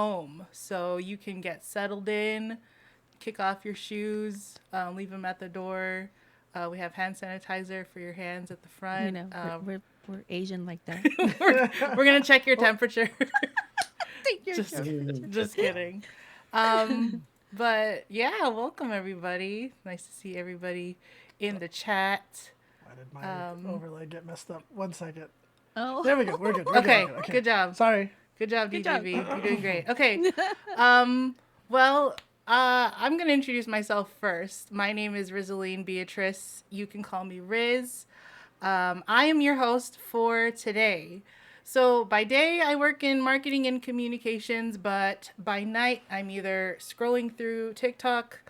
home. So you can get settled in, kick off your shoes, leave them at the door. We have hand sanitizer for your hands at the You front. know, we're Asian like that. We're gonna check your temperature. Take your just, temperature. just kidding. But yeah, welcome everybody. Nice to see everybody in the chat. Why did my Um, overlay get messed up? 1 second. Oh, There we go. We're good. We're okay, good. Okay. good job. Sorry. Good job, good job. DJV. You're doing great. Okay. Um, well, I'm going to introduce myself first. My name is Rizaline Beatrice. You can call me Riz. I am your host for today. So by day, I work in marketing and communications, but by night, I'm either scrolling through TikTok,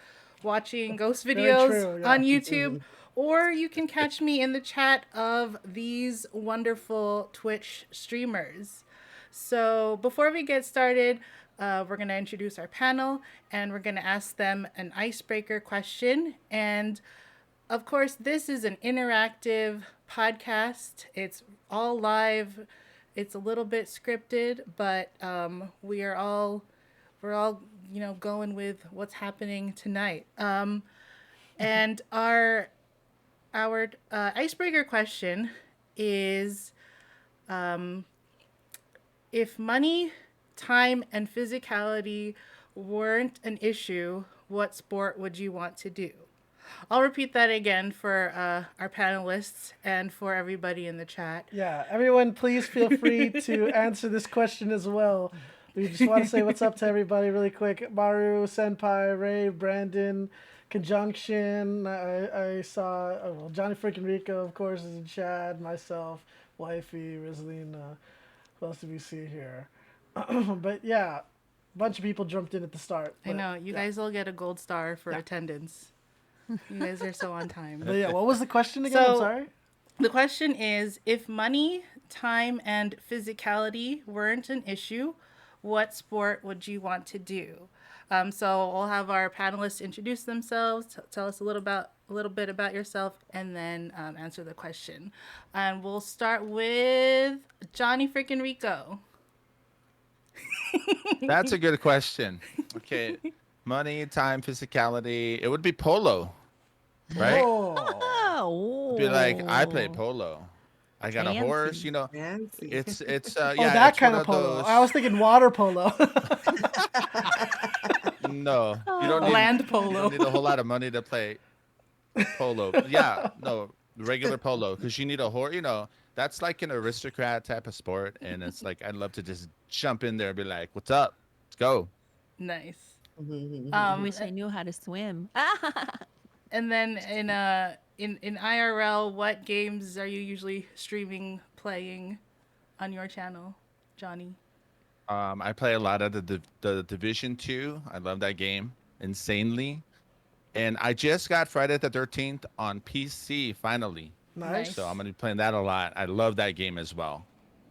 watching ghost Very videos true, yeah. on YouTube, or you can catch me in the chat of these wonderful Twitch streamers. So before we get started, we're going to introduce our panel and we're going to ask them an icebreaker question. And of course, this is an interactive podcast. It's all live. It's a little bit scripted, but we're all going with what's happening tonight. And our icebreaker question is, if money, time, and physicality weren't an issue, what sport would you want to do? I'll repeat that again for our panelists and for everybody in the chat. Yeah, everyone, please feel free to answer this question as well. We just want to say what's up to everybody really quick. Maru, Senpai, Ray, Brandon, Conjunction. I saw Johnnyfrickinrico, of course, is in chat. Myself, Wifey, Rizlene. Who else do we see here? But yeah, a bunch of people jumped in at the start. I know, you guys will get a gold star for attendance. You guys are so on time. But yeah, what was the question again? I'm So- sorry. The question is, if money, time, and physicality weren't an issue, what sport would you want to do? So we'll have our panelists introduce themselves, tell us a little bit about yourself, and then answer the question. And we'll start with Johnnyfrickinrico. That's a good question. Okay. Money, time, physicality. It would be polo, right? Oh, Be like, I play polo. I got a horse, Fancy. Fancy. It's Oh, yeah, that it's kind one of polo. those. I was thinking water polo. No, you don't need Land you polo. don't need a whole lot of money to play polo. Yeah, no, regular polo, because you need a horse. That's like an aristocrat type of sport, and it's like I'd love to just jump in there and be like, "What's up? Let's go." Nice. I wish I knew how to swim. And then in IRL, what games are you usually streaming, playing on your channel, Johnny? I play a lot of the Division 2. I love that game insanely, and I just got Friday the 13th on PC finally. Nice. So I'm gonna be playing that a lot. I love that game as well.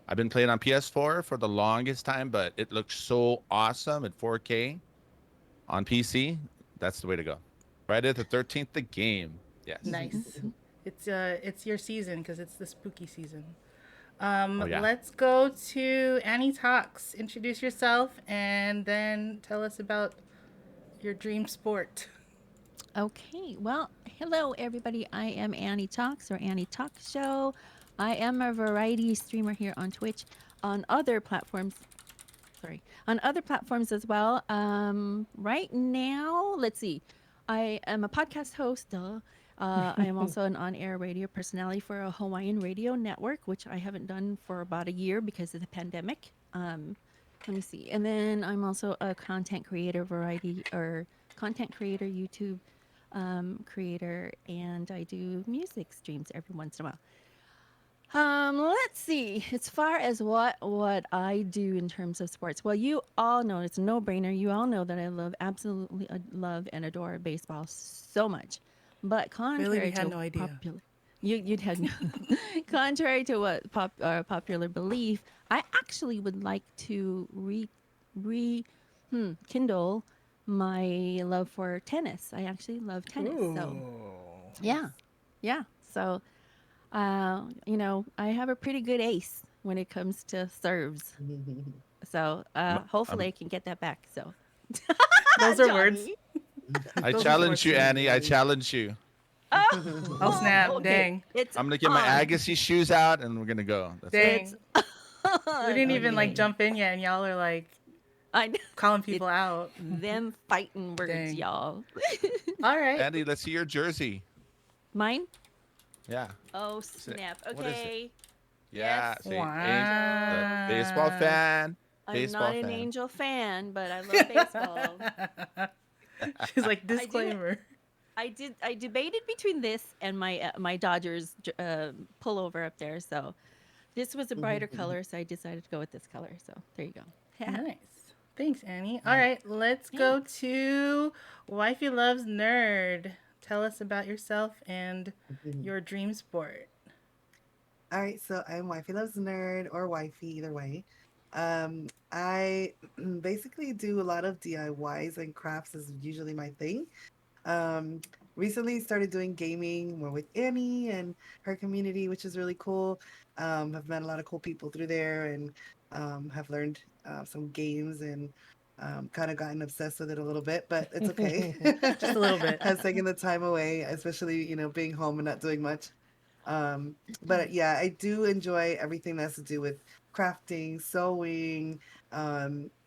I've been playing on PS4 for the longest time, but it looks so awesome at 4K on PC. That's the way to go. Friday the 13th, the game. Yes. Nice. It's your season because it's the spooky season. Oh, yeah. Let's go to Annie Talks. Introduce yourself and then tell us about your dream sport. Okay, well, hello everybody. I am Annie Talks or AnnieTalksShow. I am a variety streamer here on Twitch, on other platforms. On other platforms as well. Right now, let's see. I am a podcast host. I am also an on-air radio personality for a Hawaiian radio network, which I haven't done for about a year because of the pandemic. Let me see. And then I'm also a content creator, YouTube creator, and I do music streams every once in a while. Let's see. As far as what I do in terms of sports, well, you all know it's a no-brainer. You all know that I absolutely love and adore baseball so much. But contrary Really? We had to no idea. popular, you'd have no. Contrary to what popular belief, I actually would like to kindle my love for tennis. I actually love tennis. So yeah. So, I have a pretty good ace when it comes to serves. So I'm, hopefully I'm, I can get that back. So Those are words. Johnny. I Those are challenge you, sports Annie. I Definitely. challenge you. Oh snap! Okay, Dang, it's I'm gonna get my on. Agassi shoes out, and we're gonna go. That's it. It's dang. We on. didn't even like Okay. jump in yet, and y'all are like I know. calling It's people out. them fighting words, Dang. y'all. All right. Andy, let's see your jersey. Mine? Yeah. Oh Say- snap. What is it? Okay. Yeah. Yes, Say, Angel. look, baseball Wow. fan. I'm not Baseball an fan. Angel fan, but I love baseball. She's like I do. disclaimer. I debated between this and my Dodgers pullover up there. So this was a brighter color, so I decided to go with this color. So there you go. Nice. Thanks, Annie. All right, let's go Thanks. to Wifey Loves Nerd. Tell us about yourself and Mhm. your dream sport. All right, so I'm Wifey Loves Nerd or Wifey, either way. I basically do a lot of DIYs and crafts is usually my thing. Um, Recently started doing gaming more with Annie and her community, which is really cool. Have met a lot of cool people through there and have learned some games and kind of gotten obsessed with it a little bit, but it's okay. Just a little bit. Has taken the time away, especially, being home and not doing much. But yeah, I do enjoy everything that's to do with crafting, sewing,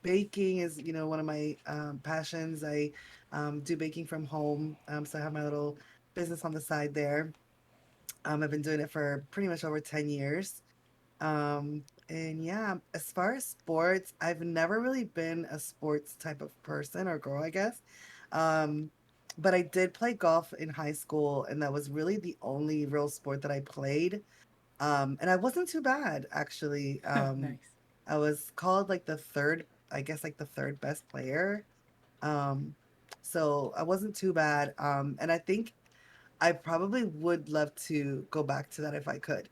baking is, one of my passions. I do baking from home. So I have my little business on the side there. I've been doing it for pretty much over 10 years. And yeah, as far as sports, I've never really been a sports type of person or girl, I guess. Um, but I did play golf in high school, and that was really the only real sport that I played. And I wasn't too bad, actually. Nice. I was called like the third, I guess, like the third best player. Um, so I wasn't too bad. And I think I probably would love to go back to that if I could.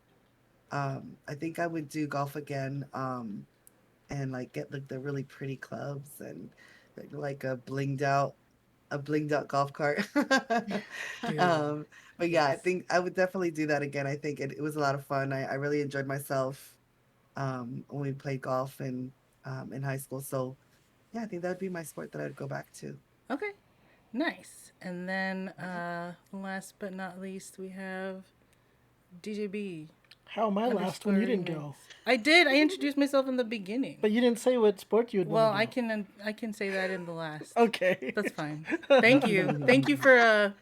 I think I would do golf again, and like get like the really pretty clubs and like a blinged out golf cart. Dude. um, but yeah, I Yes. think I would definitely do that again. I think it was a lot of fun. I really enjoyed myself when we played golf in high school. So yeah, I think that would be my sport that I'd go back to. Okay. Nice. And then last but not least, we have DJB. How am I last when you didn't go? I did. I introduced myself in the beginning. But you didn't say what sport you would Well, want to do. I can say that in the last. Okay. That's fine. Thank you. Thank you for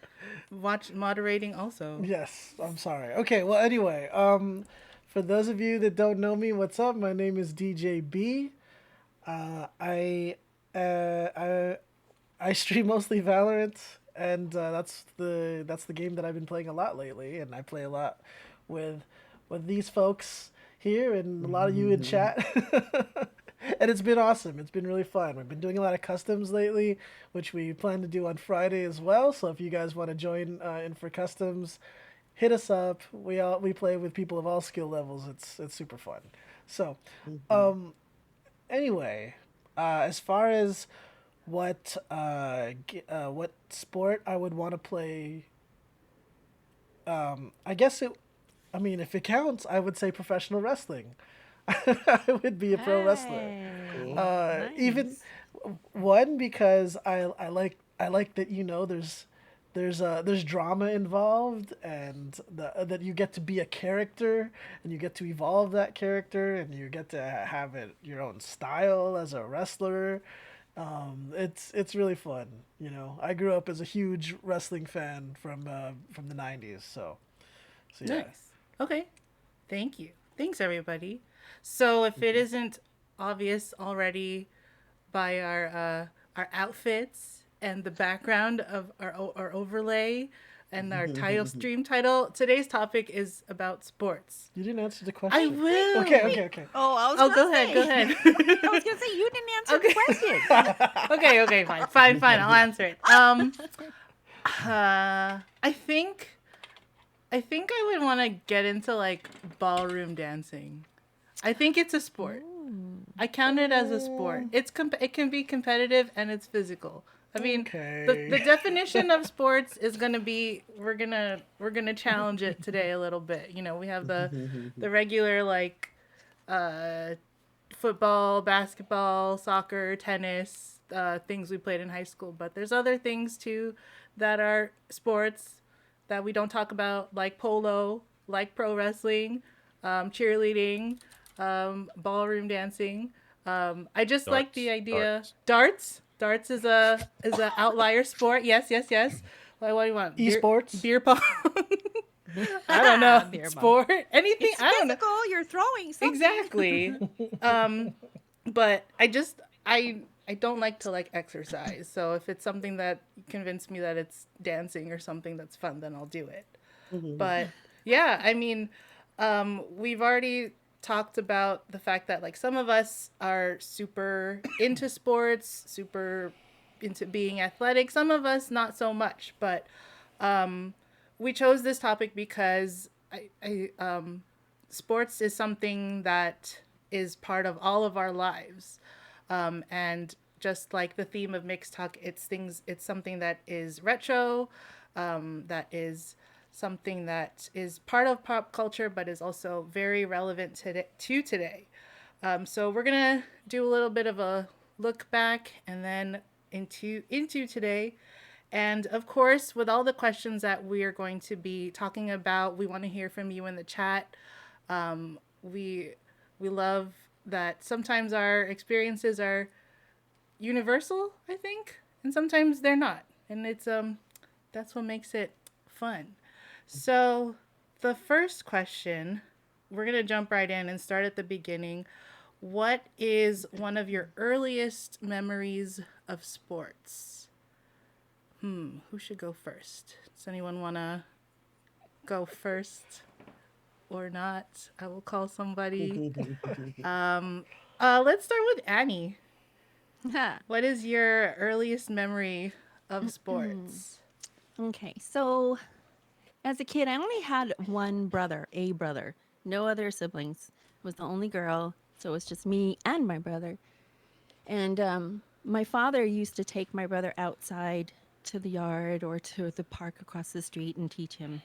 moderating also. Yes, I'm sorry. Okay, well, anyway, for those of you that don't know me, what's up? My name is DJB. I I stream mostly Valorant, and that's the game that I've been playing a lot lately, and I play a lot with these folks here and a lot of you in chat. And it's been awesome. It's been really fun. We've been doing a lot of customs lately, which we plan to do on Friday as well. So if you guys want to join in for customs, hit us up. We play with people of all skill levels. It's super fun. So, anyway, as far as what sport I would want to play, I guess it. I mean, if it counts, I would say professional wrestling. I would be a pro wrestler. Hey, Cool. Even nice. one because I like that there's drama involved and that you get to be a character and you get to evolve that character and you get to have it your own style as a wrestler. It's really fun. You know, I grew up as a huge wrestling fan from the '90s. So yeah. Nice. Okay. Thank you. Thanks, everybody. So, if it isn't obvious already by our outfits and the background of our overlay and our title stream title, today's topic is about sports. You didn't answer the I question. will. Okay. Oh, I was Oh, gonna go say. ahead. Go ahead. I was gonna say you didn't answer Okay. the question. Okay. Fine. I'll answer it. I think I would want to get into like ballroom dancing. I think it's a sport. I count it as a sport. It can be competitive and it's physical. I mean, the definition of sports is gonna be we're gonna challenge it today a little bit. You know, we have the regular like football, basketball, soccer, tennis, things we played in high school. But there's other things too that are sports that we don't talk about, like polo, like pro wrestling, cheerleading, ballroom dancing. I just like the Darts. idea. Darts. Darts. Darts is a outlier sport. Yes, yes, yes. What do you want? Esports. Beer pong. I don't know. Beer bong. Sport. Anything. It's I don't know. physical. You're throwing something. Exactly. Um, but I don't like to like exercise. So if it's something that convinced me that it's dancing or something that's fun, then I'll do it. But yeah, I mean, we've already talked about the fact that like some of us are super into sports, super into being athletic. Some of us not so much, but we chose this topic because sports is something that is part of all of our lives, and just like the theme of Mixed Talk, it's something that is retro, that is something that is part of pop culture, but is also very relevant to today. So we're gonna do a little bit of a look back and then into today. And of course, with all the questions that we are going to be talking about, we want to hear from you in the chat. We we love that sometimes our experiences are universal, I think, and sometimes they're not. And it's that's what makes it fun. So, the first question, we're going to jump right in and start at the beginning. What is one of your earliest memories of sports? Who should go first? Does anyone want to go first or not? I will call somebody. Let's start with Annie. What is your earliest memory of sports? Okay, so as a kid, I only had one brother, a brother, no other siblings. I was the only girl, so it was just me and my brother. And my father used to take my brother outside to the yard or to the park across the street and teach him,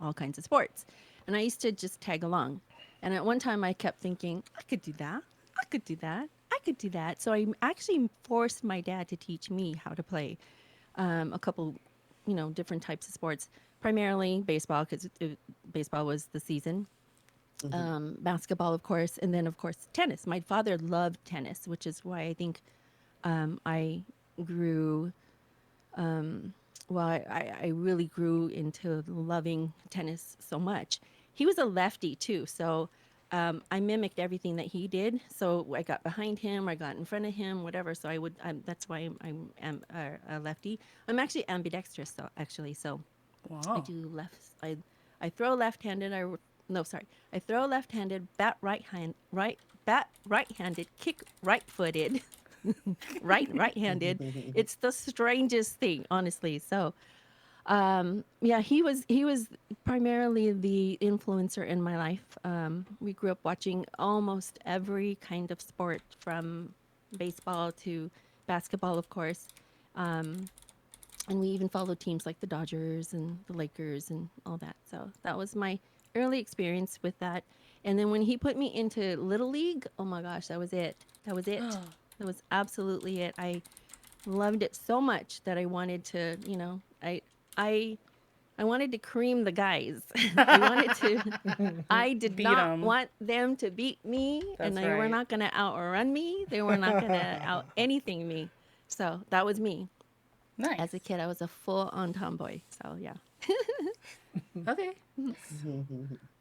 all kinds of sports. And I used to just tag along. And at one time, I kept thinking, I could do that. I could do that. I could do that. So I actually forced my dad to teach me how to play a couple, different types of sports. Primarily baseball, because baseball was the season. Basketball, of course, and then, of course, tennis. My father loved tennis, which is why I think I grew. I really grew into loving tennis so much. He was a lefty too, so I mimicked everything that he did. So I got behind him, I got in front of him, whatever. So I would. That's why I'm a lefty. I'm actually ambidextrous, so actually, so I Wow. do left. I throw left-handed. No, sorry. I throw left-handed, bat right-handed, kick right-footed, right-handed. It's the strangest thing, honestly. So, yeah, he was primarily the influencer in my life. We grew up watching almost every kind of sport, from baseball to basketball, of course. And we even followed teams like the Dodgers and the Lakers and all that. So that was my early experience with that. And then when he put me into Little League, oh my gosh, that was it. That was it. That was absolutely it. I loved it so much that I wanted to, I I wanted to cream the guys. I did Beat not 'em. want them to beat me, and That's they were right. not going to outrun me. They were not going to out anything me. So that was me. As a Nice. kid, I was a full on tomboy. So yeah. Okay.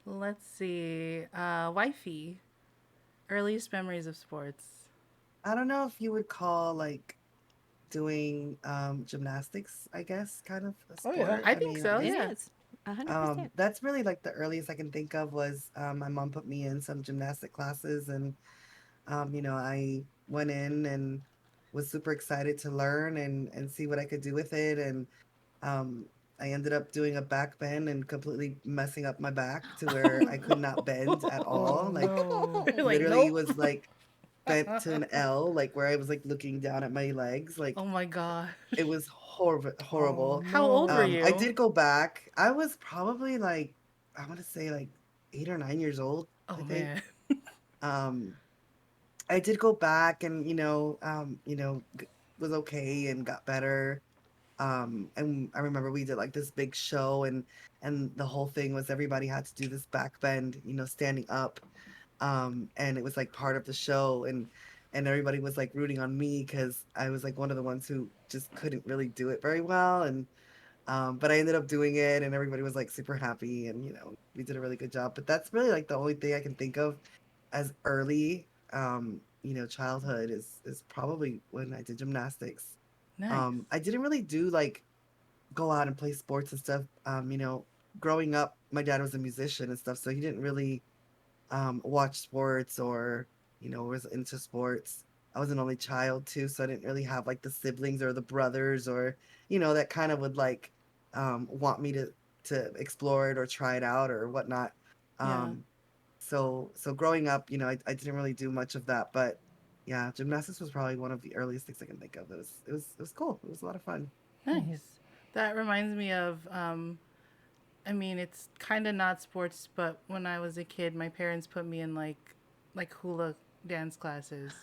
Let's see. Wifey. Earliest memories of sports. I don't know if you would call like doing gymnastics, I guess, kind of a Oh, yeah. sport. I I think mean, at so. It least Yeah. is 100%. that's really like the earliest I can think of was my mom put me in some gymnastic classes, and I went in and was super excited to learn and see what I could do with it. And um, I ended up doing a back bend and completely messing up my back to where I could not bend at Oh all. Like no. You're like, literally nope. was like bent to an L, like where I was like looking down at my legs. Like Oh my gosh. it was horrible, Oh horrible. How old were no. I you? did go back. I was probably like, I want to say like 8 or 9 years old, Oh I think. man. Um, I did go back and was okay and got better. And I remember we did like this big show, and the whole thing was everybody had to do this back bend, standing up. And it was like part of the show, and everybody was like rooting on me because I was like one of the ones who just couldn't really do it very well. And but I ended up doing it, and everybody was like super happy, and we did a really good job. But that's really like the only thing I can think of as early childhood is probably when I did gymnastics. Nice. I didn't really do like go out and play sports and stuff. Growing up, my dad was a musician and stuff, so he didn't really watch sports or was into sports. I was an only child too, so I didn't really have like the siblings or the brothers or that kind of would like want me to explore it or try it out or whatnot. Yeah. So growing up, I didn't really do much of that, but yeah, gymnastics was probably one of the earliest things I can think of. It was cool. It was a lot of fun. Nice. That reminds me of I mean, it's kind of not sports, but when I was a kid, my parents put me in like hula dance classes.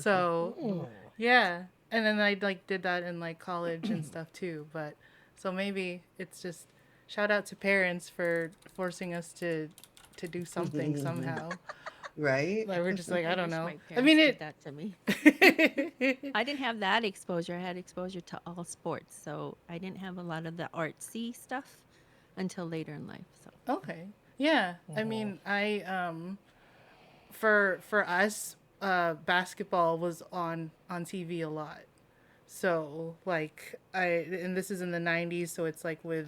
So, Oh. yeah. And then I like did that in like college and stuff too, but so maybe it's just shout out to parents for forcing us to do something somehow. Right? Like we're just like, I I don't wish know. my I mean parents did that to me. it I didn't have that exposure. I had exposure to all sports, so I didn't have a lot of the artsy stuff until later in life. So Okay. Yeah. I mean, I for us, basketball was on TV a lot. So like and this is in the 90s, so it's like with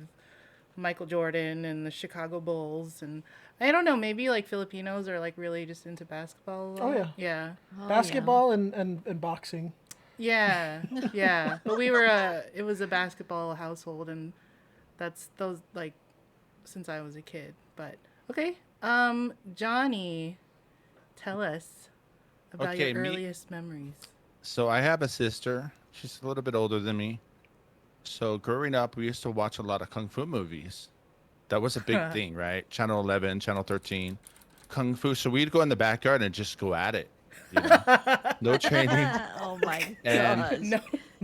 Michael Jordan and the Chicago Bulls, and I don't know, maybe like Filipinos are like really just into basketball a Oh lot. yeah. Yeah. oh yeah, Basketball and boxing. Yeah. Yeah. But it was a basketball household, and that's those like since I was a kid. But okay. Johnny, tell us about your Okay, me. earliest memories. So I have a sister. She's a little bit older than me. So growing up, we used to watch a lot of kung fu movies. That was a big thing, right? Channel 11, Channel 13, kung fu. So we'd go in the backyard and just go at it, you know, no training. oh my And gosh, No,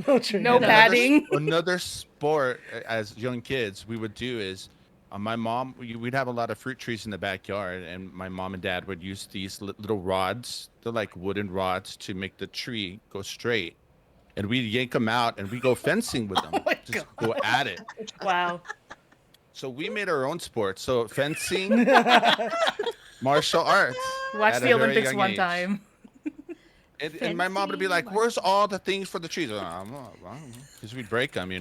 No training. no another padding. another sport as young kids we would do is my mom we'd have a lot of fruit trees in the backyard, and my mom and dad would use these little rods. They're like wooden rods to make the tree go straight, and we'd yank them out and we go fencing with Oh them, my just go god! at it. Wow. So we made our own sports, so fencing, martial arts Watched at a the very Olympics young one age. time. And my mom would be fencing, like, "Where's all the things for the trees?" Because we'd break them,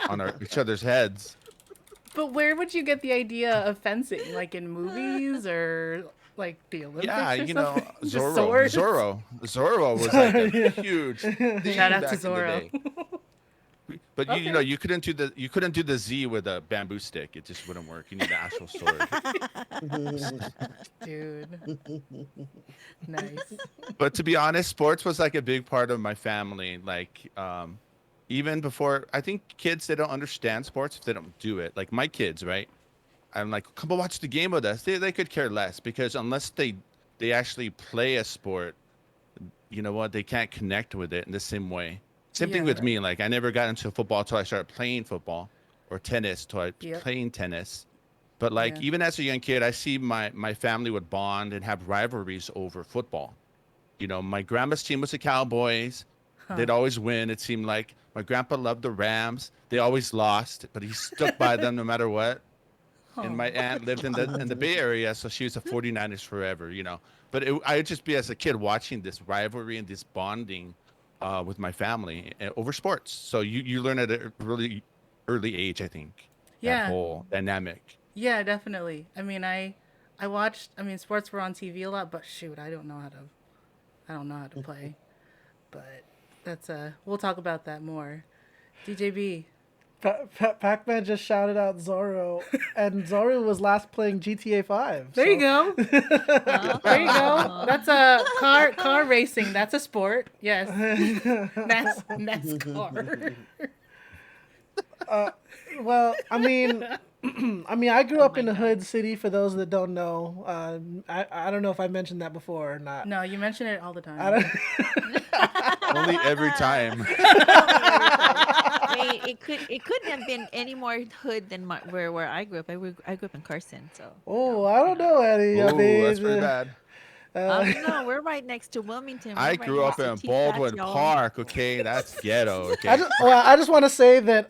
on each other's heads. But where would you get the idea of fencing? Like in movies or like the Yeah, Olympics or something? Just Zorro. swords? Zorro was like a Yeah. huge Shout thing out to back in the Zorro. day. But Okay. you couldn't do the Z with a bamboo stick. It just wouldn't work. You need an actual sword. Dude. Nice. But to be honest, sports was like a big part of my family. Like even before, I think kids, they don't understand sports if they don't do it. Like my kids, right? I'm like, come on, watch the game with us. They could care less because unless they actually play a sport, you know what? They can't connect with it in the same way. Same thing Yeah. with me. Like I never got into football until I started playing football, or tennis till I Yep. playing tennis. But like Yeah. even as a young kid, I see my family would bond and have rivalries over football. My grandma's team was the Cowboys. Huh. They'd always win. It seemed like my grandpa loved the Rams. They always lost, but he stuck by them no matter what. And my Oh. aunt lived in the Bay Area, so she was a 49ers forever. But I'd just be as a kid watching this rivalry and this bonding with my family over sports. So you learn at a really early age, I think, that Yeah. whole dynamic. Yeah, definitely. I mean, I watched. I mean, sports were on TV a lot, but shoot, I don't know how to play. But that's we'll talk about that more. DJB. Pac-Man just shouted out Zorro, and Zorro was last playing GTA 5. There you go. There you go. That's a car racing. That's a sport. Yes. NASCAR. Well, I mean, I mean, I grew Oh up my in a God. hood city. For those that don't know, I don't know if I mentioned that before or not. No, you mention it all the I time. don't. Only every time. Only every time. Wait, it couldn't have been any more hood than where I grew up. I grew up in Carson, so Oh, no, I you don't know. know, Eddie. I Oh, that's pretty mean, bad. uh, No, we're right next to Wilmington. We're I right grew up next to in Tea Flats, Baldwin y'all. Park. Okay, that's ghetto. I Okay. just well, I just want to say that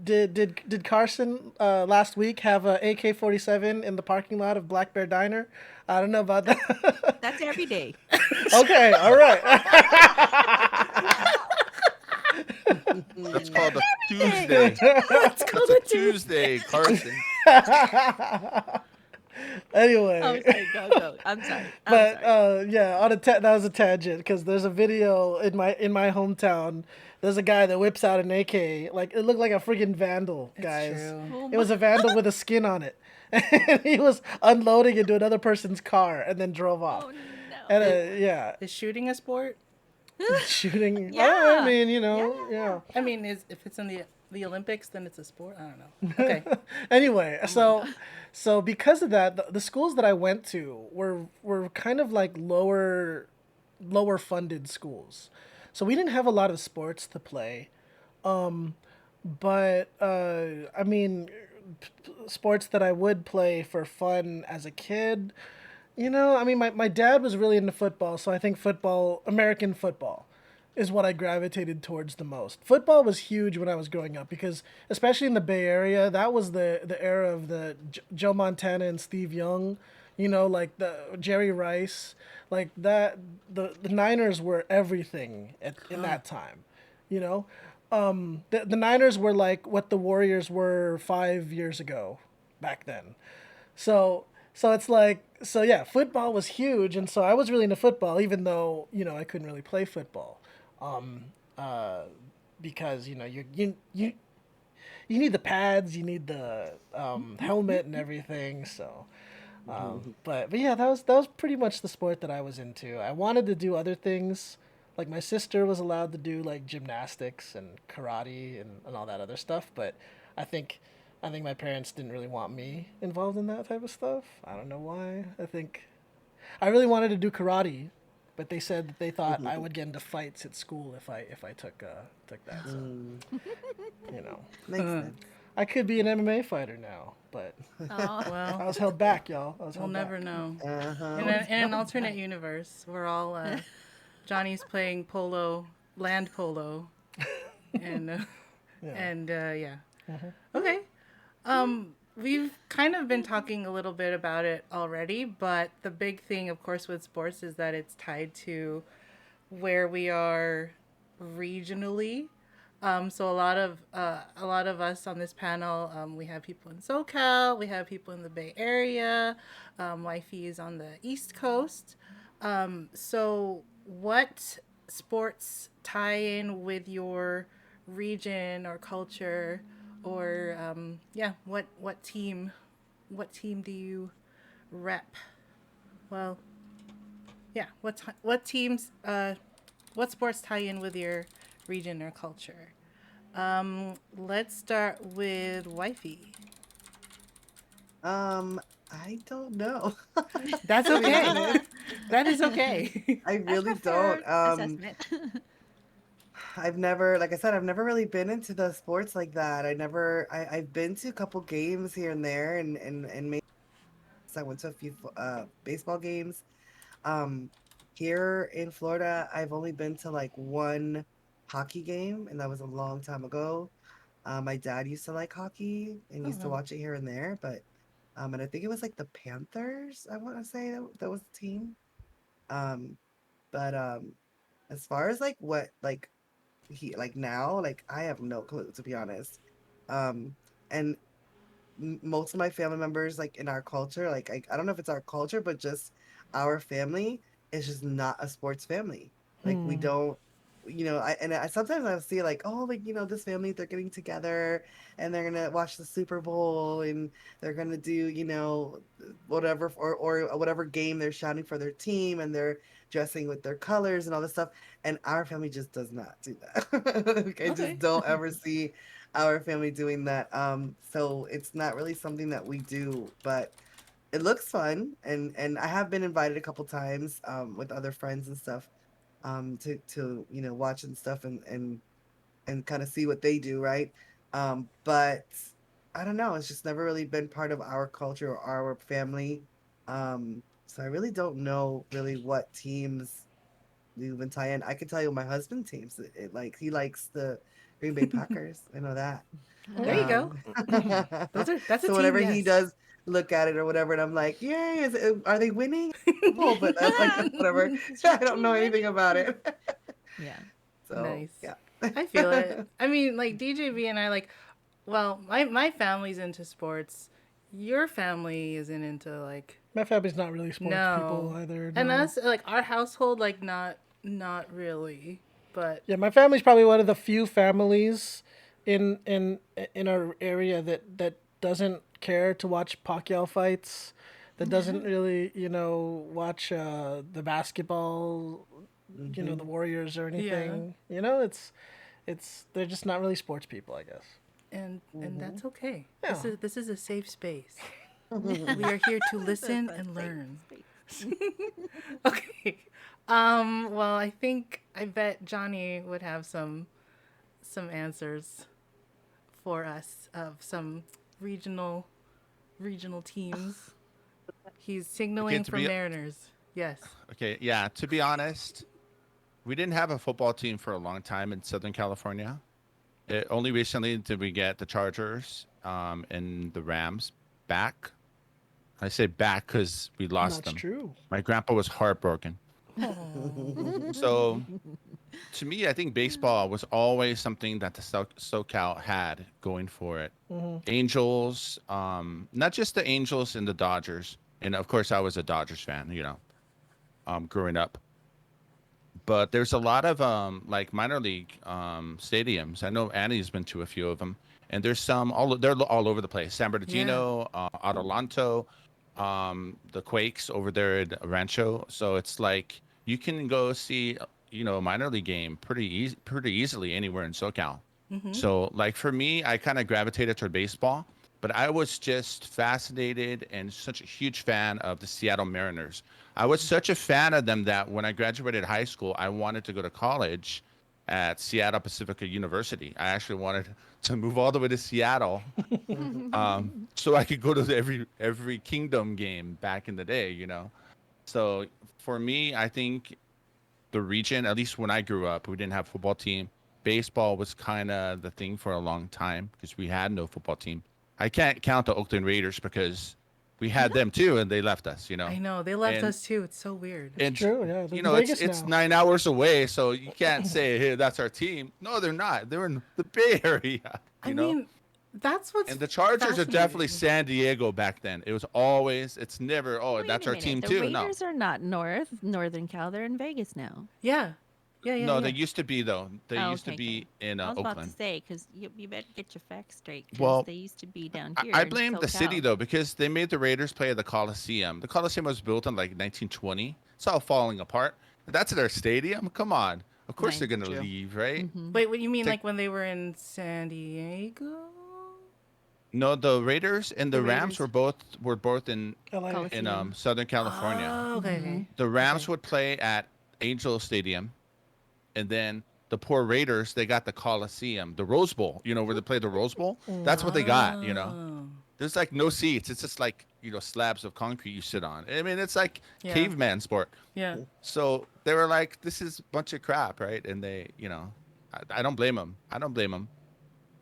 did Carson last week have a AK-47 in the parking lot of Black Bear Diner? I don't know about that. That's every day. Okay, all right. That's called a Every day. Tuesday. It's That's called a a Tuesday, Carson. I'm Anyway, sorry. Go. I'm sorry. I'm but sorry. yeah, that was a tangent because there's a video in my hometown. There's a guy that whips out an AK, like it looked like a freaking vandal, It's guys. true. Oh It my. was a vandal with a skin on it, and he was unloading into another person's car and then drove off. Oh And no. yeah, Is shooting a sport? shooting. Oh, I Yeah. mean, Yeah. yeah. I mean, is if it's in the Olympics, then it's a sport. I don't know. Okay. Anyway, Oh my God. so because of that, the schools that I went to were kind of like lower funded schools, so we didn't have a lot of sports to play. But I mean, sports that I would play for fun as a kid. I mean, my dad was really into football, so I think football, American football, is what I gravitated towards the most. Football was huge when I was growing up because, especially in the Bay Area, that was the era of the Joe Montana and Steve Young, like the Jerry Rice, like that. The Niners were everything in that time, you know. The Niners were like what the Warriors were 5 years ago, back then. So it's like yeah, football was huge, and so I was really into football, even though I couldn't really play football, uh, because you need the pads, you need the helmet and everything. So, but yeah, that was pretty much the sport that I was into. I wanted to do other things, like my sister was allowed to do like gymnastics and karate and all that other stuff, but I think I think my parents didn't really want me involved in that type of stuff. I don't know why. I think I really wanted to do karate, but they said that they thought I would get into fights at school if I took that. So Mm, you know, makes sense. I could be an MMA fighter now, but Oh. I Well, was held back, y'all. I was we'll held never back. know. Uh-huh. In an alternate universe, we're all Johnny's playing polo, land polo, and Yeah. yeah. Okay. We've kind of been talking a little bit about it already, but the big thing, of course, with sports is that it's tied to where we are regionally. So a lot of us on this panel, we have people in SoCal, we have people in the Bay Area. Wifey is on the East Coast. So what sports tie in with your region or culture, or yeah, what team do you rep? Well, yeah, what teams what sports tie in with your region or culture? Let's start with wifey. I don't know. That's To be okay. honest, That is okay. I That's really a fair don't. assessment. I've never, like I said, I've never really been into the sports like that. I've been to a couple games here and there, and maybe I went to a few baseball games. Um, Here in Florida, I've only been to like one hockey game, and that was a long time ago. My dad used to like hockey and Oh, used to well. watch it here and there, but and I think it was like the Panthers, I want to say that was the team. Um, but as far as like what like he like now, like I have no clue, to be honest. Um, and most of my family members, like in our culture, like I don't know if it's our culture, but just our family is just not a sports family. Like we don't. I sometimes I see like, oh, like, this family, they're getting together and they're gonna watch the Super Bowl and they're gonna do, whatever, or whatever game they're shouting for their team, and they're dressing with their colors and all this stuff. And our family just does not do that. Like, I just Okay. don't ever see our family doing that. So it's not really something that we do, but it looks fun, and I have been invited a couple times with other friends and stuff to watch and stuff, and kind of see what they do, right? But I don't know, it's just never really been part of our culture or our family. So I really don't know really what teams we even tie in. I can tell you my husband teams. Like, he likes the Green Bay Packers. I know that. There you Oh. go. That's a So team, whenever he yes. does look at it or whatever, and I'm like, yay, are they winning? Oh, but I'm like, whatever. Is I your don't team know winning? anything about it. Yeah. So Nice. yeah. I feel it. I mean, like DJV and I like, well, my family's into sports. Your family isn't into like, My family's not really sports people no. either. And No. us, like our household, like not really. But Yeah, my family's probably one of the few families in our area that doesn't care to watch Pacquiao fights, that doesn't really watch the basketball, the Hmm. Warriors or yeah. anything. It's they're just not really sports people, I guess. And Hmm. that's okay. Yeah. This is a safe space. We are here to listen That's a and safe learn. space. Okay. Well, I bet Johnny would have some answers for us of some regional regional teams. He's Okay, signaling to for be Mariners. Yes. okay, yeah, to be honest, we didn't have a football team for a long time in Southern California. Only recently did we get the Chargers and the Rams back. I say back because we And lost that's them. true. My grandpa was heartbroken. Oh. So to me, I think baseball was always something that the SoCal had going for it. Angels, not just the Angels and the Dodgers, and of course I was a Dodgers fan, growing up. But there's a lot of like minor league stadiums. I know Annie's been to a few of them, and there's some they're all over the place. San Yeah. Bernardino, Adelanto, the Quakes over there at Rancho. So it's like you can go see a minor league game pretty easily anywhere in SoCal. Mhm. So like for me, I kind of gravitated toward baseball, but I was just fascinated and such a huge fan of the Seattle Mariners. I was such a fan of them that when I graduated high school, I wanted to go to college at Seattle Pacifica University. I actually wanted to move all the way to Seattle, so I could go to every Kingdom game back in the day. So for me, I think the region, at least when I grew up, we didn't have a football team. Baseball was kind of the thing for a long time because we had no football team. I can't count the Oakland Raiders because we had them too and they left us. I know. They left And us too. It's so weird. It's and true. Yeah, they're you in know it's Vegas it's now. 9 hours away, so you can't say, hey, that's our team. No, they're not. They're in the Bay Area. I you know mean, that's what's and the Chargers are definitely fascinating. San Diego back then. It's never, oh, Wait that's a our minute. team The too. No. Raiders are not Northern Cal. They're in Vegas now. Yeah. Yeah, yeah, No, they yeah. used to be though. They Oh, used to okay, okay. be in I was about to Oakland. say, because you better get your facts straight, because Well, they used to be down I here I in blame the city SoCal. though because they made the Raiders play at the Coliseum. The Coliseum was built in like 1920. It's all falling apart. That's their stadium. Come on. Of course they're Nice, gonna true. leave, right? Mm-hmm. Wait, what you mean It's like like when they were in San Diego? no, the Raiders and The the Rams Raiders. were both LA. in Coliseum. Southern California. Oh, okay, Mm-hmm. okay. The Rams Okay. would play at Angel Stadium, and then the poor Raiders they got the Coliseum, the Rose Bowl. Where they play the Rose Bowl. That's what they got. Oh. There's like no seats. It's just like slabs of concrete you sit on. I mean, it's like Yeah. caveman sport. Yeah. So they were like, "This is a bunch of crap," right? And I don't blame them. I don't blame them.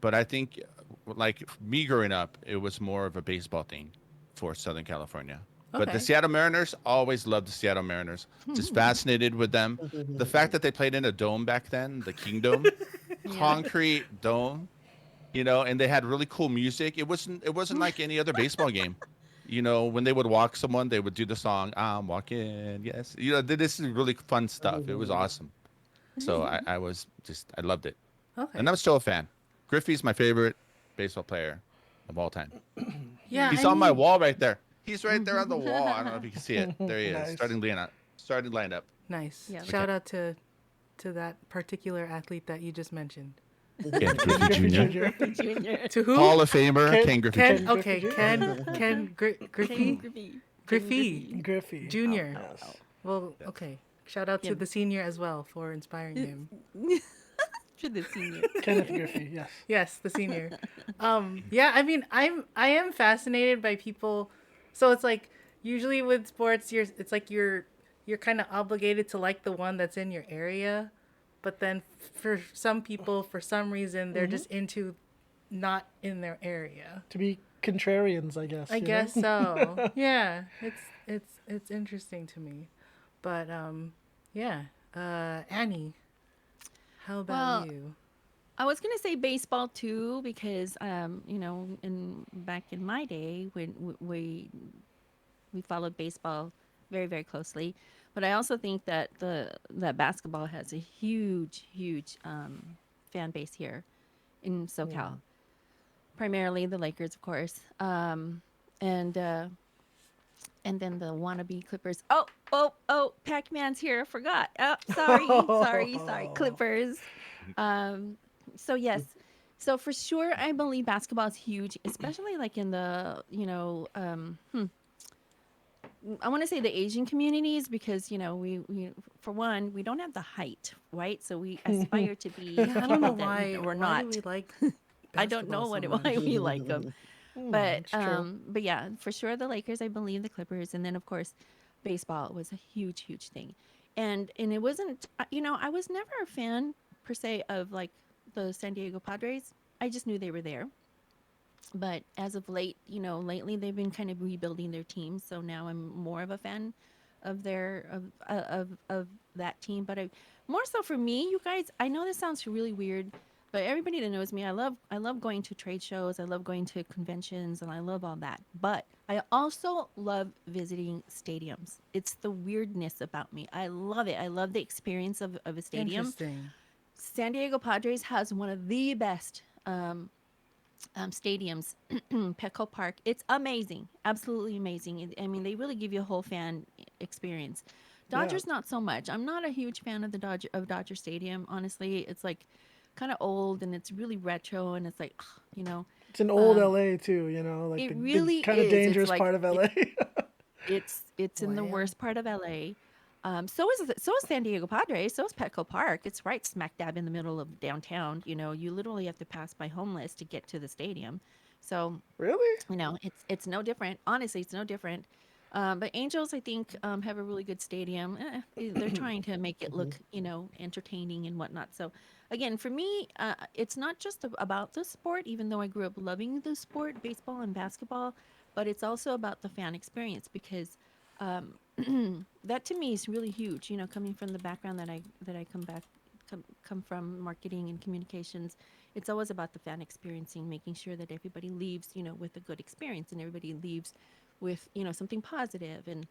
But I think, like me growing up, it was more of a baseball thing for Southern California. But the Okay. Seattle Mariners always loved the Seattle Mariners. Just fascinated with them. The fact that they played in a dome back then, the Kingdom, Yeah. concrete dome, and they had really cool music. It wasn't like any other baseball game. When they would walk someone, they would do the song "I'm walking." Yes, this is really fun stuff. It was awesome. So I was I loved it. Okay. And I'm still a fan. Griffey's my favorite baseball player of all time. Yeah, He's I on my mean, wall right there. He's right there on the wall. I don't know if you can see it. There he is, Nice. starting lineup. nice. Yeah. Shout out to that particular athlete that you just mentioned. Ken Griffey Jr. Griffey Jr. To who? Hall of Famer Ken Griffey Ken. Jr. Okay, Ken Ken Griffey. Griffey. Griffey Griffey. Junior. Yes. Well, okay. Shout out to Yeah. the senior as well for inspiring him. To the senior. Kenneth Griffey. Yes. Yes, the senior. Yeah, I mean, I am fascinated by people. So it's like usually with sports, it's like you're kind of obligated to like the one that's in your area, but then for some people, for some reason, they're just into not in their area. To be contrarians, I guess. I you know? guess so. Yeah, it's interesting to me, but yeah. Annie, how about Well, you? I was gonna say baseball too because back in my day when we followed baseball very very closely, but I also think that that basketball has a huge fan base here in SoCal. Primarily the Lakers, of course, and then the wannabe Clippers. Oh, Pac-Man's here. I forgot. Oh, sorry, Clippers. So yes, so for sure, I believe basketball is huge, especially like in the I want to say the Asian communities because we for one we don't have the height, right? So we aspire to be Yeah, I don't know people that why. we're Why not. do we like? I don't know basketball so why much? we like them. It's true. But yeah, for sure the Lakers, I believe the Clippers, and then of course, baseball was a huge thing, and it wasn't I was never a fan per se of like the San Diego Padres. I just knew they were there, but as of late, lately they've been kind of rebuilding their team, so now I'm more of a fan of their of that team. But more so for me, you guys, I know this sounds really weird, but everybody that knows me, I love going to trade shows, I love going to conventions, and I love all that. But I also love visiting stadiums. It's the weirdness about me. I love it. I love the experience of a stadium. Interesting. San Diego Padres has one of the best stadiums, Petco Park. It's amazing, absolutely amazing. I mean, they really give you a whole fan experience. Dodgers, not so much. I'm not a huge fan of the Dodger Stadium. Honestly, it's like kind of old and it's really retro and it's like, It's an old LA too, like it the really kind of is. It's dangerous like part of LA. it's in the Wow. worst part of LA. So is San Diego Padres. So is Petco Park. It's right smack dab in the middle of downtown. You literally have to pass by homeless to get to the stadium. So Really? it's no different. Honestly, it's no different. But Angels, I think, have a really good stadium. They're trying to make it look, entertaining and whatnot. So, again, for me, it's not just about the sport, even though I grew up loving the sport, baseball and basketball, but it's also about the fan experience because um, that to me is really huge. Coming from the background that I come from, marketing and communications, it's always about the fan experiencing, making sure that everybody leaves, with a good experience and everybody leaves with, something positive. And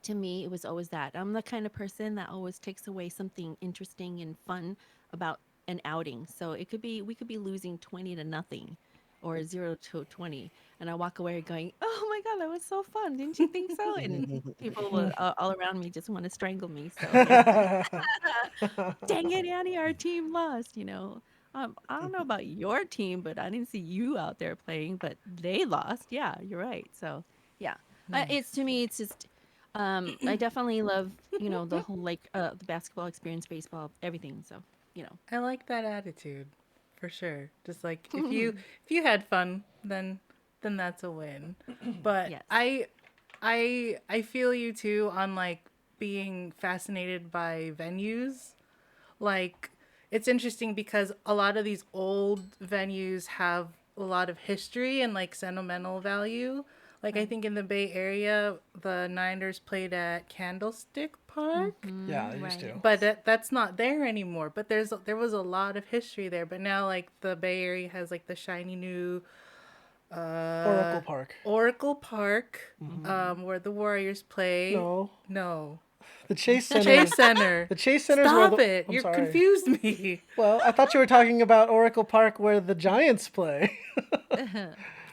to me, it was always that. I'm the kind of person that always takes away something interesting and fun about an outing. So we could be losing 20 to nothing or 0 to 20. And I walk away going, oh my God, that was so fun. Didn't you think so? And people all around me just want to strangle me. So yeah. Dang it, Annie, our team lost, I don't know about your team, but I didn't see you out there playing, but they lost. Yeah, you're right. So, yeah. It's Nice. to me, it's just, I definitely love, the whole like the basketball experience, baseball, everything. So, I like that attitude, for sure. Just like if you had fun, then that's a win. But yes. I feel you too on like being fascinated by venues. Like it's interesting because a lot of these old venues have a lot of history and like sentimental value. Like I think in the Bay Area, the Niners played at Candlestick Park. Yeah, I used Right. to. But that's not there anymore. But there was a lot of history there. But now like the Bay Area has like the shiny new Oracle Park. Oracle Park, where the Warriors play. No. No. The Chase Center. Chase Center. The Chase Center is where Stop it! I'm You're sorry. confused me. Well, I thought you were talking about Oracle Park where the Giants play.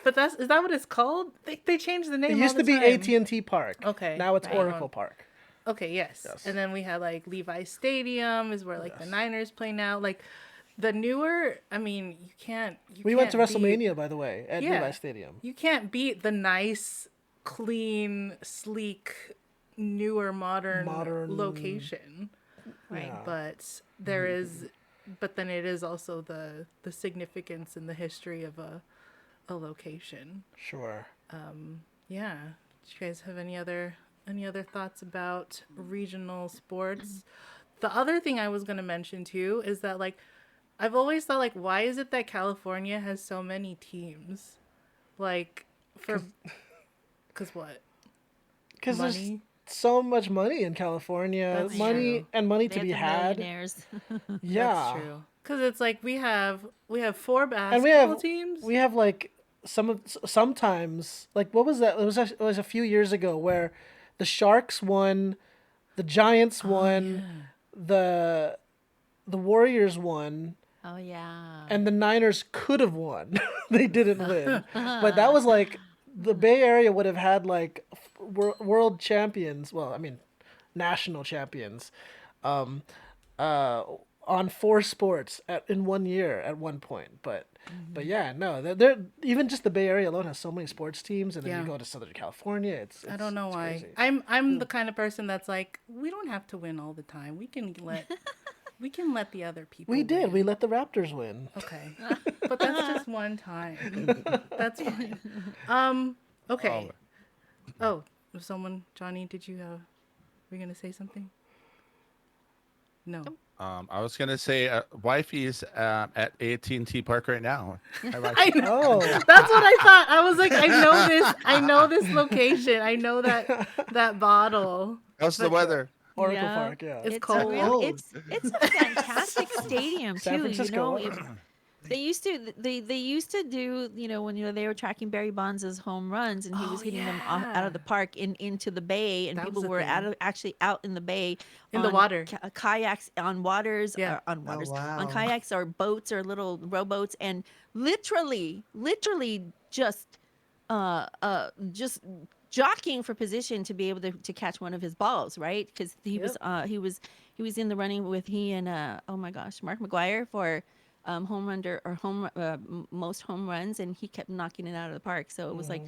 But is that what it's called? They changed the name. It used all to the be time. AT&T Park. Okay, Now it's right. Oracle Park. Okay, yes. And then we had like Levi Stadium is where like the Niners play now. Like the newer, I mean, We went to can't beat- WrestleMania, by the way, at Yeah. Levi Stadium. You can't beat the nice, clean, sleek, newer, modern location. Right. Yeah. But there is, but then it is also the significance and the history of a location. Sure. Yeah. Do you guys have any other thoughts about regional sports? The other thing I was going to mention too is that like I've always thought like why is it that California has so many teams? Like cuz what? Because there's Money? so much money in California. That's money true. and money They to have be the had. millionaires. Yeah. That's true. Cuz it's like we have 4 basketball And we have teams. we have like sometimes like what was that? It was a few years ago where the Sharks won, the Giants won, the Warriors won, Oh yeah. and the Niners could have won. They didn't win. But that was like the Bay Area would have had like world champions. Well, I mean, national champions, on 4 sports in 1 year at one point. But yeah, no, they're even just the Bay Area alone has so many sports teams, and then you Yeah. go to Southern California. It's I don't know it's why. crazy. I'm the kind of person that's like we don't have to win all the time. We can let the other people We did. win. We let the Raptors win. Okay. But that's just one time. That's fine. Okay. Oh, someone, Johnny, were you going to say something? No. I was gonna say, wifey's at AT&T Park right now. Hi, wifey. I know. Oh, That's what I thought. I was like, I know this location. I know that bottle. How's the weather? Oracle Yeah. Park. Yeah. It's It's cold. a real, it's a fantastic stadium San too. Francisco. They used to do, when they were tracking Barry Bonds' home runs and he was hitting them out of the park into the bay, and That people was a were thing. actually out in the bay In the on water. kayaks on waters, Yeah. on waters, wow. on kayaks or boats or little rowboats, and literally just jockeying for position to be able to catch one of his balls, right? Because he was in the running with he and oh my gosh, Mark McGuire for home run or most home runs, and he kept knocking it out of the park. So it was like,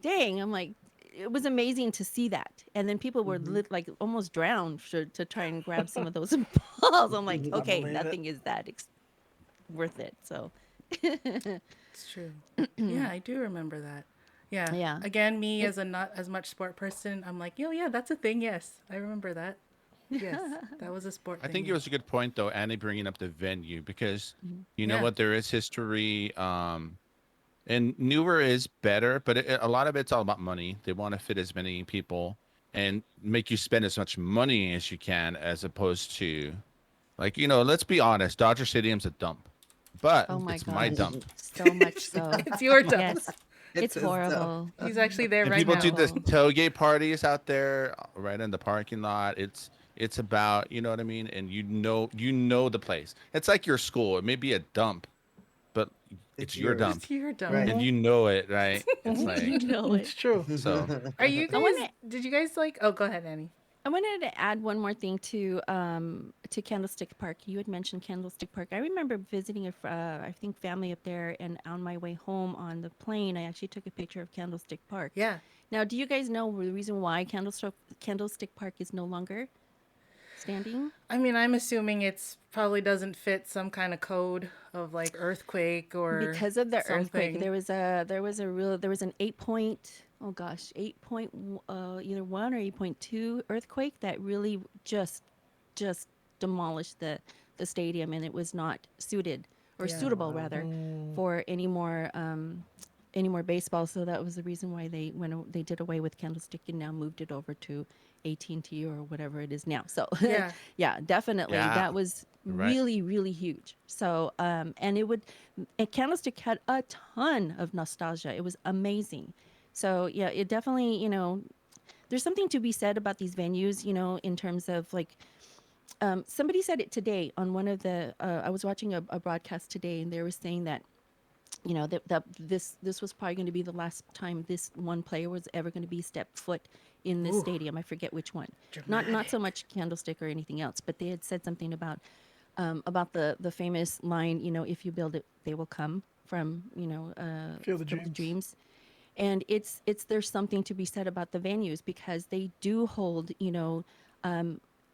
dang, I'm like, it was amazing to see that. And then people were like almost drowned to try and grab some of those balls. I'm like, okay, believe nothing is that worth it. So It's true. Yeah, I do remember that. Yeah. Yeah. Again, me as a not as much sport person, I'm like, yeah, that's a thing. Yes, I remember that. Yes, that was a sport I thing. think it was a good point though, Annie, bringing up the venue because you know Yeah. what, there is history. And newer is better, but a lot of it's all about money. They want to fit as many people and make you spend as much money as you can, as opposed to, like, let's be honest, Dodger Stadium's a dump, but oh my it's god, my dump. so much so. It's your turn. Yes, it's horrible. He's actually there And right people now. do the tailgate parties out there right in the parking lot. It's about, you know what I mean, and you know the place. It's like your school. It may be a dump, but it's your yours. dump, It's your turn. Right. and you know it, right? It's You like know It's it. true. so. Are you I wanna- guys? Did you guys like? Oh, go ahead, Annie. I wanted to add one more thing to Candlestick Park. You had mentioned Candlestick Park. I remember visiting I think family up there, and on my way home on the plane, I actually took a picture of Candlestick Park. Yeah. Now, do you guys know the reason why Candlestick Park is no longer standing? I mean, I'm assuming it's probably doesn't fit some kind of code of like earthquake or Because of the earthquake, something. there was an 8.1 either 1 or 8.2 earthquake that really just demolished the stadium, and it was not suited or Yeah. suitable rather for any more baseball. So that was the reason why they did away with Candlestick and now moved it over to AT&T or whatever it is now. So Yeah. yeah, definitely. Yeah. That was Right. really, really huge. So, and Candlestick had a ton of nostalgia. It was amazing. So yeah, it definitely, there's something to be said about these venues, in terms of like, somebody said it today on one of the, I was watching a broadcast today, and they were saying that, that this was probably going to be the last time this one player was ever going to be step foot in this Ooh, stadium. I forget which one. Not so dramatic. much Candlestick or anything else, but they had said something about the famous line, if you build it, they will come, from Feel the Field of dreams. Dreams. And it's there's something to be said about the venues, because they do hold,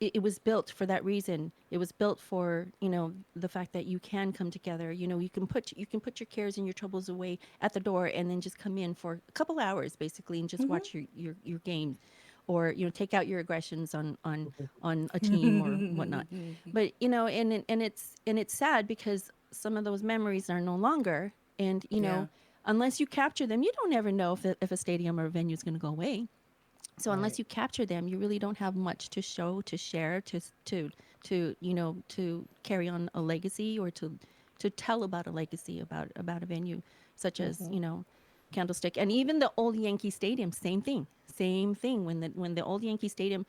it was built for that reason. It was built for, the fact that you can come together. You can put your cares and your troubles away at the door, and then just come in for a couple hours basically, and just watch your game, or take out your aggressions on a team or whatnot. But and it's sad, because some of those memories are no longer, and Yeah. unless you capture them, you don't ever know if a stadium or a venue is going to go away. So unless Right. you capture them, you really don't have much to show, to share, to carry on a legacy, or to tell about a legacy, about a venue such as Candlestick. And even the old Yankee Stadium, same thing. When the old Yankee Stadium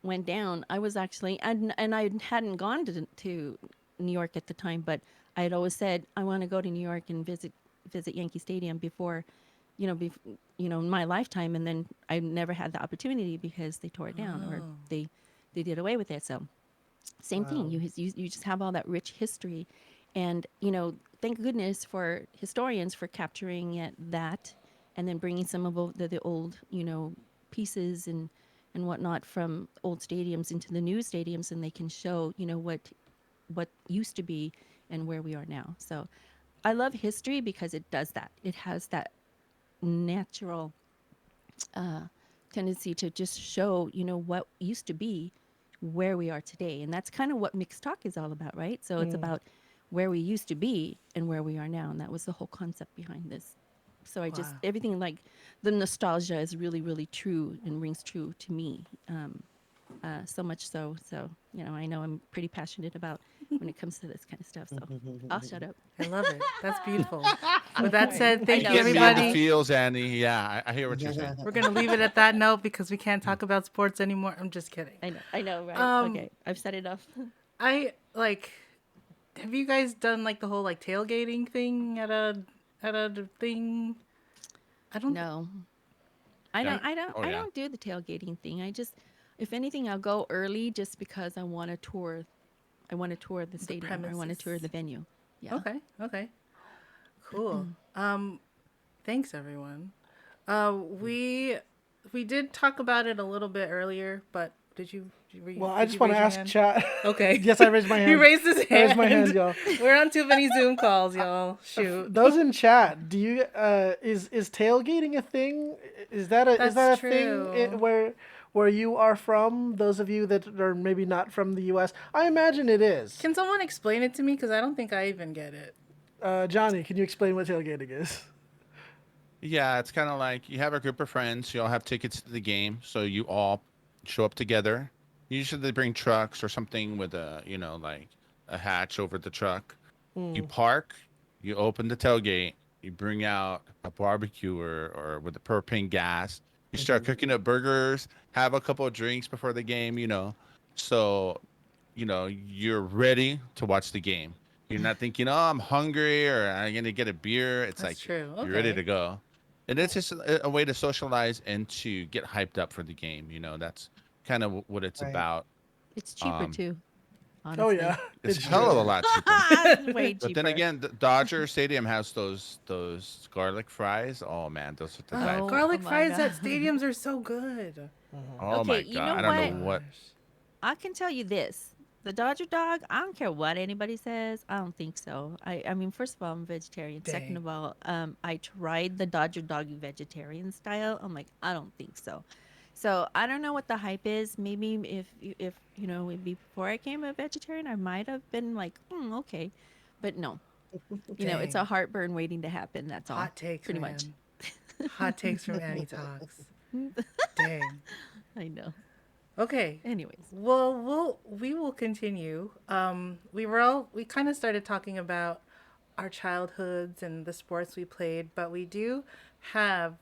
went down, I was actually, and I hadn't gone to New York at the time, but I had always said I want to go to New York and visit Yankee Stadium before, in my lifetime, and then I never had the opportunity because they tore it down, or Oh. they did away with it. So same thing. Wow. You just have all that rich history, and thank goodness for historians for capturing that, and then bringing some of the old pieces and whatnot from old stadiums into the new stadiums, and they can show what used to be and where we are now. So I love history because it does that. It has that natural uh, tendency to just show, what used to be, where we are today. And that's kind of what mixed talk is all about, right? So it's Mm. about where we used to be and where we are now. And that was the whole concept behind this. So Wow. everything, like the nostalgia is really, really true and rings true to me. So much so, I know I'm pretty passionate about when it comes to this kind of stuff. So I'll shut up. I love it. That's beautiful. With All that right. said, I thank You you, know. get me in the everybody. feels, Annie. Yeah, I hear what you're saying. We're gonna leave it at that note because we can't talk about sports anymore. I'm just kidding. I know, right? Um, Okay, I've said enough. I like. Have you guys done like the whole like tailgating thing at a thing? I don't. No, I Yeah. don't. I don't. Oh I yeah. don't do the tailgating thing. If anything, I'll go early just because I want to tour. I want to tour the The stadium. Or I want to tour premises. the venue. Yeah. Okay. Okay. Cool. Thanks everyone. We did talk about it a little bit earlier, but Well, I did just you want to raise your ask hand? chat. Okay. Yes, I raised my He hand. raised his I raised my hand, hand. y'all. We're on too many Zoom calls, y'all. Shoot. Those in chat, do you is tailgating a thing? Is That's that a thing true. where you are from? Those of you that are maybe not from the U.S., I imagine it is. Can someone explain it to me? Because I don't think I even get it. Johnny, can you explain what tailgating is? Yeah, it's kind of like you have a group of friends. You all have tickets to the game, so you all show up together. Usually, they bring trucks or something with like a hatch over the truck. You Mm. park, you open the tailgate, you bring out a barbecue or with the propane gas. You start cooking up burgers, have a couple of drinks before the game. So, you're ready to watch the game. You're not thinking, oh, I'm hungry or I'm going to get a beer. It's That's like true. you're ready Okay. to go. And it's just a way to socialize and to get hyped up for the game. That's kind of what it's Right. about. It's cheaper Um, too. Oh Honestly. yeah, it's a it's hell true. of a lot cheaper. Way But then cheaper. again, the Dodger Stadium has those garlic fries. Oh man, those are to die Oh, for. oh Garlic my fries at god. stadiums are so good. Oh Okay, my you god, know I Oh don't my know what? what. gosh. I can tell you this. The Dodger dog, I don't care what anybody says. I don't think so. I mean, first of all, I'm a vegetarian. Second Dang. of all, I tried the Dodger dog vegetarian style. I'm like, I don't think so. So I don't know what the hype is. Maybe if before I became a vegetarian, I might have been like, okay, but no. It's a Dang. heartburn waiting to happen. That's all, Hot takes, pretty much. man. Hot takes from Annie Talks. Dang. I know. Okay. Anyways, Well, we will continue. We kind of started talking about our childhoods and the sports we played, but we do have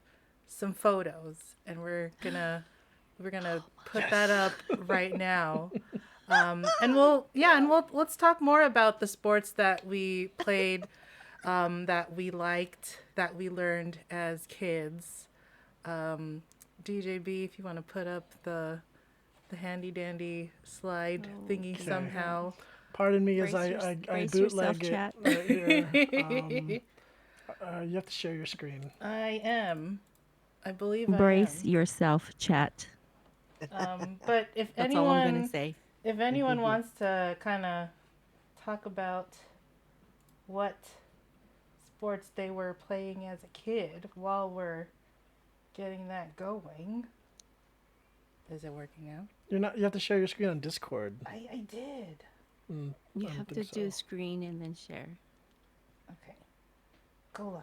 some photos, and we're gonna put that up right now. And let's talk more about the sports that we played, that we liked, that we learned as kids. DJB, if you want to put up the handy dandy slide thingy Okay. somehow. Pardon me as Brace I brace yourself, bootleg it chat. right here. You have to share your screen. I am. I believe I Brace am. yourself, chat. But if That's all I'm gonna anyone say. if anyone wants to kind of talk about what sports they were playing as a kid while we're getting that going. Is it working out? You have to share your screen on Discord. I did. You don't have to think do so. screen and then share. Okay. Go live.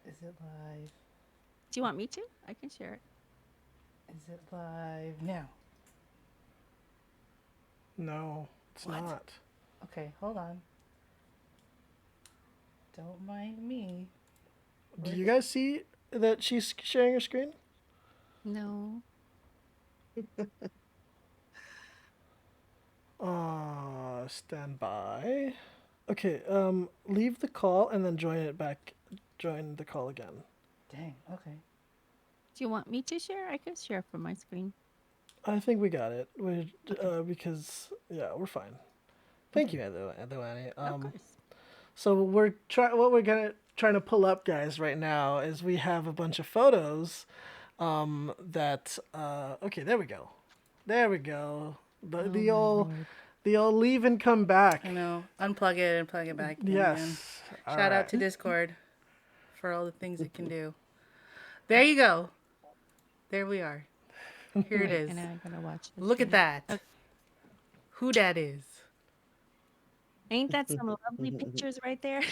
Is it live? Do you want me to? I can share it. Is it live now? No, it's What? not. Okay, hold on. Don't mind me. Do you guys see that she's sharing her screen? No. Stand by. Okay, leave the call and then join it back. Join the call again. Dang, okay. Do you want me to share? I can share from my screen. I think we got it. Because we're fine. Thank you, Annie. Of course. So trying to pull up, guys, right now is we have a bunch of photos. That okay, there we go. There we go. The old leave and come back. I know. Unplug it and plug it back in Yes. again. All Shout out right. to Discord for all the things it can do. There you go. There we are. Here it is. And I'm gonna watch. the Look at stream. that. Who that is. Ain't that some lovely pictures right there?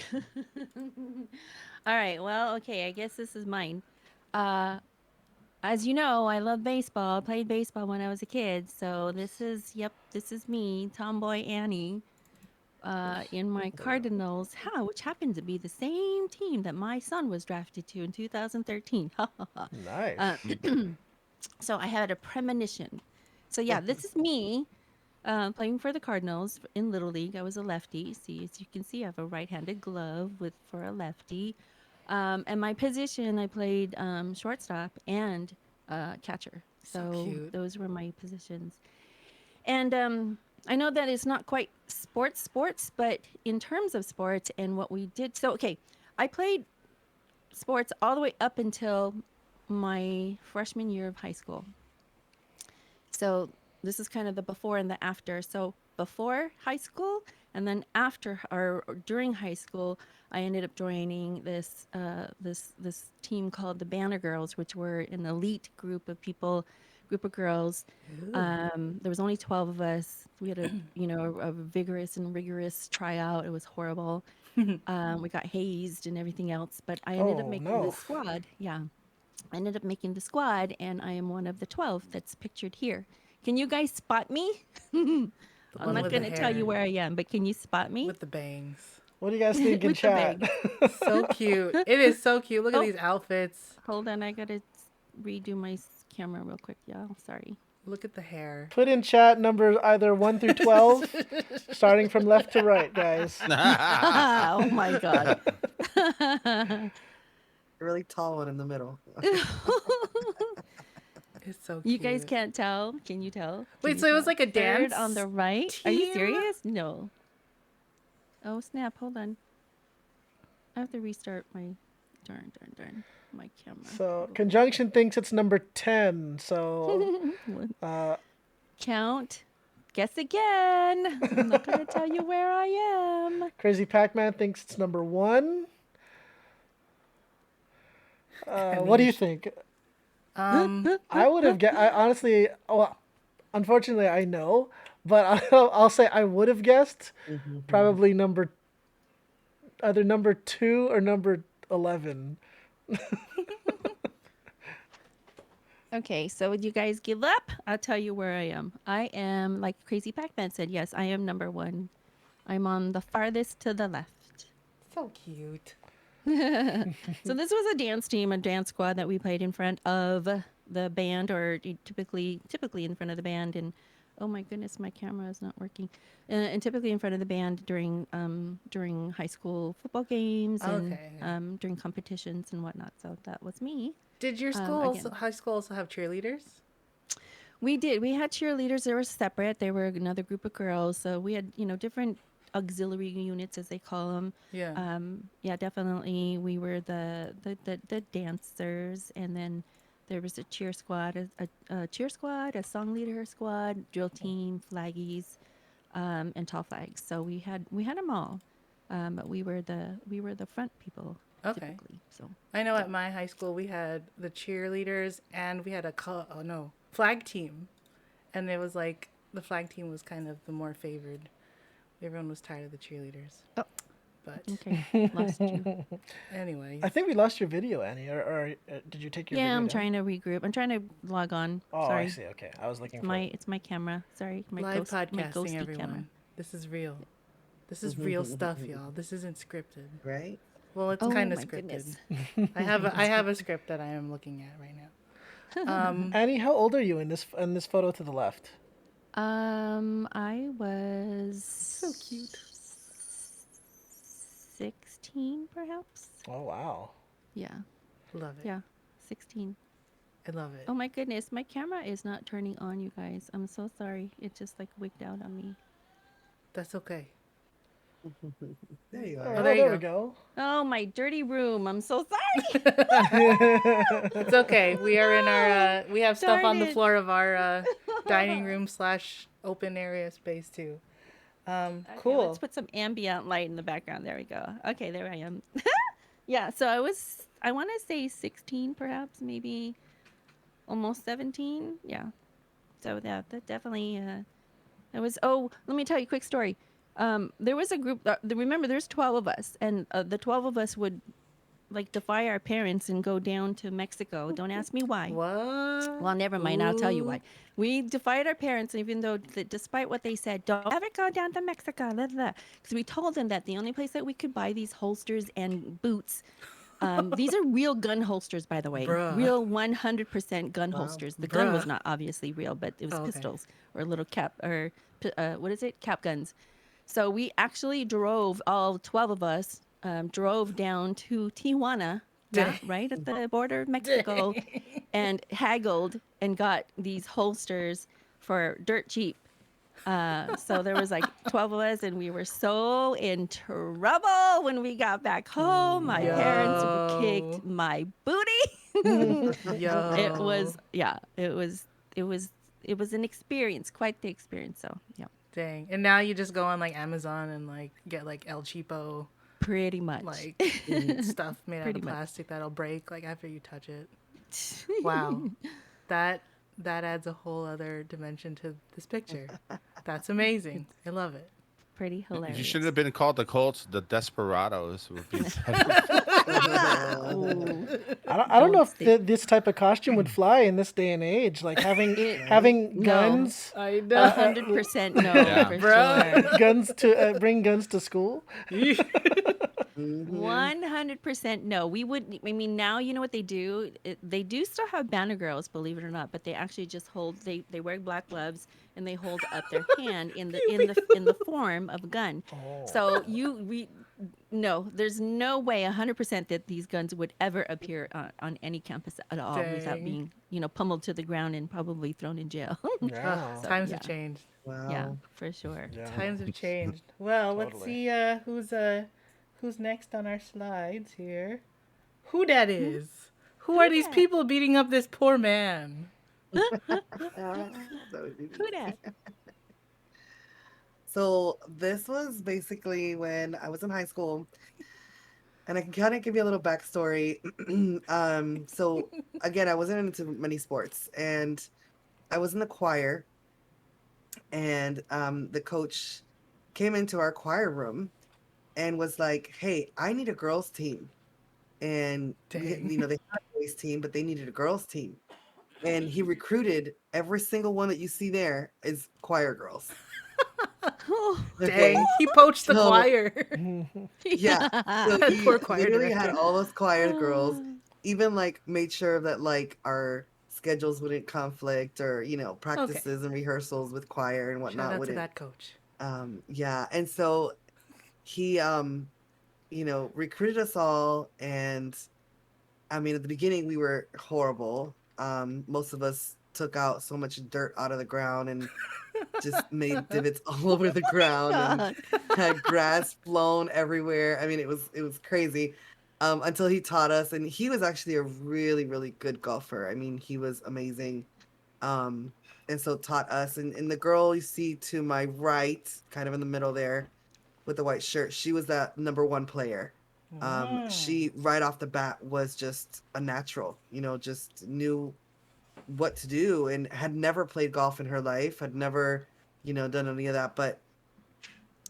All right. Well, okay. I guess this is mine. As you know, I love baseball. I played baseball when I was a kid. So this is me, Tomboy Annie, in my Cardinals, which happened to be the same team that my son was drafted to in 2013. Nice. So I had a premonition. So yeah, this is me playing for the Cardinals in Little League. I was a lefty. See, as you can see, I have a right-handed glove for a lefty. And my position, I played shortstop and catcher. So So cute. those were my positions. And I know that it's not quite sports, but in terms of sports and what we did. So, okay, I played sports all the way up until my freshman year of high school. So this is kind of the before and the after. So before high school and then after or during high school, I ended up joining this team called the Banner Girls, which were an elite group of girls. There was only 12 of us. We had a vigorous and rigorous tryout. It was horrible. We got hazed and everything else, but I ended up Oh, making no. the squad. Yeah. I ended up making the squad, and I am one of the 12 that's pictured here. Can you guys spot me? I'm one not with going the to tell you hair. where I am, but can you spot me? With the bangs. What do you guys think in With the chat? bag. So cute. It is so cute. Look at Oh. these outfits. Hold on, I got to redo my camera real quick, y'all. Sorry. Look at the hair. Put in chat numbers either 1 through 12, starting from left to right, guys. Oh, my God. Really tall one in the middle. It's so cute. You guys can't tell? Can you tell? Wait, Can so you it was tell? like a Third dance on the right? Are you team? serious? No. Oh, snap. Hold on. I have to restart my... Darn. My camera. So Conjunction thinks it's number 10. So Count. Guess again. I'm not going to tell you where I am. Crazy Pac-Man thinks it's number 1. What do you think? I would have I honestly, well, unfortunately, I know, but I'll say I would have guessed probably either number 2 or number 11. Okay, so would you guys give up? I'll tell you where I am. I am, like Crazy Pac-Man said, yes, I am number 1. I'm on the farthest to the left. So cute. So this was a dance team, a dance squad that we played in front of the band, or typically in front of the band. And oh my goodness, my camera is not working. And typically in front of the band during high school football games and Okay. during competitions and whatnot. So that was me. Did your Again. high school also have cheerleaders? We did. We had cheerleaders. They were separate. They were another group of girls. So we had, different auxiliary units, as they call them. Yeah. Yeah, definitely. We were the dancers, and then there was a cheer squad, a cheer squad, a song leader squad, drill team, flaggies, and tall flags. So we had them all, but we were the front people Okay. typically. So I know at my high school we had the cheerleaders and we had flag team. And it was like the flag team was kind of the more favored. Everyone was tired of the cheerleaders. Oh. But okay, lost you. anyway. I think we lost your video, Annie, or did you take your video Yeah, I'm down? trying to regroup. I'm trying to log on. Oh, Sorry. I see. Okay, I was looking for It's my camera. Sorry, my Live my podcasting, ghosty everyone. camera. This is real. This is real stuff, y'all. This isn't scripted. Right? Well, it's Oh kind of my scripted. goodness. I have a script that I am looking at right now. Annie, how old are you in this photo to the left? I was So cute. 16, perhaps. Oh wow. Yeah, Love it. yeah, 16. I love it. Oh my goodness, my camera is not turning on, you guys. I'm so sorry. It just like wigged out on me. That's okay. There you Oh, are. there there you we go. Oh, my dirty room. I'm so sorry. It's okay. We are in our we have stuff Darn on the it. floor of our dining room / open area space too. Okay, Cool. let's put some ambient light in the background. There we go. Okay, there I am. Yeah, so I want to say 16, perhaps, maybe almost 17. Yeah. So that definitely, let me tell you a quick story. There was a group, remember, there's 12 of us, and the 12 of us would like defy our parents and go down to Mexico. Don't ask me why. What? Well, never mind. I'll tell you Ooh. why. We defied our parents, even though, despite what they said, don't ever go down to Mexico. Because we told them that the only place that we could buy these holsters and boots, these are real gun holsters, by the way. Bruh. Real 100% gun Wow. holsters. The gun was Bruh. not obviously real, but it was Oh, okay. pistols or little what is it? Cap guns. So we actually drove, all 12 of us, drove down to Tijuana, Dang. right at the border of Mexico, and haggled and got these holsters for dirt cheap. So there was like 12 of us, and we were so in trouble when we got back home. My parents Yo. kicked my booty. Yo. It was an experience, quite the experience. So yeah, Dang. And now you just go on like Amazon and like get like El Cheapo pretty much. like stuff made out Pretty of much. plastic that'll break like after you touch it. Wow. That adds a whole other dimension to this picture. That's amazing. I love it. Pretty hilarious. You shouldn't have been called the Colts, the Desperados. Would be Ooh. I don't know if Don't this type of costume would fly in this day and age. Like having No. guns, I 100% no, Yeah. for Bro. sure. guns to bring guns to school. 100% no. We would. I mean, now you know what they do. They do still have banner girls, believe it or not, but they actually just hold. They wear black gloves and they hold up their hand in the form of a gun. So no, there's no way 100% that these guns would ever appear on any campus at all without Dang. being pummeled to the ground and probably thrown in jail. Yeah. Times yeah. have changed. Wow. Yeah, for sure. Yeah. Times have changed. Well, let's Totally. see who's next on our slides here. Who that is? Who are these dat? people beating up this poor man? That would be Who dat? So this was basically when I was in high school, and I can kind of give you a little backstory. So again, I wasn't into many sports, and I was in the choir, and the coach came into our choir room and was like, "Hey, I need a girls' team," and Dang. they had a boys' team, but they needed a girls' team, and he recruited every single one that you see there is choir girls. Okay. Dang, he poached the So choir. yeah. So Yeah. he Poor choir literally had director. all those choir girls, even like made sure that like our schedules wouldn't conflict, or, Okay. practices and rehearsals with choir and Shout whatnot out to wouldn't. that coach. Yeah. And so he, recruited us all. And I mean, at the beginning, we were horrible. Most of us took out so much dirt out of the ground and just made divots all over the ground and God. had grass blown everywhere. I mean, it was crazy. Until he taught us, and he was actually a really, really good golfer. I mean, he was amazing. Um, and so taught us. And the girl you see to my right, kind of in the middle there, with the white shirt, she was that number one player. She right off the bat was just a natural, just knew what to do and had never played golf in her life, had never, done any of that, but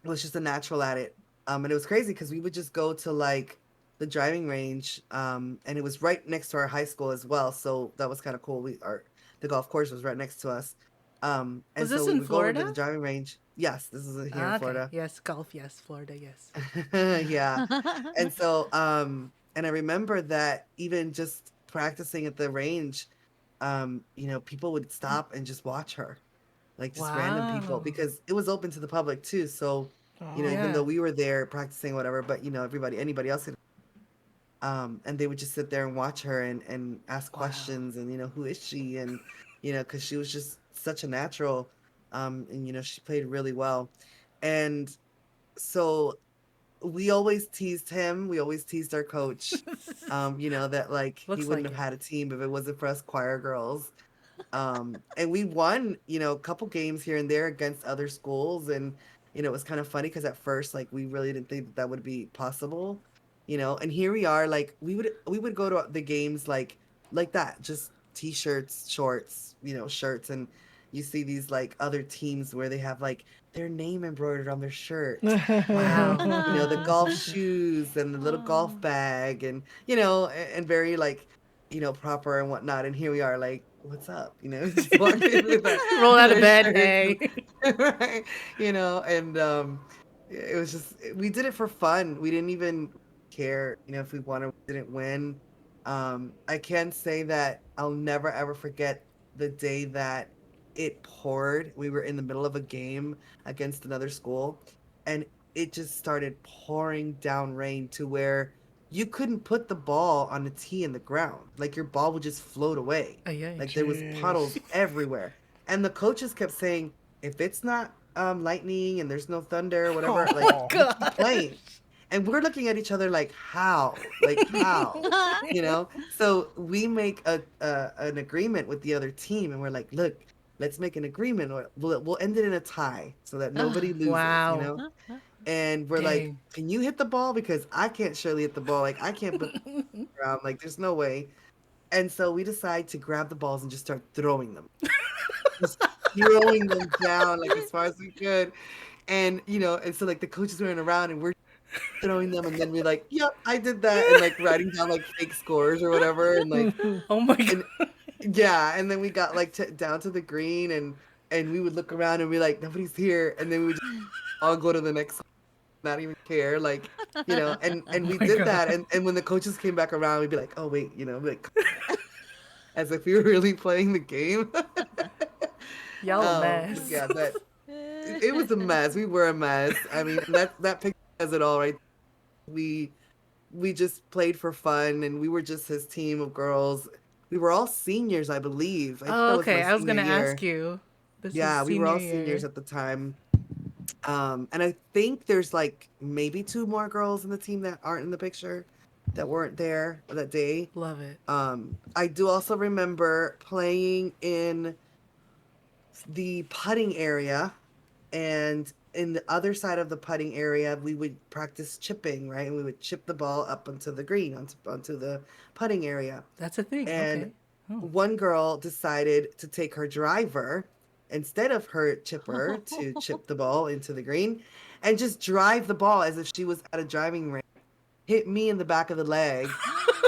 was just a natural at it. And it was crazy because we would just go to like the driving range, and it was right next to our high school as well. So that was kind of cool. The golf course was right next to us. And Was so this we in would go over to Florida? the driving range. Yes, this is here in Ah, okay. Florida. Yes, golf. Yes, Florida. Yes. Yeah. And so, and I remember that even just practicing at the range, people would stop and just watch her, like just random people, Wow. because it was open to the public too. So, even Yeah. though we were there practicing whatever, but anybody else could, and they would just sit there and watch her and ask Wow. questions, and, who is she? And, cause she was just such a natural, and, she played really well. And so we always teased him. We always teased our coach, that like he Looks wouldn't like have it. had a team if it wasn't for us choir girls. And we won, a couple games here and there against other schools. And, it was kind of funny because at first, like, we really didn't think that would be possible, and here we are, like, we would go to the games like that, just t-shirts, shorts, shirts. And you see these like other teams where they have like their name embroidered on their shirt, and, Wow. the golf shoes and the little golf Oh. bag, and, and very like, proper and whatnot. And here we are, like, what's up? Just walking with our, Roll out with of our bed. shirts, Hey. right? And it was just, we did it for fun. We didn't even care, if we won or didn't win. I can say that I'll never ever forget the day that it poured. We were in the middle of a game against another school, and it just started pouring down rain to where you couldn't put the ball on a tee in the ground. Like, your ball would just float away. Ay, ay. Like, there was puddles everywhere. And the coaches kept saying, if it's not lightning and there's no thunder, whatever, like, you keep Gosh. playing. And we're looking at each other like, how? Like, how? So we make an agreement with the other team, and we're like, look, let's make an agreement, or we'll end it in a tie so that nobody loses, Wow. And we're like, Dang. can you hit the ball? Because I can't surely hit the ball. Like, I can't put the ground. Like, there's no way. And so we decide to grab the balls and just start throwing them. Just throwing them down like as far as we could. And, and so like the coaches running around and we're throwing them, and then we're like, yep, I did that, and like writing down like fake scores or whatever. And like, Oh my god. and yeah, and then we got like down to the green, and we would look around and be like, nobody's here. And then we would just all go to the next, not even care, like, and Oh we my did that. god. And when the coaches came back around, we'd be like, oh wait, like, as if we were really playing the game. Y'all a But mess. yeah, that it was a mess. We were a mess. I mean, that picture says it all, right? We we just played for fun, and we were just his team of girls. We were all seniors, I believe. I think Oh, that was my okay. I was senior gonna ask year. you. This is Yeah, we were senior all seniors year. at the time. And I think there's like maybe two more girls in the team that aren't in the picture, that weren't there that day. Love it. I do also remember playing in the putting area, and in the other side of the putting area, we would practice chipping, right? And we would chip the ball up onto the green, onto the putting area. That's a thing. And Okay. Oh. one girl decided to take her driver instead of her chipper to chip the ball into the green, and just drive the ball as if she was at a driving range hit me in the back of the leg.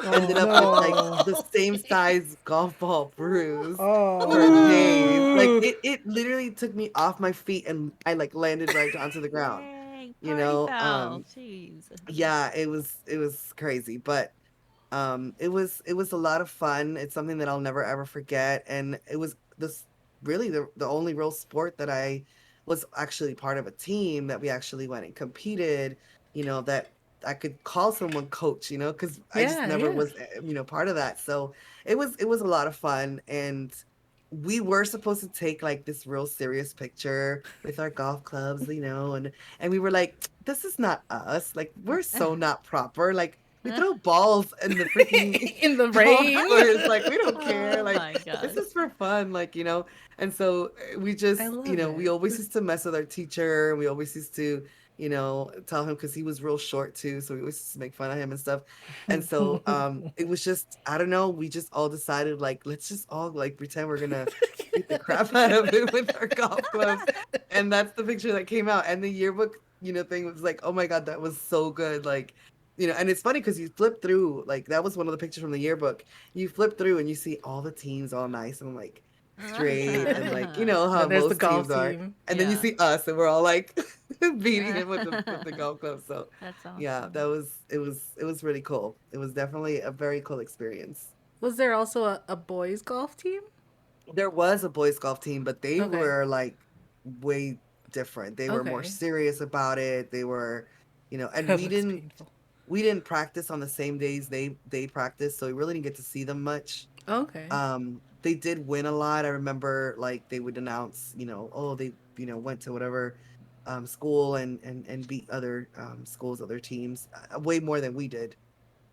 Oh Ended up with like no. the same size golf ball bruise for days. Like Ooh. it literally took me off my feet and I like landed right onto the ground. Dang, You party know, foul. Jeez. yeah, it was crazy, but it was a lot of fun. It's something that I'll never ever forget, and it was this really the only real sport that I was actually part of a team that we actually went and competed, that I could call someone coach, because I just Yeah, never yeah. was part of that. So it was a lot of fun, and we were supposed to take like this real serious picture with our golf clubs, and we were like, this is not us. Like, we're so not proper. Like, we throw balls in the freaking In the golf rain. course. Like, we don't care. Oh Like, my this gosh. is for fun. Like, and so we I just, love we it. always used to mess with our teacher. We always used to, tell him because he was real short too. So we always used to make fun of him and stuff. And so it was just, I don't know, we just all decided, like, let's just all like pretend we're gonna beat the crap out of it with our golf clubs. And that's the picture that came out. And the yearbook, thing was like, oh my God, that was so good. Like, and it's funny because you flip through, like, that was one of the pictures from the yearbook. You flip through and you see all the teams all nice and like straight and like, how And there's the most golf teams are. team. And then you Yeah. see us and we're all like beating him with the golf club. So That's yeah, awesome. it was really cool. It was definitely a very cool experience. Was there also a boys golf team? There was a boys golf team, but they Okay. were like way different. They were more Okay. serious about it. They were, and That we looks didn't painful. we didn't practice on the same days they practiced, so we really didn't get to see them much. Okay. They did win a lot. I remember like they would announce, oh, they, went to whatever school and beat other schools, other teams, way more than we did.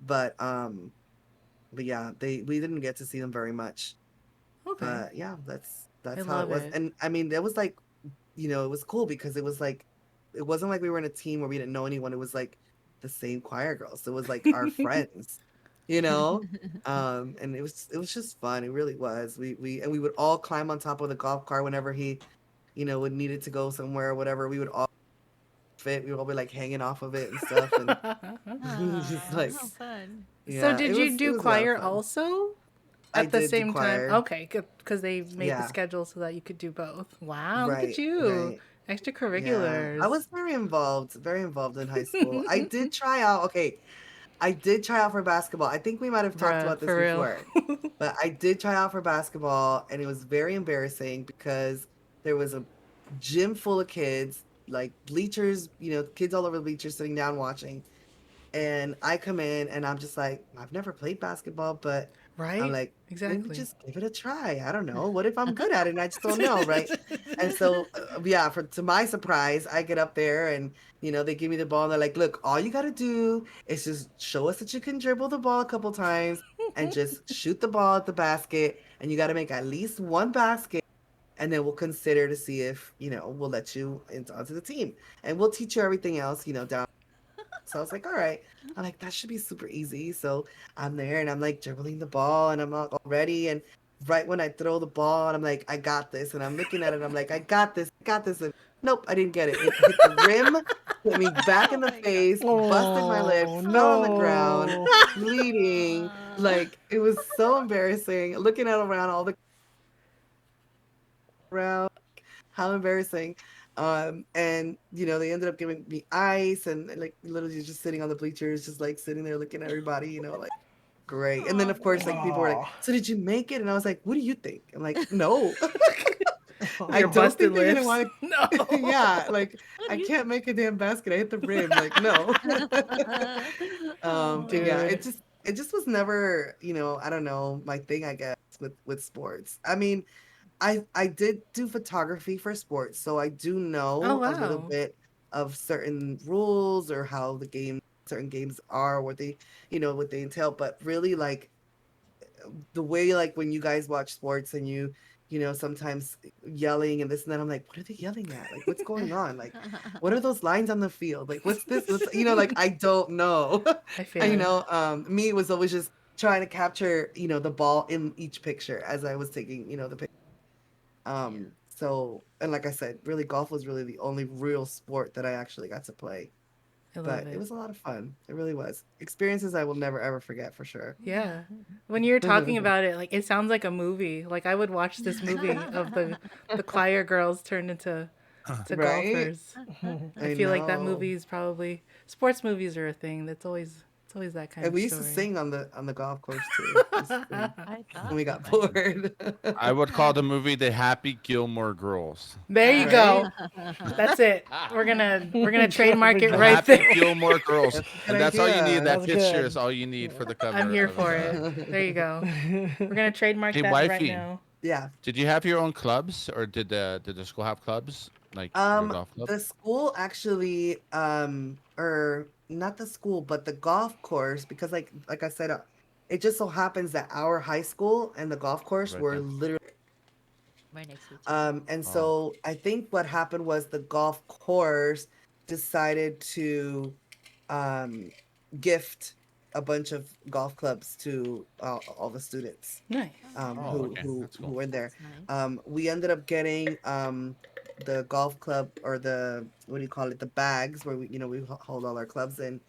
But yeah, they we didn't get to see them very much. Okay. But yeah, that's I that's how it love was. it. And I mean, it was like, it was cool because it was like, it wasn't like we were in a team where we didn't know anyone. It was like the same choir girls. It was like our friends, you know? And it was just fun. It really was. We would all climb on top of the golf cart whenever he, would needed to go somewhere or whatever. We would all fit. We would all be like hanging off of it and stuff. And just Oh, like, how fun. So yeah, did it you was it do was a lot of choir fun. also I at the did do same time? choir. Okay, good, because they made the Yeah, schedule so that you could do both. Wow, look at right, you. right. Yeah, I Extracurriculars. was very involved in high school. I did try out, okay, I did try out for basketball. I think we might have talked Bruh, about this for real. before, but I did try out for basketball and it was very embarrassing because there was a gym full of kids, like bleachers, kids all over the bleachers sitting down watching. And I come in and I'm just like, I've never played basketball, but I'm Right? like, maybe Exactly. just give it a try. I don't know. What if I'm good at it and I just don't know, right? And so, yeah, to my surprise, I get up there and, they give me the ball and they're like, look, all you got to do is just show us that you can dribble the ball a couple times and just shoot the ball at the basket. And you got to make at least one basket. And then we'll consider to see if, we'll let you onto the team. And we'll teach you everything else, down. So I was like, all right. I'm like, that should be super easy. So I'm there and I'm like dribbling the ball and I'm all ready. And right when I throw the ball, and I'm like, I got this. And I'm looking at it, I'm like, I got this, I got this. And nope, I didn't get it. It hit the rim, hit me back in Oh the my god. face, busted my lip, Oh fell on the ground, no. bleeding. Like, it was so embarrassing. Looking at around all the around. How embarrassing. And they ended up giving me ice and like literally just sitting on the bleachers, just like sitting there looking at everybody, like great. And then Oh of course, like people were like, Oh. so did you make it? And I was like, what do you think? I'm like, no, I Your don't busted think they're gonna lips. want No. to. Yeah, like What do I you can't make a damn basket. I hit the rim. Like, no. Oh But yeah, man. it Dude. just it just was never, I don't know, my thing, I guess, with sports. I mean, I did do photography for sports, so I do Oh, know a little wow. bit of certain rules or how certain games are, what they entail. But really, like the way, like when you guys watch sports and sometimes yelling and this and that, I'm like, what are they yelling at? Like, what's going on? Like, what are those lines on the field? Like, what's this? Like I don't know. I And, feel it. me was always just trying to capture, the ball in each picture as I was taking, the picture. Yeah. So, and like I said, really golf was really the only real sport that I actually got to play. I love But it it. was a lot of fun. It really was. Experiences I will never ever forget for sure. Yeah. When you're talking about it, like it sounds like a movie. Like I would watch this movie of the choir girls turned into to Right? golfers. I I feel like that know. movie is probably sports movies are a thing. That's always it's always that kind And of we used to story. sing on the golf course too. We used to sing I when thought we you got might. bored. I would call the movie The Happy Gilmore Girls. There you Right? go. That's it. We're gonna trademark it Trademark The that. right Happy there. Gilmore Girls. That's a good And that's all you need. idea. That That's picture good. is all you need for the I'm cover here of for it. There you go. We're gonna trademark Hey, that right wifey, now. Yeah. did you have your own clubs or did the school have clubs? Like your golf club? The school actually, or not the school, but the golf course, because like I said, it just so happens that our high school and the golf course Right were there. literally, Right next to each other. and Oh, so I think what happened was the golf course decided to, um, gift a bunch of golf clubs to all the students. Nice. Oh, oh, Who okay. who That's who cool. were in there. that's nice. We ended up getting the golf club, or the, what do you call it, the bags where we hold all our clubs in.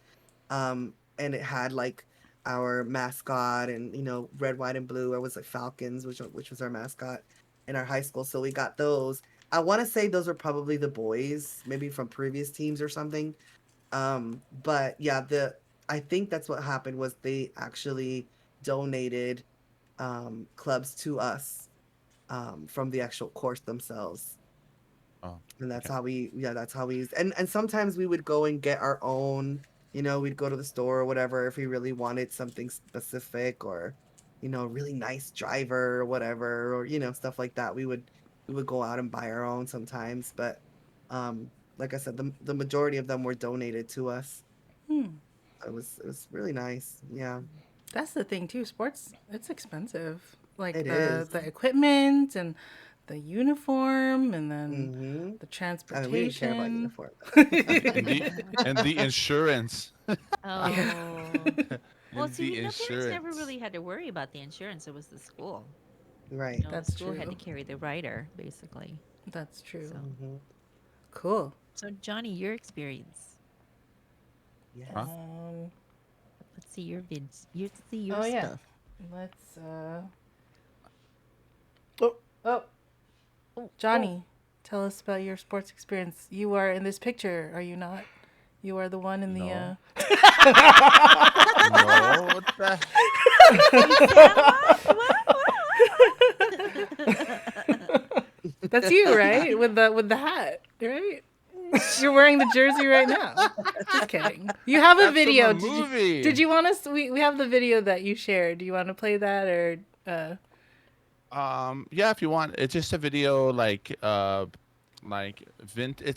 And it had like our mascot, and red, white, and blue. I was like Falcons, which was our mascot in our high school. So we got those. I want to say those were probably the boys, maybe from previous teams or something. But yeah, the I think that's what happened, was they actually donated clubs to us, from the actual course themselves. Oh, And okay. that's how we used. And sometimes we would go and get our own. We'd go to the store or whatever if we really wanted something specific, or really nice driver or whatever, or stuff like that. We would go out and buy our own sometimes, but like I said, the majority of them were donated to us. Hmm. It was really nice. Yeah, That's the thing too. Sports, it's expensive. Like it the is. the equipment and the uniform and then Mm-hmm. the I mean, we didn't care about transportation. uniform. And the insurance. Yeah. Oh. Well, And see, the the parents never insurance. really had to worry about the insurance. It was the school. Right. The That's school had to true. carry the rider, basically. That's true. So, Mm-hmm. Cool. so Johnny, your experience. Yes. Huh? Let's see your vids. Let's see your Oh yeah. stuff. Let's Oh, oh, Oh, Johnny, tell us about your sports experience. You are in this picture, are you not? You are the one in the No. No, what the That's you, right? With the hat, right? You're wearing the jersey right now. Just kidding. You have a That's from video. a Did you movie. did you want us we have the video that you shared. Do you want to play that or Yeah, if you want. It's just a video it's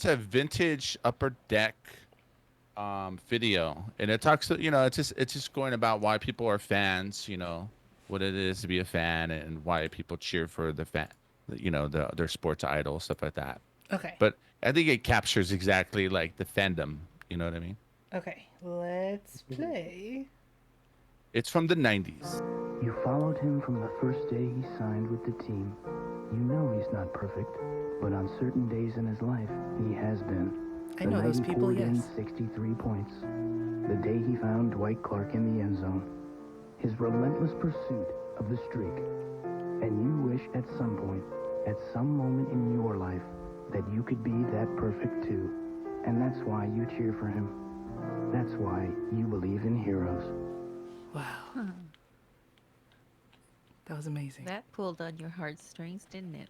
a vintage upper deck video. And it talks it's just going about why people are fans, what it is to be a fan and why people cheer for the fan, their sports idol, stuff like that. Okay. But I think it captures exactly like the fandom, you know what I mean? Okay. Let's play. It's from the 90s. You followed him from the first day he signed with the team. You know he's not perfect, but on certain days in his life, he has been. I know those The night he people, poured in yes. 63 points. The day he found Dwight Clark in the end zone. His relentless pursuit of the streak. And you wish at some point, at some moment in your life, that you could be that perfect too. And that's why you cheer for him. That's why you believe in heroes. Wow. That was amazing. That pulled on your heartstrings, didn't it?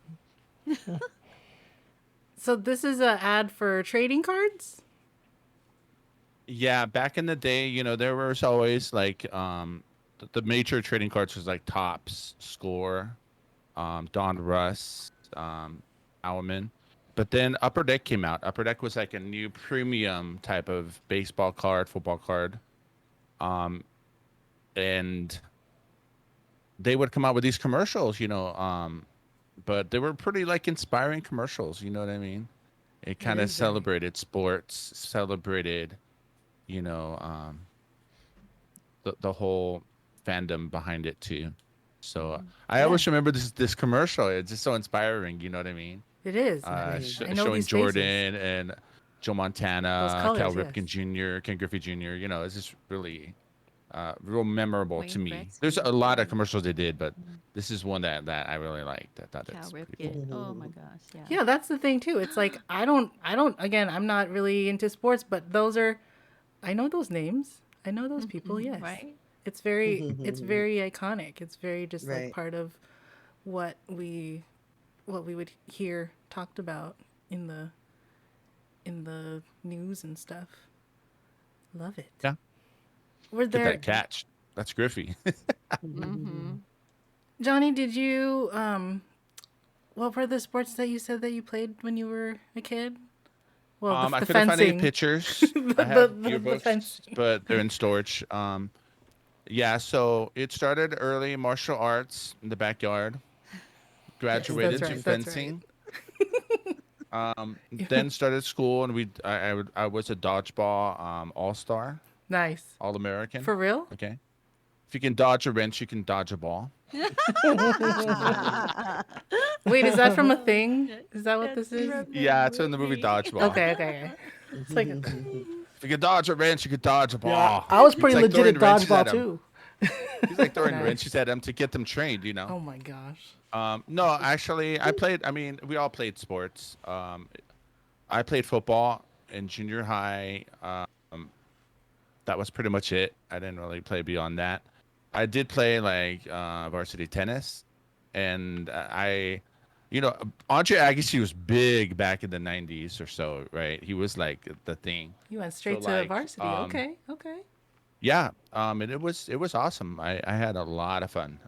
So this is an ad for trading cards? Yeah, back in the day, there was always like the major trading cards was like Topps, Score, Don Russ, Owlman. But then Upper Deck came out. Upper Deck was like a new premium type of baseball card, football card. And they would come out with these commercials, but they were pretty like inspiring commercials, you know what I mean? It kind of is very. celebrated sports, celebrated, the whole fandom behind it too. So I always remember this commercial. It's just so inspiring, you know what I mean? It is. I know Showing these faces. Jordan and Joe Those Montana, colors, Cal yes. Ripken Jr., Ken Griffey Jr. You know, it's just really real memorable to Wayne me. Gretzky. There's a lot of commercials they did, but this is one that I really liked. I thought Cal it's pretty Ripken. cool. Oh my gosh, yeah. Yeah, that's the thing too. It's like I don't. Again, I'm not really into sports, but those are. I know those names. I know those people. Yes, Right? it's very iconic. It's very just like Right. part of what we would hear talked about in the news and stuff. Love it. Yeah. Were Get there that catch. That's Griffey. Mm-hmm. Johnny? Did you what were the sports that you said that you played when you were a kid? Well, I the couldn't find any fencing. pictures. I have the yearbooks, fencing. but they're in storage. Yeah, so it started early martial arts in the backyard. Graduated that's to right, that's fencing. Then started school, and I was a dodgeball all-star, Nice. all-American. For real? Okay. If you can dodge a wrench, you can dodge a ball. Wait, is that from a thing? Is that what this is? Yeah, it's in the movie Dodgeball. Okay. It's like If you can dodge a wrench, you can dodge a Yeah, ball. I was pretty It's like legit at throwing wrenches at dodgeball 'em. too. He's like throwing Nice. wrenches at them to get them trained, you know. oh my gosh. No, actually, I played. I mean, we all played sports. I played football in junior high. That was pretty much it. I didn't really play beyond that. I did play like varsity tennis, and Andre Agassi was big back in the '90s or so, right? He was like the thing. You went straight So, to like, varsity. Okay. Yeah, and it was awesome. I had a lot of fun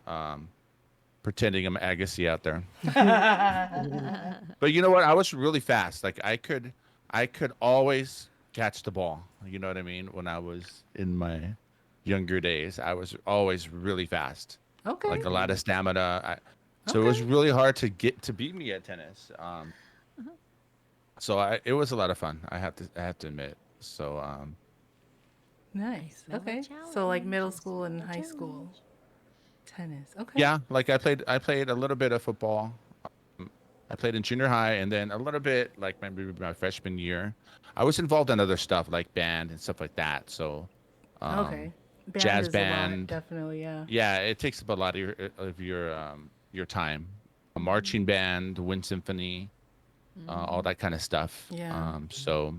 pretending I'm Agassi out there. But you know what? I was really fast. Like I could always catch the ball. You know what I mean? When I was in my younger days, I was always really fast. Okay. Like a lot of stamina. So it was really hard to beat me at tennis. So it was a lot of fun. I have to admit. So Nice. Smell the Okay. So like middle challenge, school and smell the high school. Tennis. Okay. yeah, like I played a little bit of football. I played in junior high, and then a little bit like maybe my freshman year. I was involved in other stuff like band and stuff like that. So Okay. Band jazz is a lot, band. definitely, yeah. Yeah, it takes up a lot of your time. A marching band, wind symphony, all that kind of stuff. Yeah. So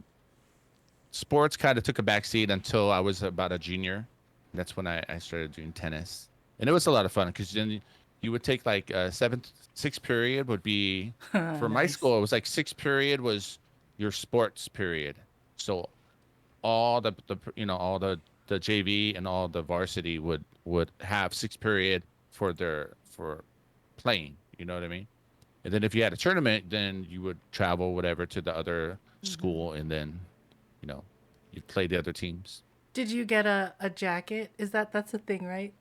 sports kind of took a backseat until I was about a junior. That's when I started doing tennis, and it was a lot of fun because then you would take like sixth period would be for my Nice. school. It was like sixth period was your sports period. So all the all the JV and all the varsity would have sixth period for playing. You know what I mean? And then if you had a tournament, then you would travel whatever to the other school, and then you'd play the other teams. Did you get a jacket? That's a thing, right?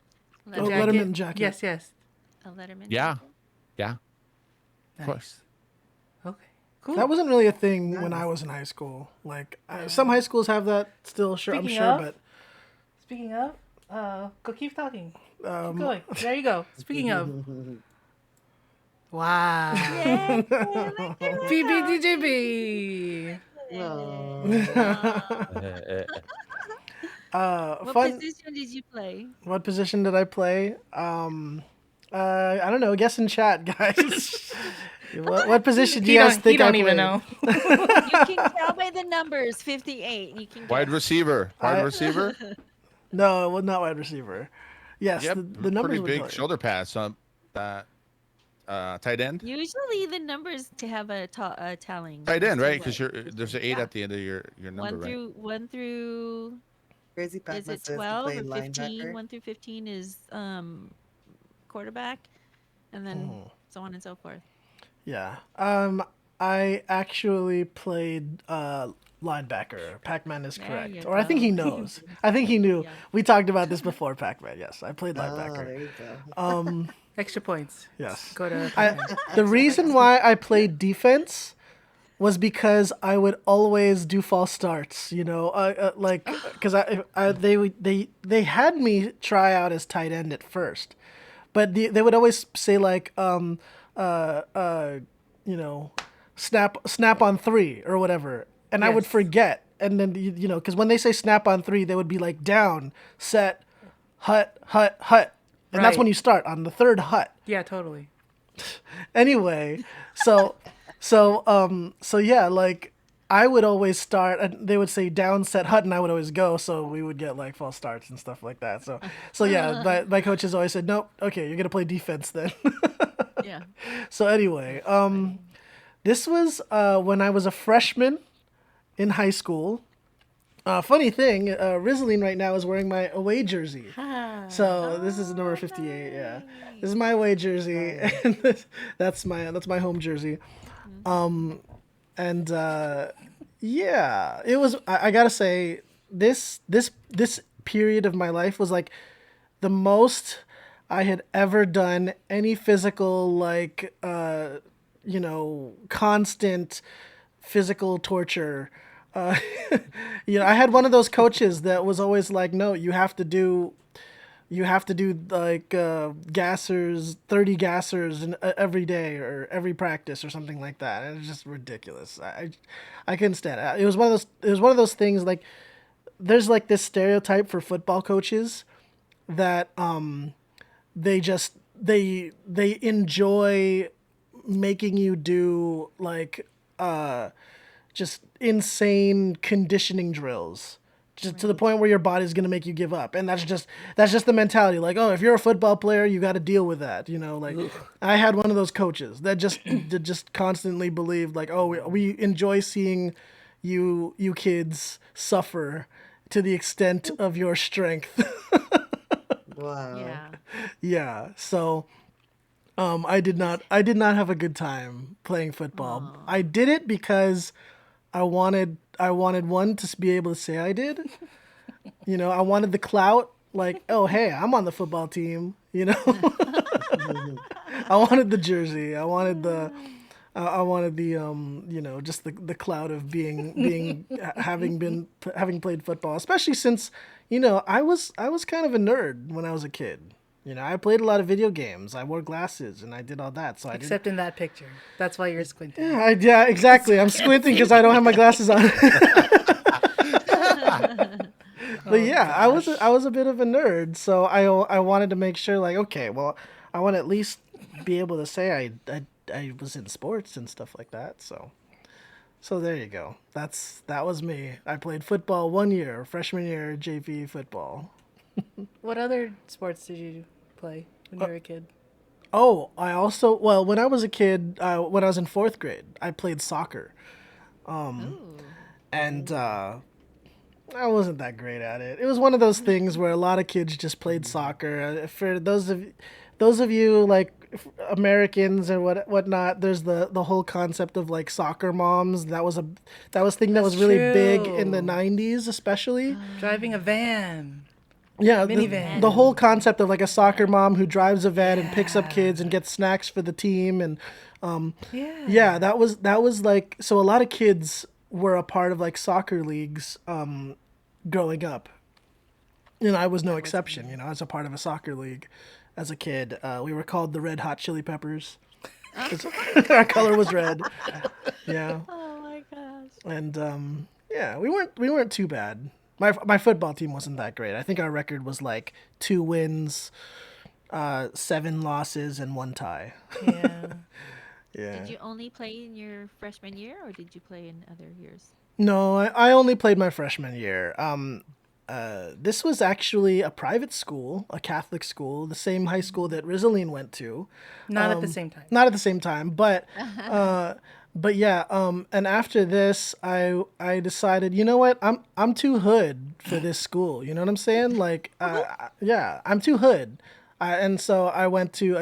A Oh, Letterman jacket. Yes. A Letterman. Yeah, jacket? yeah, of Nice. course. Okay. Cool. That wasn't really a thing when I was in high school. Like some high schools have that still. Sure, I'm Speaking sure, of- but Speaking of, go keep talking. Keep going. There you go. Speaking of. Wow. PBDJB. What fun. position did you play? What position did I play? I don't know. Guess in chat, guys. what position do you guys think he don't I even played? know. You can tell by the numbers. 58. You can Wide guess. receiver. Wide receiver. No, it was not wide receiver. Yes, Yep. the numbers pretty would big tell you. shoulder pass. That tight end. Usually the numbers to have a telling. Tight as end, to right? what Because there's an 8 Yeah. at the end of your number, right? one through Crazy Pat is it must have 12 played or 15? linebacker. 1 through 15 is quarterback, and then so on and so forth. Yeah. I actually played linebacker. Pac-Man is There correct. you Or I think go. he knows. I think he knew. Yeah. We talked about this before, Pac-Man. Yes, I played Oh, linebacker. there you go. Extra points. Yes. Go to. The reason why I played defense was because I would always do false starts, like because they had me try out as tight end at first, but they would always say like snap on 3 or whatever, and I would Yes. forget. And then, you know, because when they say snap on three, they would be like down, set, hut, hut, hut. And that's Right. when you start on the third hut. Yeah, totally. Anyway, so yeah, like I would always start, and they would say down, set, hut, and I would always go. So we would get like false starts and stuff like that. So yeah, my coaches always said, nope, okay, you're going to play defense then. Yeah. So anyway, this was when I was a freshman in high school. Funny thing, Rizzling right now is wearing my away jersey. So this is number 58. Yeah, this is my away jersey, and that's my home jersey. And yeah, it was. I gotta say, this period of my life was like the most I had ever done any physical, like you know, constant physical torture. Uh, you know, I had one of those coaches that was always like, no, you have to do like gassers, 30 gassers every day or every practice or something like that. And it's just ridiculous. I couldn't stand it. It was one of those things like there's like this stereotype for football coaches that they enjoy making you do like just insane conditioning drills just to the point where your body's going to make you give up. And that's just the mentality. Like, oh, if you're a football player, you got to deal with that. You know, like I had one of those coaches that just constantly believed like, oh, we enjoy seeing you kids suffer to the extent of your strength. Wow. Yeah. Yeah. So I did not have a good time playing football. I did it because I wanted one to be able to say I did. You know, I wanted the clout, like, oh hey, I'm on the football team, you know. I wanted the jersey. I wanted the you know, just the clout of being having played football, especially since, you know, I was kind of a nerd when I was a kid. You know, I played a lot of video games. I wore glasses and I did all that. So Except in that picture. That's why you're squinting. yeah, exactly. I'm squinting because I don't have my glasses on. But yeah, I was a bit of a nerd, so I wanted to make sure, like, okay, well, I want to at least be able to say I was in sports and stuff like that. So there you go. That was me. I played football 1 year, freshman year, JV football. What other sports did you play when you were a kid? Oh, well, when I was a kid, when I was in fourth grade, I played soccer. Ooh. And I wasn't that great at it. It was one of those things where a lot of kids just played soccer. For those of you like Americans and whatnot, there's the whole concept of like soccer moms. That was thing that was really big in the true. 90s, especially. Driving a van. Yeah, Minivan. the whole concept of like a soccer mom who drives a van and picks up kids and gets snacks for the team, and yeah, that was like, so a lot of kids were a part of like soccer leagues growing up. And I was no exception. You know, I was a part of a soccer league as a kid. We were called the Red Hot Chili Peppers. Our color was red. Yeah, Oh my gosh. and yeah, we weren't too bad. My football team wasn't that great. I think our record was like 2 wins, 7 losses, and 1 tie. Yeah. Yeah. Did you only play in your freshman year, or did you play in other years? No, I only played my freshman year. This was actually a private school, a Catholic school, the same high school that Rizzaline went to. Not at the same time. Not at the same time, but yeah. And after this, I decided, you know what, I'm too hood for this school. You know what I'm saying? Like, yeah, I'm too hood. And so I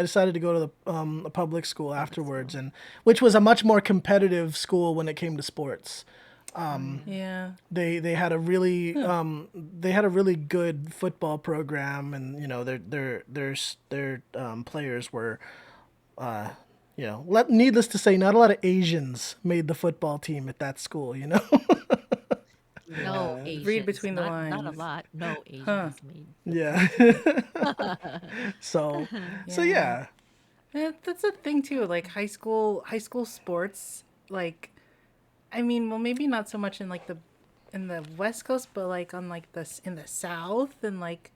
decided to go to a public school afterwards, and which was a much more competitive school when it came to sports. Yeah. They had a really good football program, and you know their players were you know, needless to say, not a lot of Asians made the football team at that school. You know. No Asians. Read between the Not a lines. lot. No Asians made. Yeah. So yeah. And that's the thing too. Like high school sports, like I mean, well, maybe not so much in like in the West Coast, but like on like in the South and like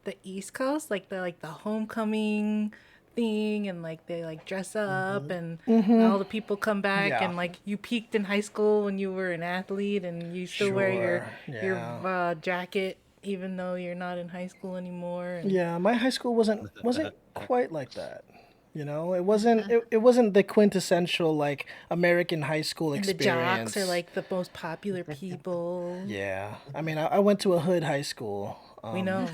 the East Coast, like the homecoming thing, and like they like dress up and all the people come back, Yeah. and like you peaked in high school when you were an athlete and you still wear your Yeah. jacket even though you're not in high school anymore. And Yeah, my high school wasn't quite like that. You know, it wasn't the quintessential like American high school and the experience. jocks are like the most popular people. Yeah, I mean, I went to a hood high school. We know.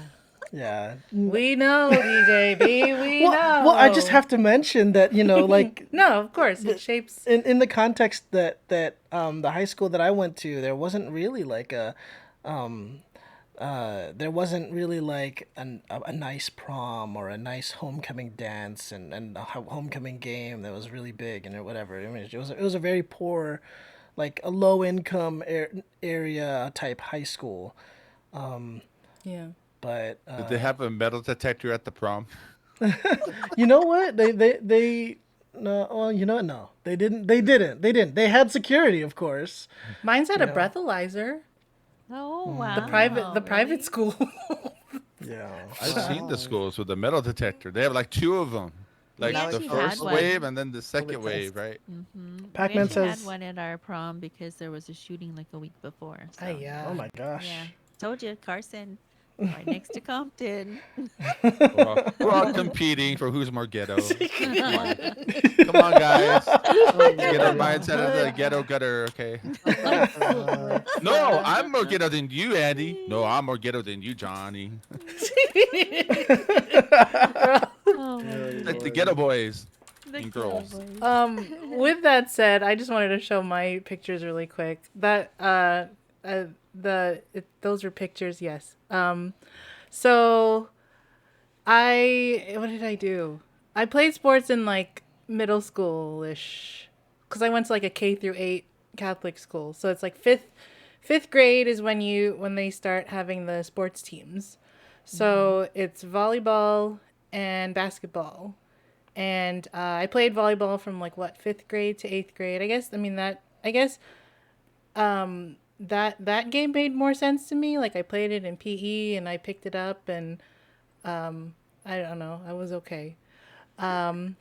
Yeah. We know, DJB. We know. Well, I just have to mention that, you know, like No, of course it shapes. in the context that the high school that I went to, there wasn't really like there wasn't really like a nice prom or a nice homecoming dance and a homecoming game that was really big and whatever. I mean, it was a very poor, like a low income area type high school. Yeah. But Did they have a metal detector at the prom? you know what? They no, well, you know what? No, they didn't. They had security, of course. Mine's had a breathalyzer. Oh wow. The private school. Yeah. I've seen the schools with the metal detector. They have like two of them. Like We the actually had first one. wave and then the second test. wave, right? Pac-Man We actually says- had one at our prom because there was a shooting like a week before. So. Yeah. Oh my gosh. Yeah, told you, Carson, right next to Compton. We're all competing for who's more ghetto. Come on, guys. Get our mindset of the ghetto gutter, okay? No, I'm more ghetto than you, Andy. No, I'm more ghetto than you, Johnny. Oh my Like the ghetto boys and girls. With that said, I just wanted to show my pictures really quick. That those are pictures, yes. So what did I do? I played sports in like middle school-ish because I went to like a K through 8 Catholic school. So it's like fifth grade is when they start having the sports teams. So it's volleyball and basketball. And I played volleyball from like 5th grade to 8th grade. That game made more sense to me. Like I played it in PE and I picked it up and I don't know, I was okay. And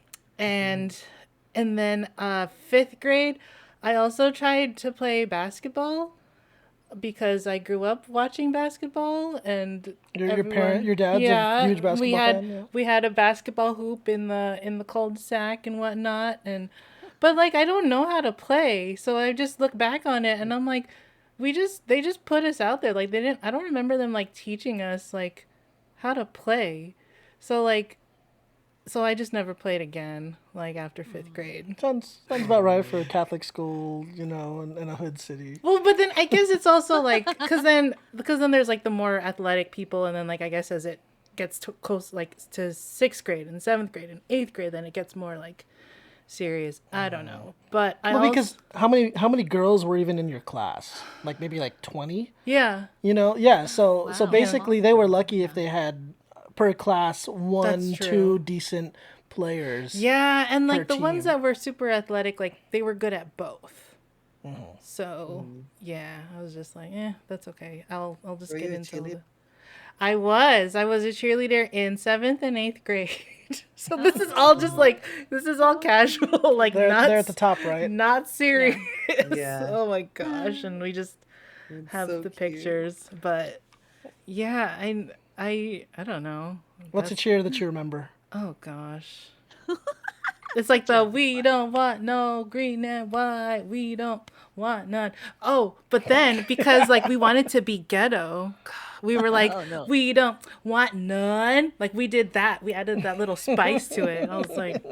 then 5th grade, I also tried to play basketball because I grew up watching basketball and Your everyone- dad's a huge basketball we had fan. Yeah. we had a basketball hoop in the cul-de-sac and whatnot, but like I don't know how to play, so I just look back on it and I'm like, they just put us out there, like I don't remember them like teaching us like how to play, so I just never played again like after 5th grade. Sounds about right for a Catholic school, you know, in a hood city. Well, but then I guess it's also like because then there's like the more athletic people, and then like I guess as it gets close like to 6th grade and 7th grade and 8th grade, then it gets more like serious. I don't know, but Because how many girls were even in your class? Like maybe like 20. yeah, You know, yeah. So Wow. basically they were lucky if they had per class one, That's true. 2 decent players. yeah, and like Per the ones team. that were super athletic, like they were good at both. So yeah, I was just like, that's okay. I'll just Were get you a into cheerleader? it. I was a cheerleader in 7th and 8th grade. So this is all just like this is all casual, like They're not at the top, right? not serious. Yeah. Oh my gosh, and we just It's have so the cute. pictures, but yeah, I don't know. What's a cheer that you remember? Oh gosh. It's like the we don't want no green and white, we don't want none. Oh, but then because like we wanted to be ghetto, we were like, Oh, no. we don't want none. Like we did that. We added that little spice to it. I was like,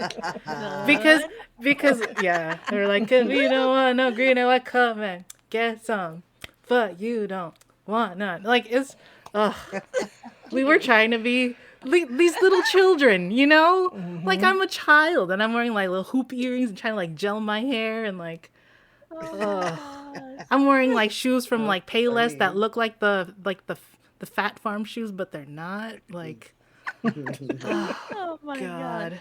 because yeah, they were like, 'cause we don't want no green and white, come and get some, but you don't want none. Like it's, we were trying to be these little children, you know? Like I'm a child and I'm wearing like little hoop earrings and trying to like gel my hair and like I'm wearing like shoes from like Payless that look like the Fat Farm shoes, but they're not. Like Oh my god. God.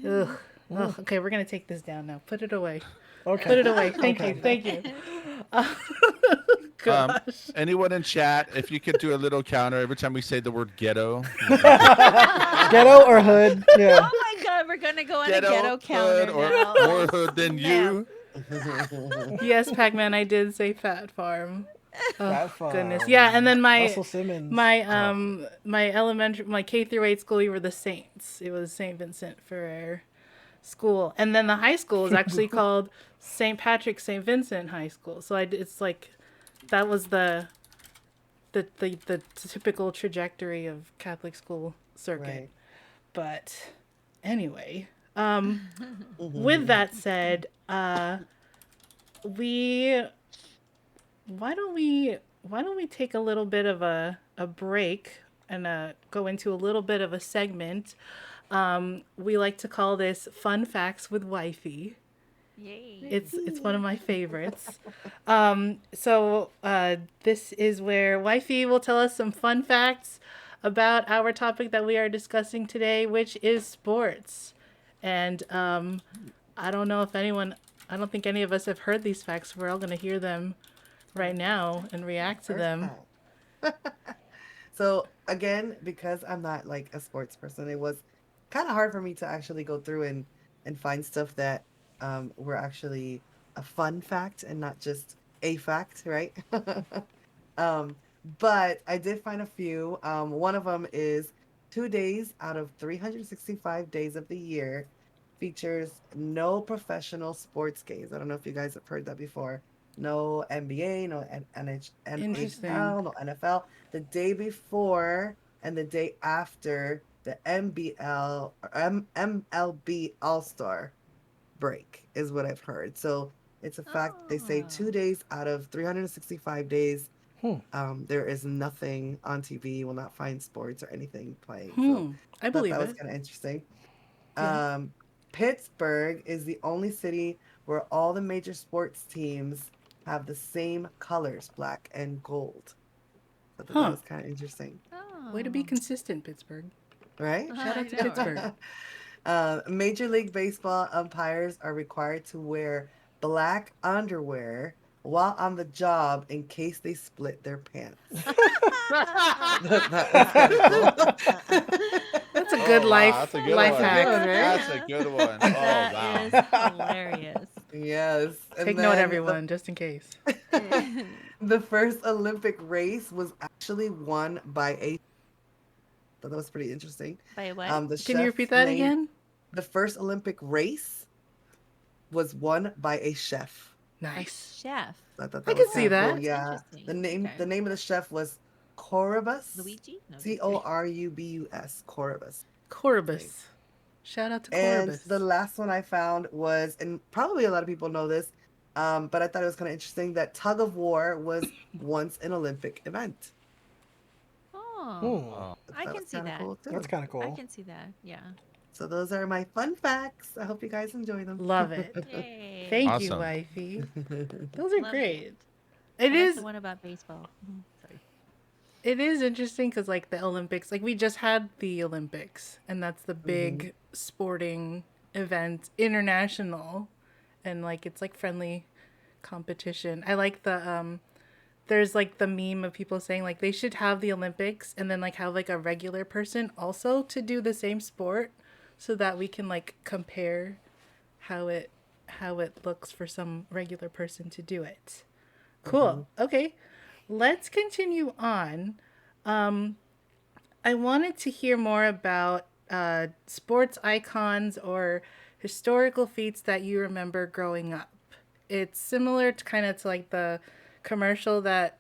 Ugh. Ugh. Okay, we're gonna take this down now. Put it away. Okay. Put it away. Thank Okay. you. Thank you. Uh, Um, gosh. anyone in chat, if you could do a little counter every time we say the word ghetto. Ghetto or hood? Yeah. Oh my God, we're gonna go on a ghetto hood counter or now. more hood than Snap. you. Yes, Pac-Man, I did say Fat Farm. Oh Fat Farm. goodness. Yeah, and then Russell Simmons. my elementary, my K through 8 school, we were the Saints. It was St. Vincent Ferrer School. And then the high school is actually called St. Patrick St. Vincent High School. So it's like that was the typical trajectory of Catholic school circuit. Right. But anyway, with that said, we why don't we take a little bit of a break and go into a little bit of a segment. We like to call this Fun Facts with Wifey. Yay. It's one of my favorites. So this is where Wifey will tell us some fun facts about our topic that we are discussing today, which is sports. And I don't know if I don't think any of us have heard these facts. We're all going to hear them right now and react to them. So again, because I'm not like a sports person, it was kind of hard for me to actually go through and find stuff that were actually a fun fact and not just a fact, right? But I did find a few. One of them is 2 days out of 365 days of the year features no professional sports games. I don't know if you guys have heard that before. No NBA, no Interesting. NHL, no NFL. The day before and the day after the MBL or MLB All-Star break is what I've heard. So it's a fact. They say 2 days out of 365 days, there is nothing on TV. You will not find sports or anything playing. So I believe that was it. kind of interesting. Yeah. Pittsburgh is the only city where all the major sports teams have the same colors, black and gold. So that was kind of interesting. Way to be consistent, Pittsburgh. Right? Shout out to Pittsburgh. Major League Baseball umpires are required to wear black underwear while on the job in case they split their pants. That's a good life That's a good life one. hack. That's a good one. Oh, That wow. is hilarious. Yes. And Take note, then everyone, just in case. The first Olympic race was actually won by a. So that was pretty interesting. By what? The Can you chef repeat that named- again? The first Olympic race was won by a chef. Nice. Chef. I thought I that could was see kinda cool. that. Yeah. Interesting. The name Okay. the name of the chef was Corubus. Luigi? No, Corubus. Corubus. Corubus. Shout out to And Corubus. the last one I found was, and probably a lot of people know this, but I thought it was kind of interesting that tug of war was once an Olympic event. Oh, I That can was see kinda that. cool, too. That's kind of I cool. can see that. Yeah. So those are my fun facts. I hope you guys enjoy them. Love it. Yay. Thank you, Awesome. wifey. Those are Love great. it. It I like is. the one about baseball. Sorry. It is interesting because, like, the Olympics, like, we just had the Olympics, and that's the big sporting event, international, and, like, it's, like, friendly competition. I like there's, like, the meme of people saying, like, they should have the Olympics and then, like, have, like, a regular person also to do the same sport so that we can, like, compare how it looks for some regular person to do it. Cool. Okay. Let's continue on. I wanted to hear more about sports icons or historical feats that you remember growing up. It's similar to kind of to like the commercial that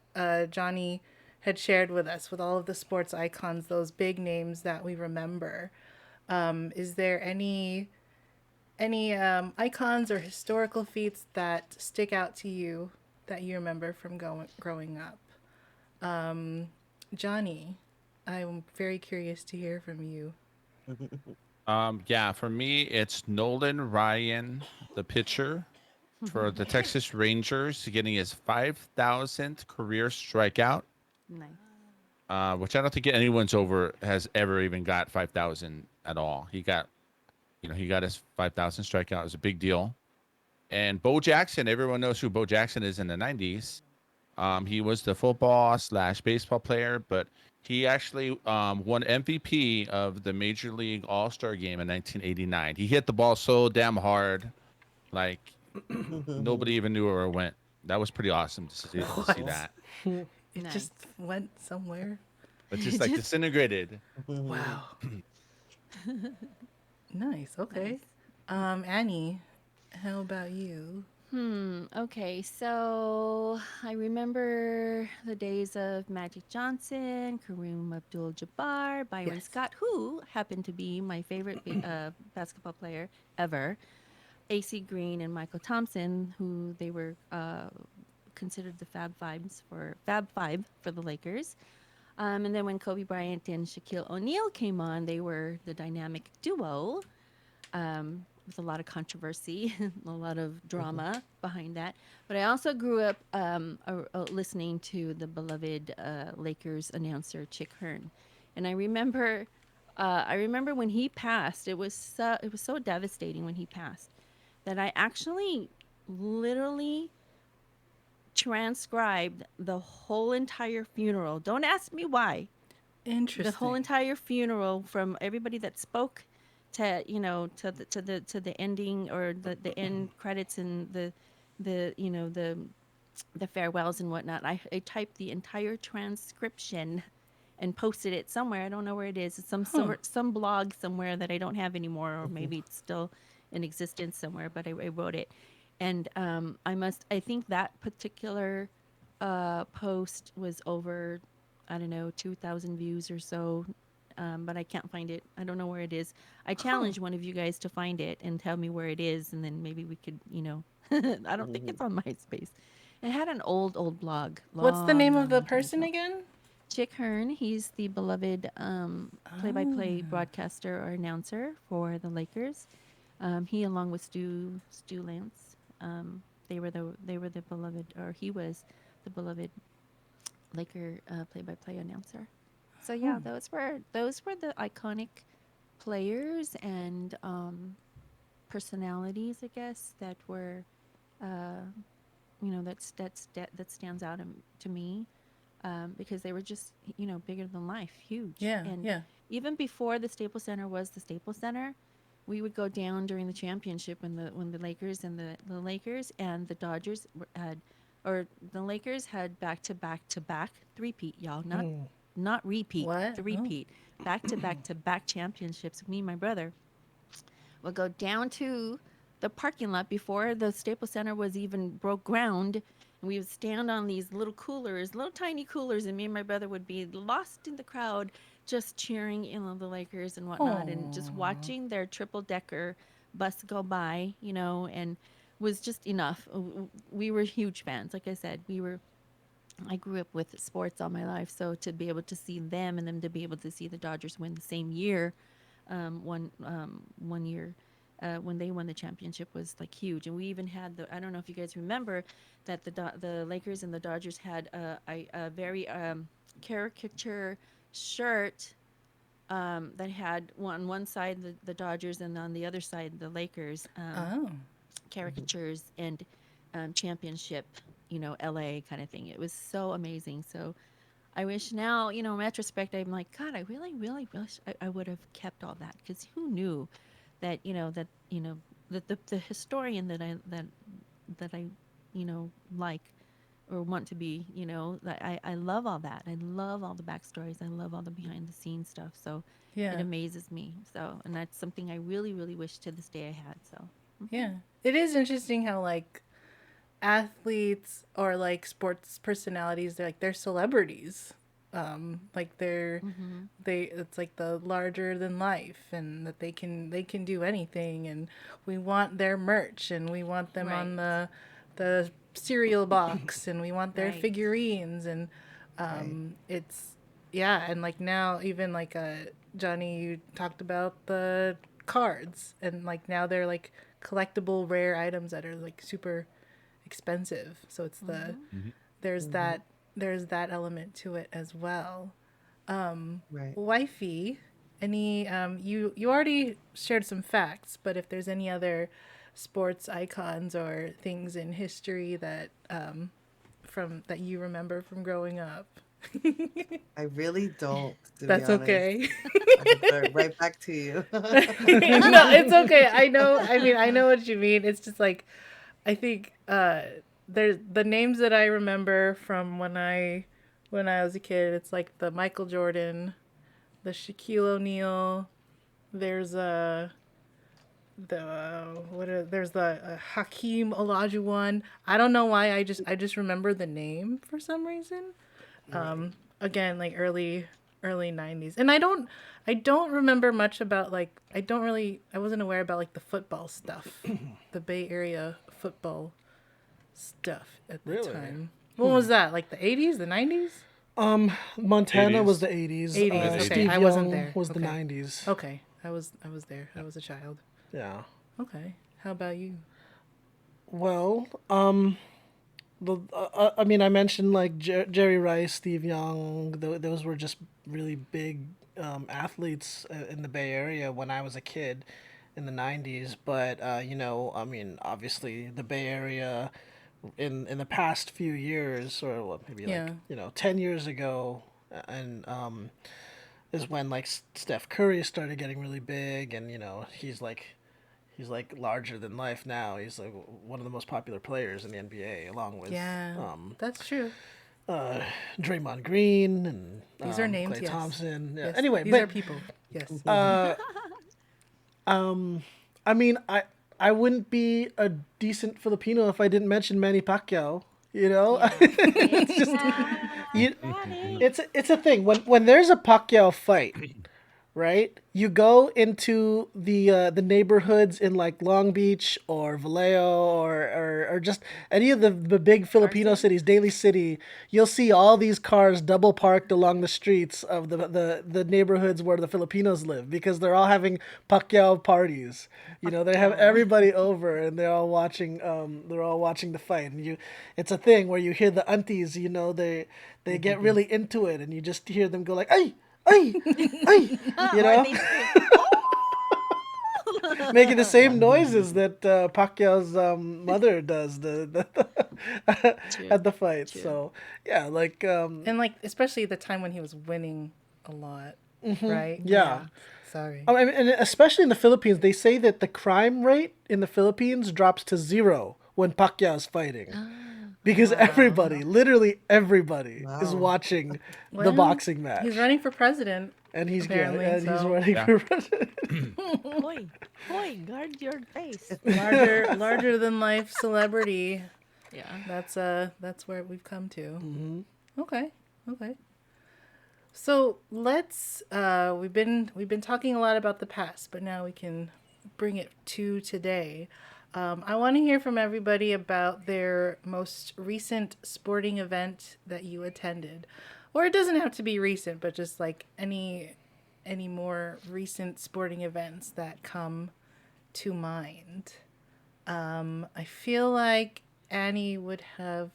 Johnny had shared with us with all of the sports icons, those big names that we remember. Is there any icons or historical feats that stick out to you that you remember from growing up? Johnny, I'm very curious to hear from you. Yeah, for me, it's Nolan Ryan, the pitcher for the Texas Rangers, getting his 5,000th career strikeout, Nice. which I don't think anyone's has ever even got 5,000 at all. He got his 5,000 strikeout. It was a big deal. And Bo Jackson, everyone knows who Bo Jackson is in the 90s. He was the football slash baseball player, but he actually won MVP of the Major League All-Star game in 1989. He hit the ball so damn hard, like nobody even knew where it went. That was pretty awesome to see What? that. It Nice. just went somewhere. It just like Just disintegrated. Wow. Nice. Okay. nice. Annie, how about you? Okay, so I remember the days of Magic Johnson, Kareem Abdul-Jabbar, Byron Yes. Scott, who happened to be my favorite basketball player ever, AC Green and Michael Thompson, who they were considered the Fab Five for the Lakers. And then when Kobe Bryant and Shaquille O'Neal came on, they were the dynamic duo with a lot of controversy, a lot of drama behind that. But I also grew up listening to the beloved Lakers announcer Chick Hearn, and I remember when he passed. It was so devastating when he passed that I actually literally transcribed the whole entire funeral. Don't ask me why. The whole Interesting. entire funeral, from everybody that spoke to the ending, or the end credits, and the farewells and whatnot. I typed the entire transcription and posted it somewhere. I don't know where it is. It's Huh. some blog somewhere that I don't have anymore, or maybe it's still in existence somewhere. But I wrote it, and I think that particular post was over, I don't know, 2,000 views or so. But I can't find it. I don't know where it is. I Huh. challenge one of you guys to find it and tell me where it is, and then maybe we could, I don't think it's on MySpace. It had an old blog, What's the name of the long time person ago. again? Chick Hearn, he's the beloved play-by-play Oh. broadcaster or announcer for the Lakers. He, along with Stu Lance, they were the beloved, or he was the beloved Laker play-by-play announcer. So yeah, those were the iconic players and personalities, I guess, that were uh, that stands out to me, because they were just, bigger than life, huge. Yeah. And Yeah. even before the Staples Center was the Staples Center, we would go down during the championship when the Lakers and the Lakers and the Dodgers had, or the Lakers had back to back to back three-peat, y'all, not repeat, What? Oh. three-peat, back to back championships. Me and my brother would go down to the parking lot before the Staples Center was even broke ground. And we would stand on these little coolers, little tiny coolers, and me and my brother would be lost in the crowd, just cheering, the Lakers and whatnot, and just Oh. watching their triple decker bus go by, and was just enough. We were huge fans. Like I said, I grew up with sports all my life, so to be able to see them and then to be able to see the Dodgers win the same year, one year, when they won the championship, was like huge. And we even had I don't know if you guys remember that the Lakers and the Dodgers had a very caricature shirt, that had on one side the Dodgers and on the other side the Lakers, Oh. caricatures and championship, LA kind of thing. It was so amazing. So I wish now, in retrospect, I'm like, God, I really, really wish I would have kept all that, because who knew that, that the historian that I, like or want to be, that I love all that. I love all the backstories. I love all the behind the scenes stuff. So it Yeah. amazes me. So, and that's something I really, really wish to this day I had. So, Yeah. It is interesting how like athletes or like sports personalities, they're celebrities. Like they it's like the larger than life, and that they can do anything, and we want their merch, and we want them right, on the cereal box, and we want their right. figurines, and Right. it's yeah. And like now, even like Johnny, you talked about the cards, and like now they're like collectible rare items that are like super expensive. So it's Mhm. there's Mm-hmm. that there's that element to it as well. Right. Wifey, any you already shared some facts, but if there's any other sports icons or things in history that that you remember from growing up? I really don't, to be That's honest. okay. I'll throw it right back to you. No, it's okay. I know. I mean, I know what you mean. It's just like, I think there's the names that I remember from when I was a kid. It's like the Michael Jordan, the Shaquille O'Neal. There's there's the Hakeem Olajuwon. I don't know why. I just remember the name for some reason. Again, like early 90s. And I don't remember much about like I wasn't aware about like the football stuff. The Bay Area football stuff at the Really? time. What was that? Like the 80s, the 90s? Montana 80s. was the 80s. 80s. Okay, Steve I wasn't Young there. was the Okay. 90s. Okay. I was there. I was a child. Yeah. Okay. How about you? Well, I mean, I mentioned like Jerry Rice, Steve Young. Those were just really big athletes in the Bay Area when I was a kid in the 90s. But, I mean, obviously the Bay Area in the past few years, or what, maybe Yeah. like, 10 years ago, and is when like Steph Curry started getting really big, and, he's like larger than life now. He's like one of the most popular players in the NBA, along with Yeah. That's true. Draymond Green and These are names, Klay yes. Thompson. Yeah. Yes. Anyway, These but are people. Yes. I mean, I wouldn't be a decent Filipino if I didn't mention Manny Pacquiao. It's just it's a thing when there's a Pacquiao fight, right? You go into the neighborhoods in like Long Beach or Vallejo or just any of the big Filipino cities, Daly City. You'll see all these cars double parked along the streets of the neighborhoods where the Filipinos live because they're all having Pacquiao parties. They have everybody over and they're all watching the fight, and it's a thing where you hear the aunties, they get really into it, and you just hear them go like, "Ay! Ay! Ay!" Making the same noises that Pacquiao's mother does at the fight. True. So yeah, like And like especially the time when he was winning a lot, right? yeah. Sorry. I mean, and especially in the Philippines, they say that the crime rate in the Philippines drops to 0 when Pacquiao's fighting. Because everybody, literally everybody, is Wow. watching the Well, boxing match. He's running for president. and he's apparently, and he's so- running Yeah. for president. Boy, guard your face. Larger than life celebrity. Yeah. That's where we've come to. Okay. So let's we've been talking a lot about the past, but now we can bring it to today. I want to hear from everybody about their most recent sporting event that you attended, or it doesn't have to be recent, but just like any more recent sporting events that come to mind. I feel like Annie would have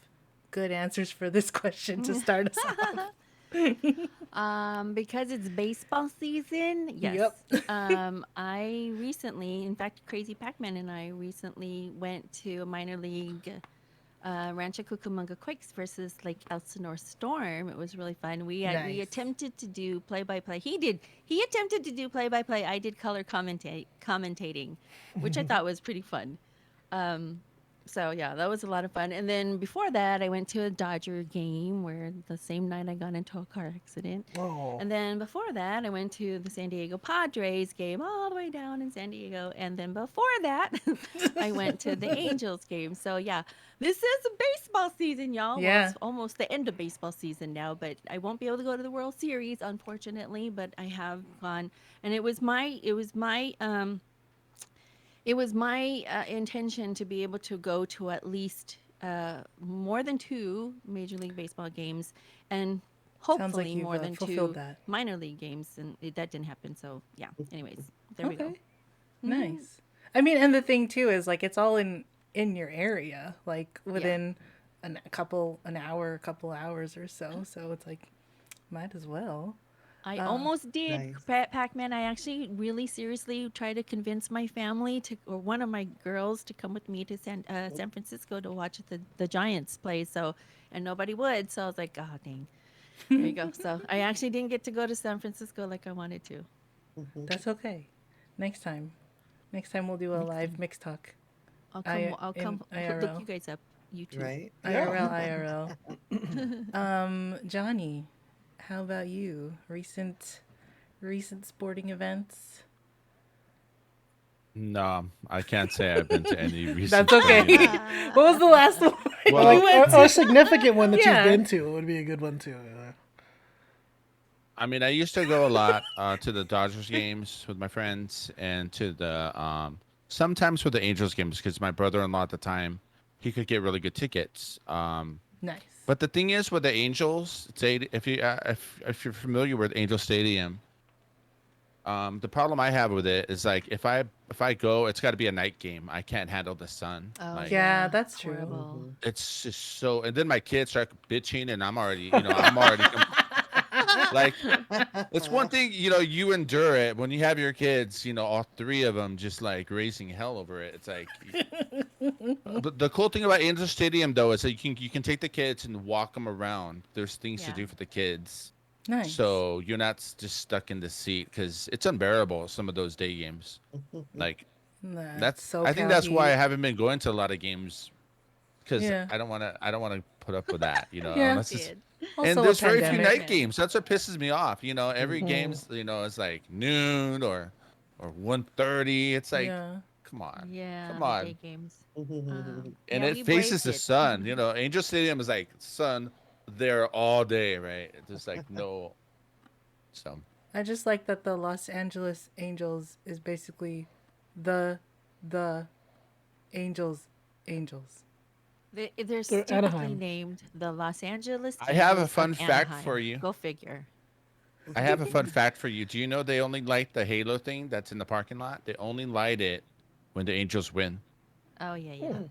good answers for this question to start us off. Because it's baseball season, yes. Yep. I recently, in fact, Crazy Pac-Man and I recently went to a minor league Rancho Cucamonga Quakes versus Lake Elsinore Storm. It was really fun. We Nice. attempted to do play-by-play. He attempted to do play-by-play. I did color commentating, which I thought was pretty fun. So yeah, that was a lot of fun. And then before that, I went to a Dodger game where the same night I got into a car accident. Oh. And then before that, I went to the San Diego Padres game all the way down in San Diego. And then before that, I went to the Angels game. So yeah, this is a baseball season, y'all. Well, Yeah. it's almost the end of baseball season now, but I won't be able to go to the World Series, unfortunately. But I have gone, and it was my intention to be able to go to at least more than 2 Major League Baseball games and hopefully you've, more than 2 fulfilled that. minor league games. And that didn't happen. So, yeah. Anyways, there we go. Okay. Nice. I mean, and the thing too is like it's all in your area, like within a couple hours or so. So it's like might as well. I Uh, almost did Nice. Pac-Man. I actually really seriously tried to convince my family to, or one of my girls to come with me to San Francisco to watch the Giants play. So, and nobody would. So I was like, oh dang, there you go. So I actually didn't get to go to San Francisco like I wanted to. Mhm. that's okay. Next time. Next time we'll do a Next live time mix talk. I'll come. I I'll in come look IRL. you guys up. YouTube. Right? Yeah. Yeah. IRL. Johnny, how about you? Recent sporting events? No, I can't say I've been to any recent That's okay. sporting event. What was the last one Or Well, you like went a to? significant one that you've Yeah. been to would be a good one too. I mean, I used to go a lot to the Dodgers games with my friends and to the sometimes with the Angels games because my brother-in-law at the time he could get really good tickets. Nice. But the thing is with the Angels, say if you're familiar with Angel Stadium, the problem I have with it is like if I go, it's got to be a night game. I can't handle the sun. Oh Like Yeah, yeah, that's true. horrible. Mhm. it's just so. And then my kids start bitching, and I'm already like it's one thing, you endure it when you have your kids, all three of them just like raising hell over it. It's like the cool thing about Angel Stadium though is that you can take the kids and walk them around. There's things to Yeah. do for the kids, Nice. so you're not just stuck in the seat because it's unbearable. Some of those day games, like That's that's I think SoCal that's why I heat. haven't been going to a lot of games because Yeah. I don't want to put up with that, Yeah. I unless it's did. and Also a there's very few pandemic. night Understand. games. That's what pisses me off. Every Mm. game's it's like noon or 1:30. It's like, Yeah. come on, Yeah, come the day on. games. Mhm. And Yeah, it we faces braved the it. sun. Angel Stadium is like sun there all day, right? There's like no so. I just like that the Los Angeles Angels is basically the the Angels Angels. They're They're stupidly Anaheim. named the Los Angeles I have a Angels of fun fact for Anaheim. you. Go figure. I have a fun fact for you. Do you know they only light the halo thing that's in the parking lot? They only light it when the Angels win. Oh yeah, yeah. Hmm.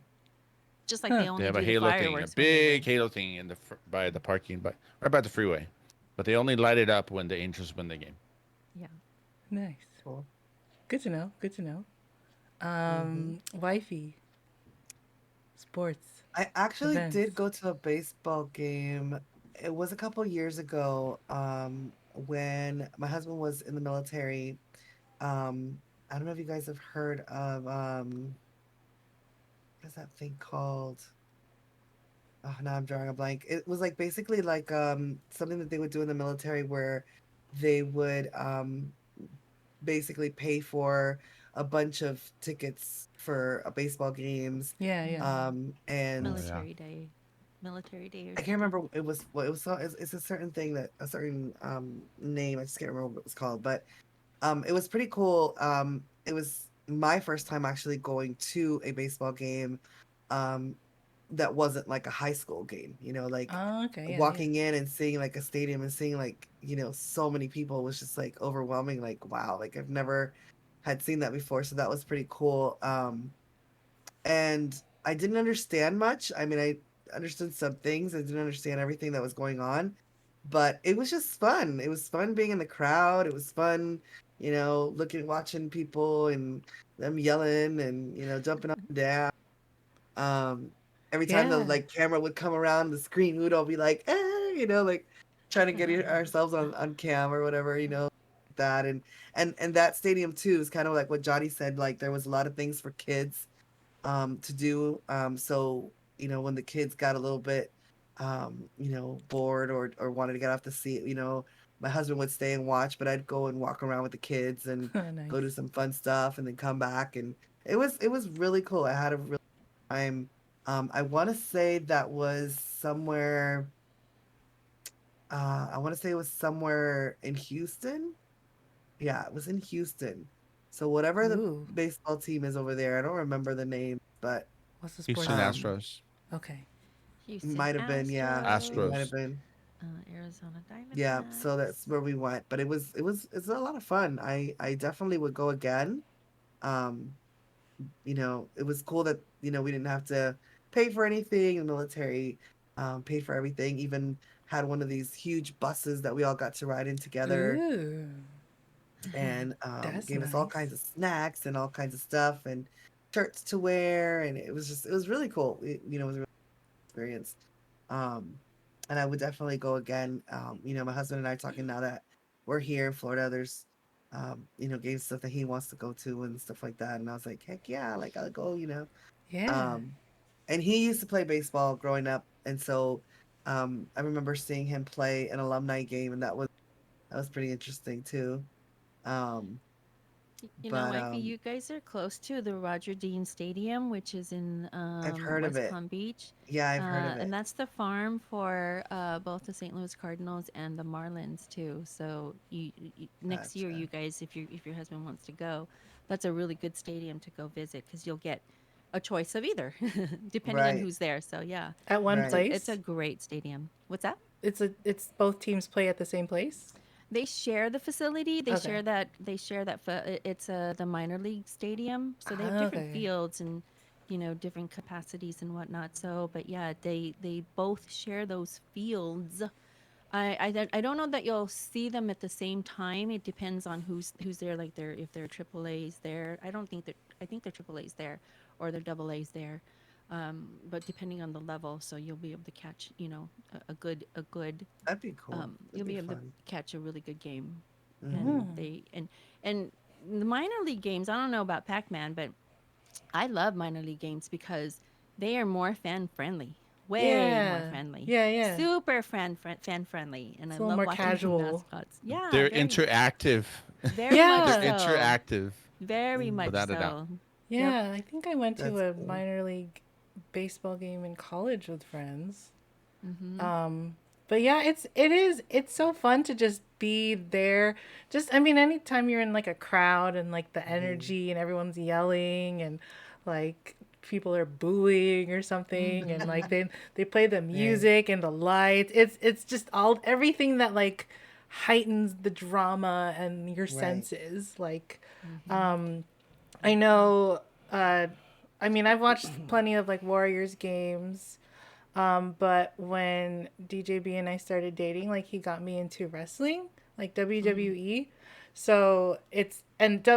Just like Huh. they They only have a do the halo thing, a fireworks when they big win. halo thing by the parking, but right by the freeway. But they only light it up when the Angels win the game. Yeah. Nice. Cool. Good to know. Good to know. Mhm. Wifey, sports, I actually did events. go to a baseball game. It was a couple years ago, when my husband was in the military. I don't know if you guys have heard of what's that thing called? Oh, now I'm drawing a blank. It was like basically like something that they would do in the military where they would basically pay for a bunch of tickets for baseball games. Yeah, yeah. And Oh yeah. Military day or I can't something. remember it was what it was. It's a certain thing that a certain name. I just can't remember what it was called, but it was pretty cool. It was my first time actually going to a baseball game. Um, that wasn't like a high school game. Like Oh, okay. Yeah, yeah. walking in and seeing like a stadium and seeing like so many people was just like overwhelming. Like wow, like I've never had seen that before, so that was pretty cool. And I didn't understand much. I mean, I understood some things. I didn't understand everything that was going on, but it was just fun. It was fun being in the crowd. It was fun, watching people and them yelling and jumping up and down. Um, every time the Yeah. like camera would come around the screen, we would all be like, like trying to get ourselves on cam or whatever, that and that stadium too is kind of like what Johnny said. Like there was a lot of things for kids to do. So when the kids got a little bit bored or wanted to get off the seat, my husband would stay and watch, but I'd go and walk around with the kids and go Nice. do some fun stuff and then come back, and it was really cool. I had a really time. I want to say that was somewhere. I want to say it was somewhere in Houston. Yeah, it was in Houston. So whatever the Ooh. baseball team is over there, I don't remember the name, but What's the sports Houston team? um, Astros. Okay. Houston might have been, yeah, it might have Astros. Astros, been, Arizona yeah. So that's Diamondbacks. where we went, but it's a lot of fun. I definitely would go again. Um, it was cool that we didn't have to pay for anything. The military paid for everything, even had one of these huge buses that we all got to ride in together, Ooh, and that's gave us all kinds nice. of snacks and all kinds of stuff and shirts to wear, and it was really cool. It was a really experience. Um, and I would definitely go again. My husband and I are talking now that we're here in Florida. There's games stuff that he wants to go to and stuff like that. And I was like, heck yeah, like I'll go. Yeah. Um, and he used to play baseball growing up, and so I remember seeing him play an alumni game, and that was pretty interesting too. Um, but Wifey, you guys are close to the Roger Dean Stadium, which is in I've heard of West it. Palm Beach. Yeah, I've heard of And it. that's the farm for both the St. Louis Cardinals and the Marlins too. So next year, Gotcha. you guys, if your husband wants to go, that's a really good stadium to go visit because you'll get a choice of either, depending on Right, who's there. So yeah, At one right. it's a place? great stadium. What's that? It's both teams play at the same place? They share the facility. Okay. It's the minor league stadium, so they have different Okay. fields and different capacities and whatnot. So, but yeah, they both share those fields. I don't know that you'll see them at the same time. It depends on who's there. Like if they're triple A's there. I think they're triple A's there, or they're double A's there. But depending on the level, so you'll be able to catch a good That'd be cool. That'd you'll be be able to fun. catch a really good game. Hmm. And and the minor league games, I don't know about Pac-Man, but I love minor league games because they are more fan friendly, way more Yeah. friendly, Yeah, yeah. super fan friendly, and I It's a little love more watching the casual. mascots. Yeah, They're interactive. very much They're Yeah. so, interactive, very much without a doubt. so. Yep. Yeah, I think I went to That's a cool. minor league baseball game in college with friends. Mm-hmm. But yeah, it's so fun to just be there. Just I mean, anytime you're in like a crowd and like the Hmm. energy and everyone's yelling and like people are booing or something and like they play the Right, music and the lights. It's just all everything that like heightens the drama and your right. senses. Like Mm-hmm. I know uh I mean, I've watched plenty of like Warriors games. But when DJB and I started dating, like he got me into wrestling, like Mm-hmm. WWE. So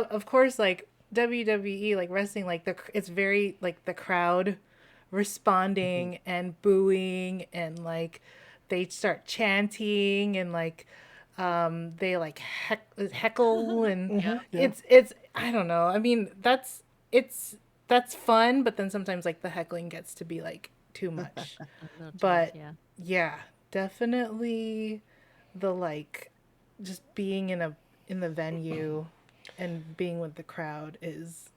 of course like WWE like wrestling like it's very like the crowd Hmm. responding and booing and like they start chanting and like they like heckle and Hmm. Yep. Yeah. it's I don't know. I mean, it's that's fun, but then sometimes like the heckling gets to be like too much. A little too much. But Yeah. yeah, definitely the like just being in the venue and being with the crowd is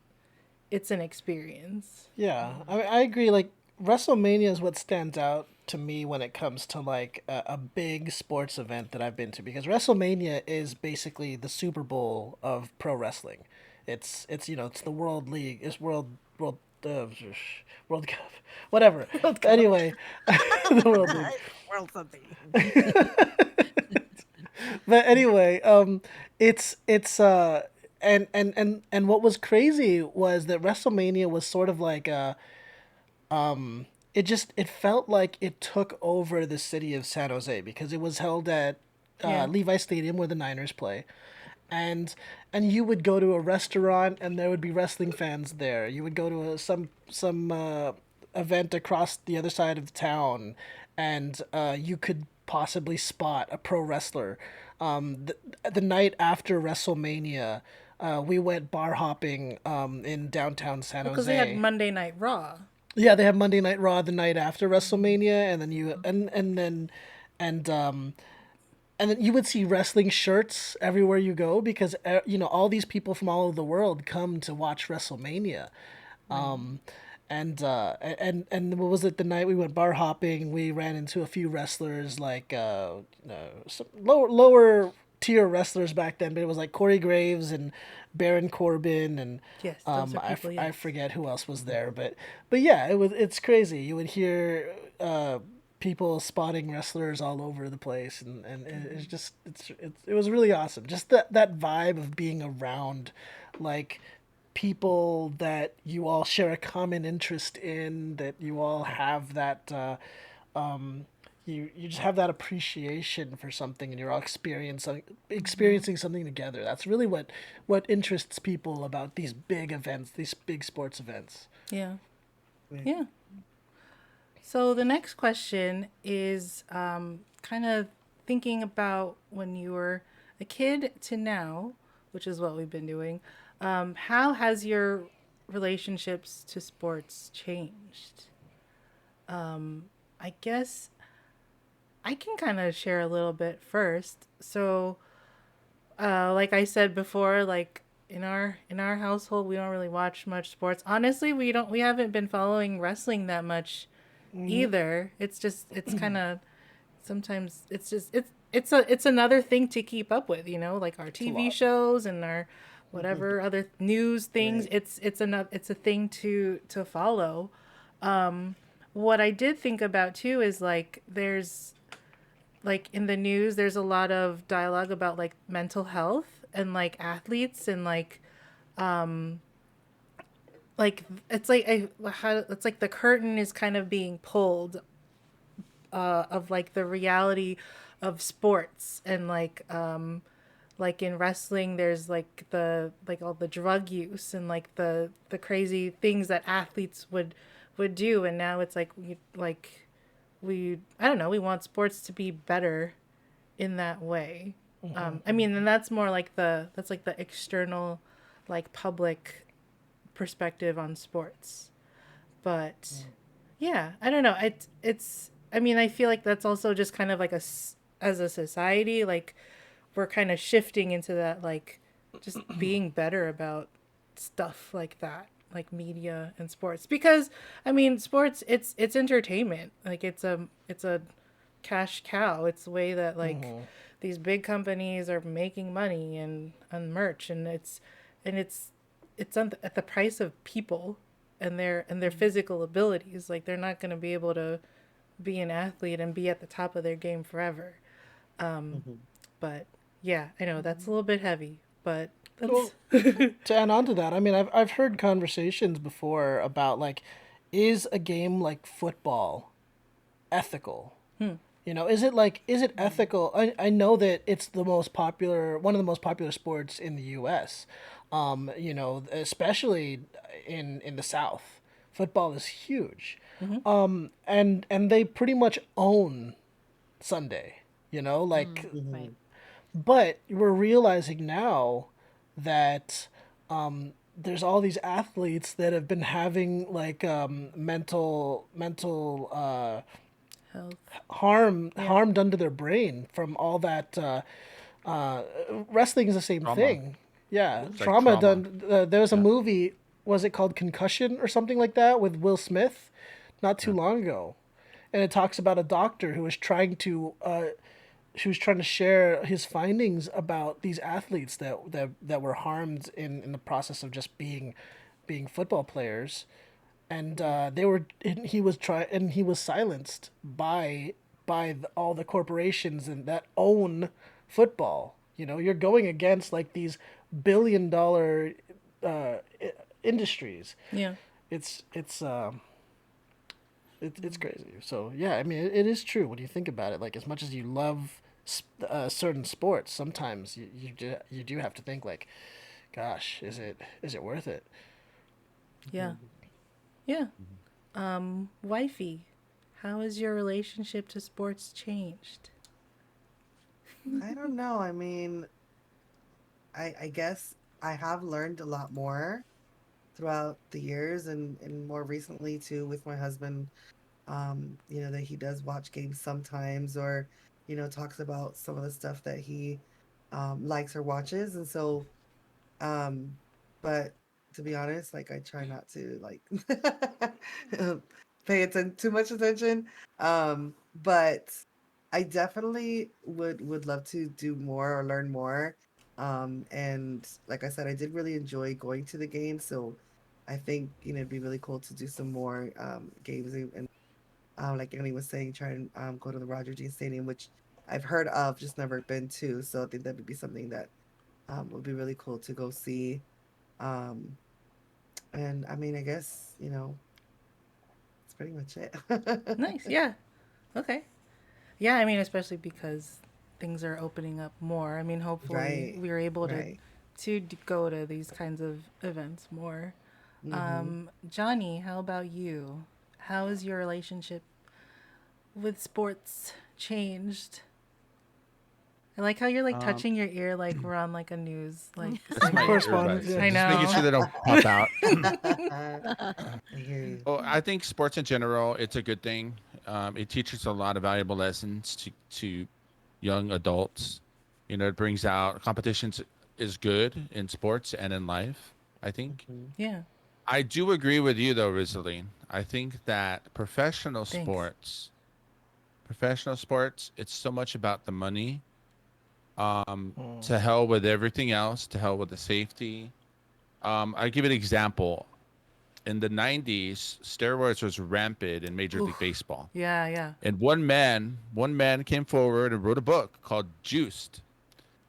it's an experience. Yeah, I agree. Like WrestleMania is what stands out to me when it comes to like a big sports event that I've been to because WrestleMania is basically the Super Bowl of pro wrestling. It's the World League, it's World Cup, whatever. World Cup. Anyway, the World League. World something. But anyway, it's and what was crazy was that WrestleMania was sort of like it felt like it took over the city of San Jose because it was held at Yeah. Levi Stadium where the Niners play, and you would go to a restaurant and there would be wrestling fans there. You would go to some event across the other side of town, and you could possibly spot a pro wrestler. The night after WrestleMania, we went bar hopping in downtown San Well, because they had Jose. Monday Night Raw. Yeah, they have Monday Night Raw the night after WrestleMania, and then and and then you would see wrestling shirts everywhere you go because all these people from all over the world come to watch WrestleMania. Right. And what was it? The night we went bar hopping, we ran into a few wrestlers like some lower tier wrestlers back then, but it was like Corey Graves and Baron Corbin and Yes, those are people, I yes. forget who else was there, but yeah, it's crazy. You would hear people spotting wrestlers all over the place, and it's just it was really awesome. Just that vibe of being around like people that you all share a common interest in, that you all have that you just have that appreciation for something, and you're all experiencing something together. That's really what interests people about these big events, these big sports events. Yeah. Right. Yeah. So the next question is kind of thinking about when you were a kid to now, which is what we've been doing. How has your relationships to sports changed? I guess I can kind of share a little bit first. So, like I said before, like in our household, we don't really watch much sports. Honestly, we haven't been following wrestling that much either. It's just it's kind of sometimes it's just it's another thing to keep up with, like our It's a TV lot. shows and our whatever other news things. Right. It's a thing to follow. What I did think about too is like there's like in the news there's a lot of dialogue about like mental health and like athletes and like it's like it's like the curtain is kind of being pulled of like the reality of sports and like in wrestling there's like the like all the drug use and like the crazy things that athletes would do, and now it's like we I don't know, we want sports to be better in that way. I mean, and that's more like that's like the external like public perspective on sports. But yeah, I don't know. It's I mean, I feel like that's also just kind of like as a society, like we're kind of shifting into that, like just being better about stuff like that, like media and sports. Because I mean, sports it's entertainment. Like it's a cash cow. It's the way that like these big companies are making money and on merch, and it's at the price of people and their physical abilities. Like they're not going to be able to be an athlete and be at the top of their game forever. Mhm. But yeah, I know that's a little bit heavy, but that's Well, to add on to that, I mean, I've heard conversations before about like, is a game like football ethical? Is it ethical? I know that it's the most popular, one of the most popular sports in the U.S. Especially in the South, football is huge, and they pretty much own Sunday. Like, Right. Mhm. but we're realizing now that there's all these athletes that have been having like mental health. Yeah. harm done to their brain from all that. Wrestling is the same Trauma. thing. Yeah, It's like trauma trauma. done. There was a Yeah. movie. Was it called Concussion or something like that with Will Smith, not too Yeah. long ago, and it talks about a doctor who was trying to. She was trying to share his findings about these athletes that were harmed in the process of just being football players, and he was silenced by all the corporations and that own football. You're going against like these billion-dollar industries. Yeah. It's crazy. So yeah, I mean, it is true when you think about it. Like as much as you love certain sports, sometimes you do have to think like, gosh, is it worth it? Yeah. Yeah. Wifey, how has your relationship to sports changed? I don't know. I mean, I guess I have learned a lot more throughout the years and more recently too with my husband. That he does watch games sometimes or, talks about some of the stuff that he likes or watches. And so, um, but to be honest, like I try not to like pay too much attention. But I definitely would love to do more or learn more. And like I said, I did really enjoy going to the game. So I think, it'd be really cool to do some more games and like Annie was saying, try and go to the Roger Dean Stadium, which I've heard of, just never been to. So I think that would be something that would be really cool to go see. Um, and I mean, I guess, that's pretty much it. Nice. Yeah. Okay. Yeah, I mean, especially because things are opening up more. I mean, hopefully Right. we are able to Right. go to these kinds of events more. Mm-hmm. Johnny, how about you? How has your relationship with sports changed? I like how you're like Um, touching your ear like we're on like a news like that's my segment. Correspondence, earbuds. yeah. I Just making sure know. they don't pop out. I hear you. Well, I think sports in general, it's a good thing. It teaches a lot of valuable lessons to young adults. You know, it brings out competitions is good in sports and in life, I think. Mhm. Yeah. I do agree with you though, Rizaline. I think that Thanks. professional sports, it's so much about the money. Mm. To hell with everything else, to hell with the safety. I'll give you an example. In the 90s, steroids was rampant in Major League Oof. Baseball. Yeah, yeah. And one man came forward and wrote a book called Juiced.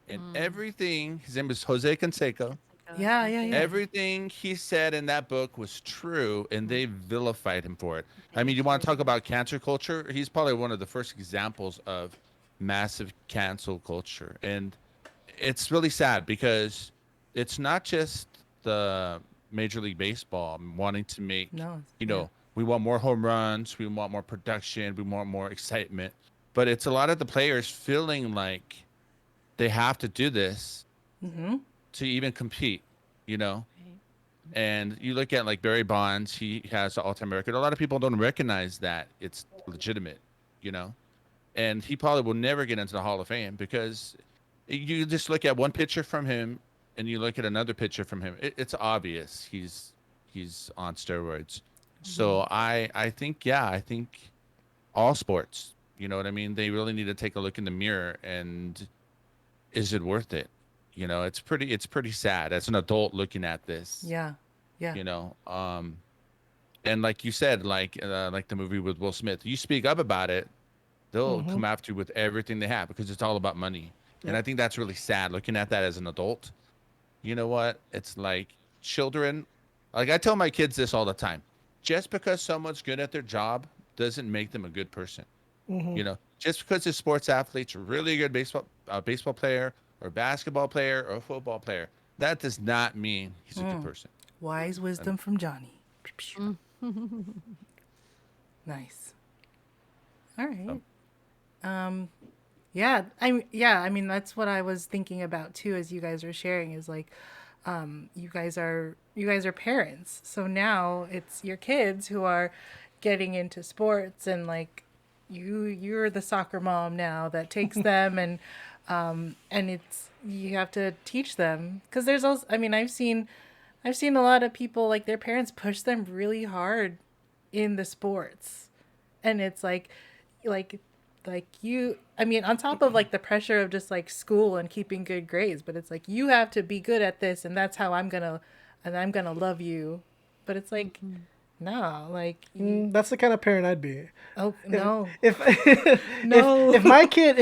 And everything, his name was Jose Canseco. Yeah, yeah, yeah. Everything he said in that book was true, and they vilified him for it. I They mean, you want to sure talk did. about cancel culture? He's probably one of the first examples of massive cancel culture. And it's really sad because it's not just the Major League Baseball wanting to make, No, you yeah. know, we want more home runs, we want more production, we want more excitement, but it's a lot of the players feeling like they have to do this Mhm. to even compete, you know? Right. And you look at like Barry Bonds, he has the all-time record. A lot of people don't recognize that it's legitimate, you know? And he probably will never get into the Hall of Fame because you just look at one picture from him and you look at another picture from him. It's obvious he's on steroids. Mhm. So I think all sports, you know what I mean? They really need to take a look in the mirror and is it worth it? You know, it's pretty sad as an adult looking at this, Yeah. Yeah. you know. And like you said, like the movie with Will Smith, you speak up about it, they'll Mm-hmm. come after you with everything they have because it's all about money. And Yep. I think that's really sad looking at that as an adult. You know what? It's like children, like I tell my kids this all the time. Just because someone's good at their job doesn't make them a good person. Mm-hmm. You know, just because a sports athlete's a really good baseball player or basketball player or football player, that does not mean he's a good Mm. person. Wise And wisdom from Johnny. Mm. Nice. All right. um, Yeah, I mean that's what I was thinking about too as you guys are sharing is like you guys are parents. So now it's your kids who are getting into sports and like you're the soccer mom now that takes them and it's you have to teach them cuz there's also I mean I've seen a lot of people like their parents push them really hard in the sports and it's like you I mean on top of like the pressure of just like school and keeping good grades but it's like you have to be good at this and that's how I'm gonna love you but it's like Mm-mm. no like you That's the kind of parent I'd be. oh If no if no if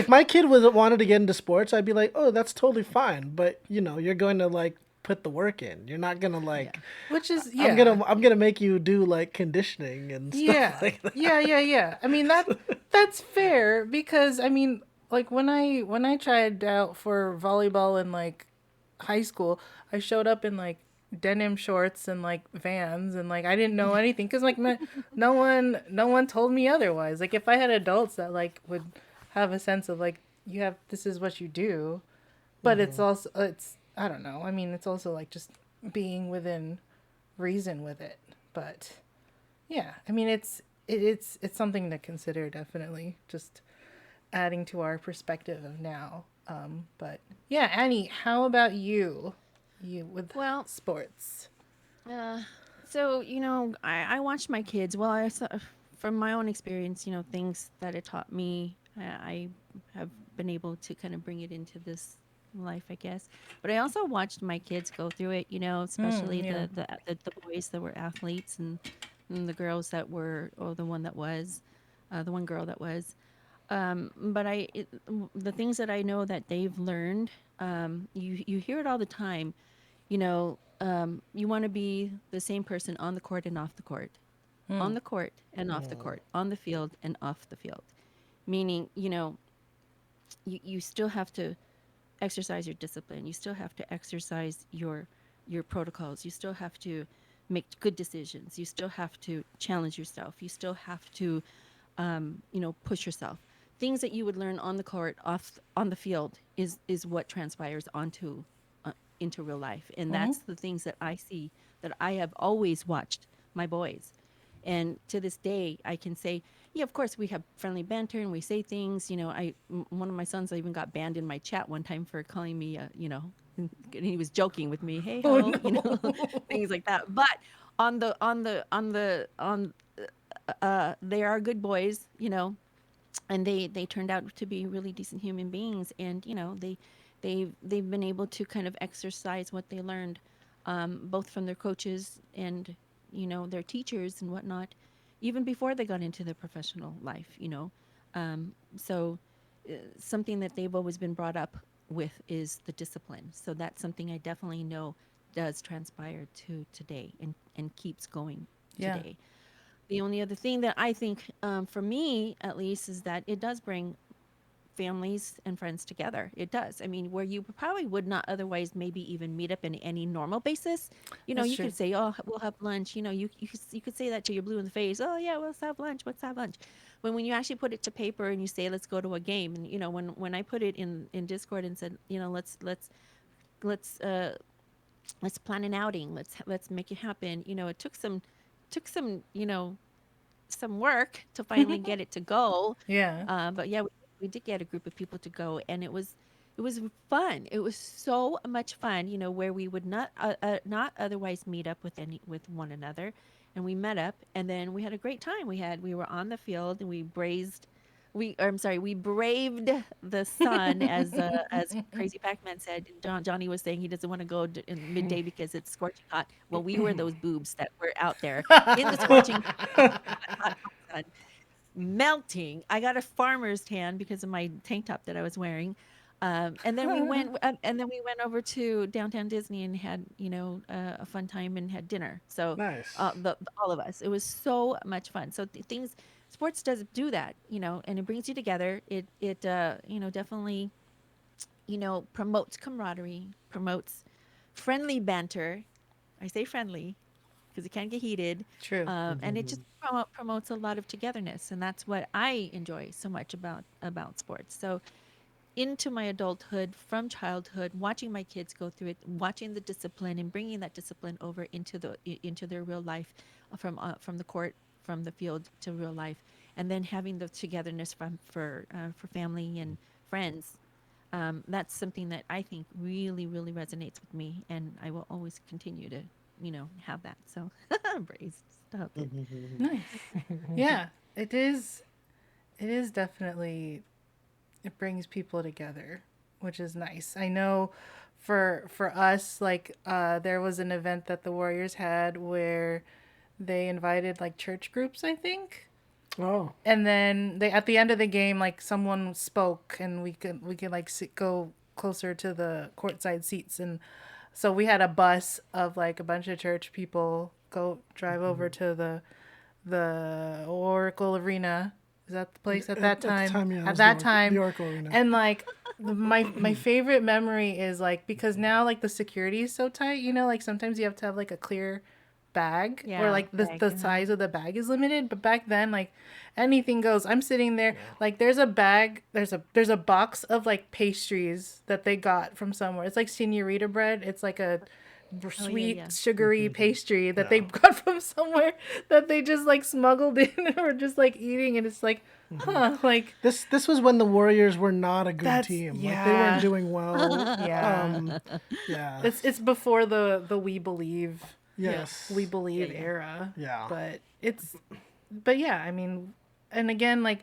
my kid was wanted to get into sports, I'd be like, oh, that's totally fine. But you're going to like put the work in. You're not gonna Yeah. like. which is I'm yeah gonna make you do like conditioning and stuff yeah like that. yeah I mean that's fair because I mean like when I tried out for volleyball in like high school, I showed up in like denim shorts and like Vans and like I didn't know anything because like no one told me otherwise. Like if I had adults that like would have a sense of like you have this is what you do, but it's also it's I don't know. I mean it's also like just being within reason with it. But yeah, I mean it's something to consider definitely. Just adding to our perspective of now. But yeah, Annie, how about you? You with Well, sports? uh, so I watched my kids. Well, from my own experience, things that it taught me, I have been able to kind of bring it into this life, I guess. But I also watched my kids go through it. Especially Yeah. the boys that were athletes and the girls that were, or the one that was, the one girl that was. But the things that I know that they've learned, you hear it all the time. You want to be the same person on the court and off the court, on the court and off the court, on the field and off the field. meaning, you still have to exercise your discipline. You still have to exercise your protocols. You still have to make good decisions. You still have to challenge yourself. You still have to, push yourself. Things that you would learn on the court, off on the field, is what transpires onto into real life, and Mm-hmm. that's the things that I see that I have always watched my boys. And to this day, I can say, yeah, of course, we have friendly banter and we say things. One of my sons even got banned in my chat one time for calling me, and he was joking with me, hey Oh ho, no. things like that. But they are good boys, and they turned out to be really decent human beings, and they've been able to kind of exercise what they learned, both from their coaches and their teachers and whatnot, even before they got into their professional life. So something that they've always been brought up with is the discipline. So that's something I definitely know does transpire to today, and keeps going Yeah. today. The only other thing that I think, for me at least, is that it does bring families and friends together. It does. I mean, where you probably would not otherwise maybe even meet up in any normal basis. That's You true. could say, "Oh, we'll have lunch." You could say that to your blue in the face. "Oh yeah, let's have lunch. Let's have lunch." When you actually put it to paper and you say, "Let's go to a game," and when I put it in Discord and said, let's let's plan an outing. Let's make it happen. It took some some work to finally get it to go. Yeah. But yeah, we did get a group of people to go, and it was fun. It was so much fun, where we would not otherwise meet up with one another, and we met up, and then we had a great time. We were on the field, and we braved the sun, as Crazy Pac-Man said. Johnny was saying he doesn't want to go in midday because it's scorching hot. Well, we were those boobs that were out there in the scorching hot sun, melting. I got a farmer's tan because of my tank top that I was wearing. And then we went over to downtown Disney and had, a fun time and had dinner. So, Nice. all of us, it was so much fun. So sports does do that, and it brings you together. It definitely, promotes camaraderie, promotes friendly banter. I say friendly because it can get heated. True. And it just promotes a lot of togetherness, and that's what I enjoy so much about sports. So into my adulthood, from childhood, watching my kids go through it, watching the discipline and bringing that discipline over into their real life, from the court, from the field to real life, and then having the togetherness for family and friends. That's something that I think really, really resonates with me, and I will always continue to, have that. So, Brace, stop it. Nice. Yeah. It is. It is definitely. It brings people together, which is nice. I know, for us, like there was an event that the Warriors had where they invited like church groups, I think. Oh, And then they at the end of the game, like someone spoke, and we could like go closer to the courtside seats, and so we had a bus of like a bunch of church people go drive over to the Oracle Arena. Is that the place at that at the time? time, yeah, it At was that the time, Oracle Arena. and like my favorite memory is like because now like the security is so tight, like sometimes you have to have like a clear bag or Yeah, like the bag, the size of the bag is limited. But back then, like anything goes. I'm sitting there like there's a bag, there's a box of like pastries that they got from somewhere. It's like senorita bread. It's like a Oh yeah, sweet yeah. sugary pastry that they got from somewhere that they just like smuggled in or just like eating, and it's like like This was when the Warriors were not a good that's team. Like they weren't yeah. doing well. Yeah. Yeah. It's before the We Believe Yes. We Believe yeah. era. Yeah. But yeah, I mean, and again, like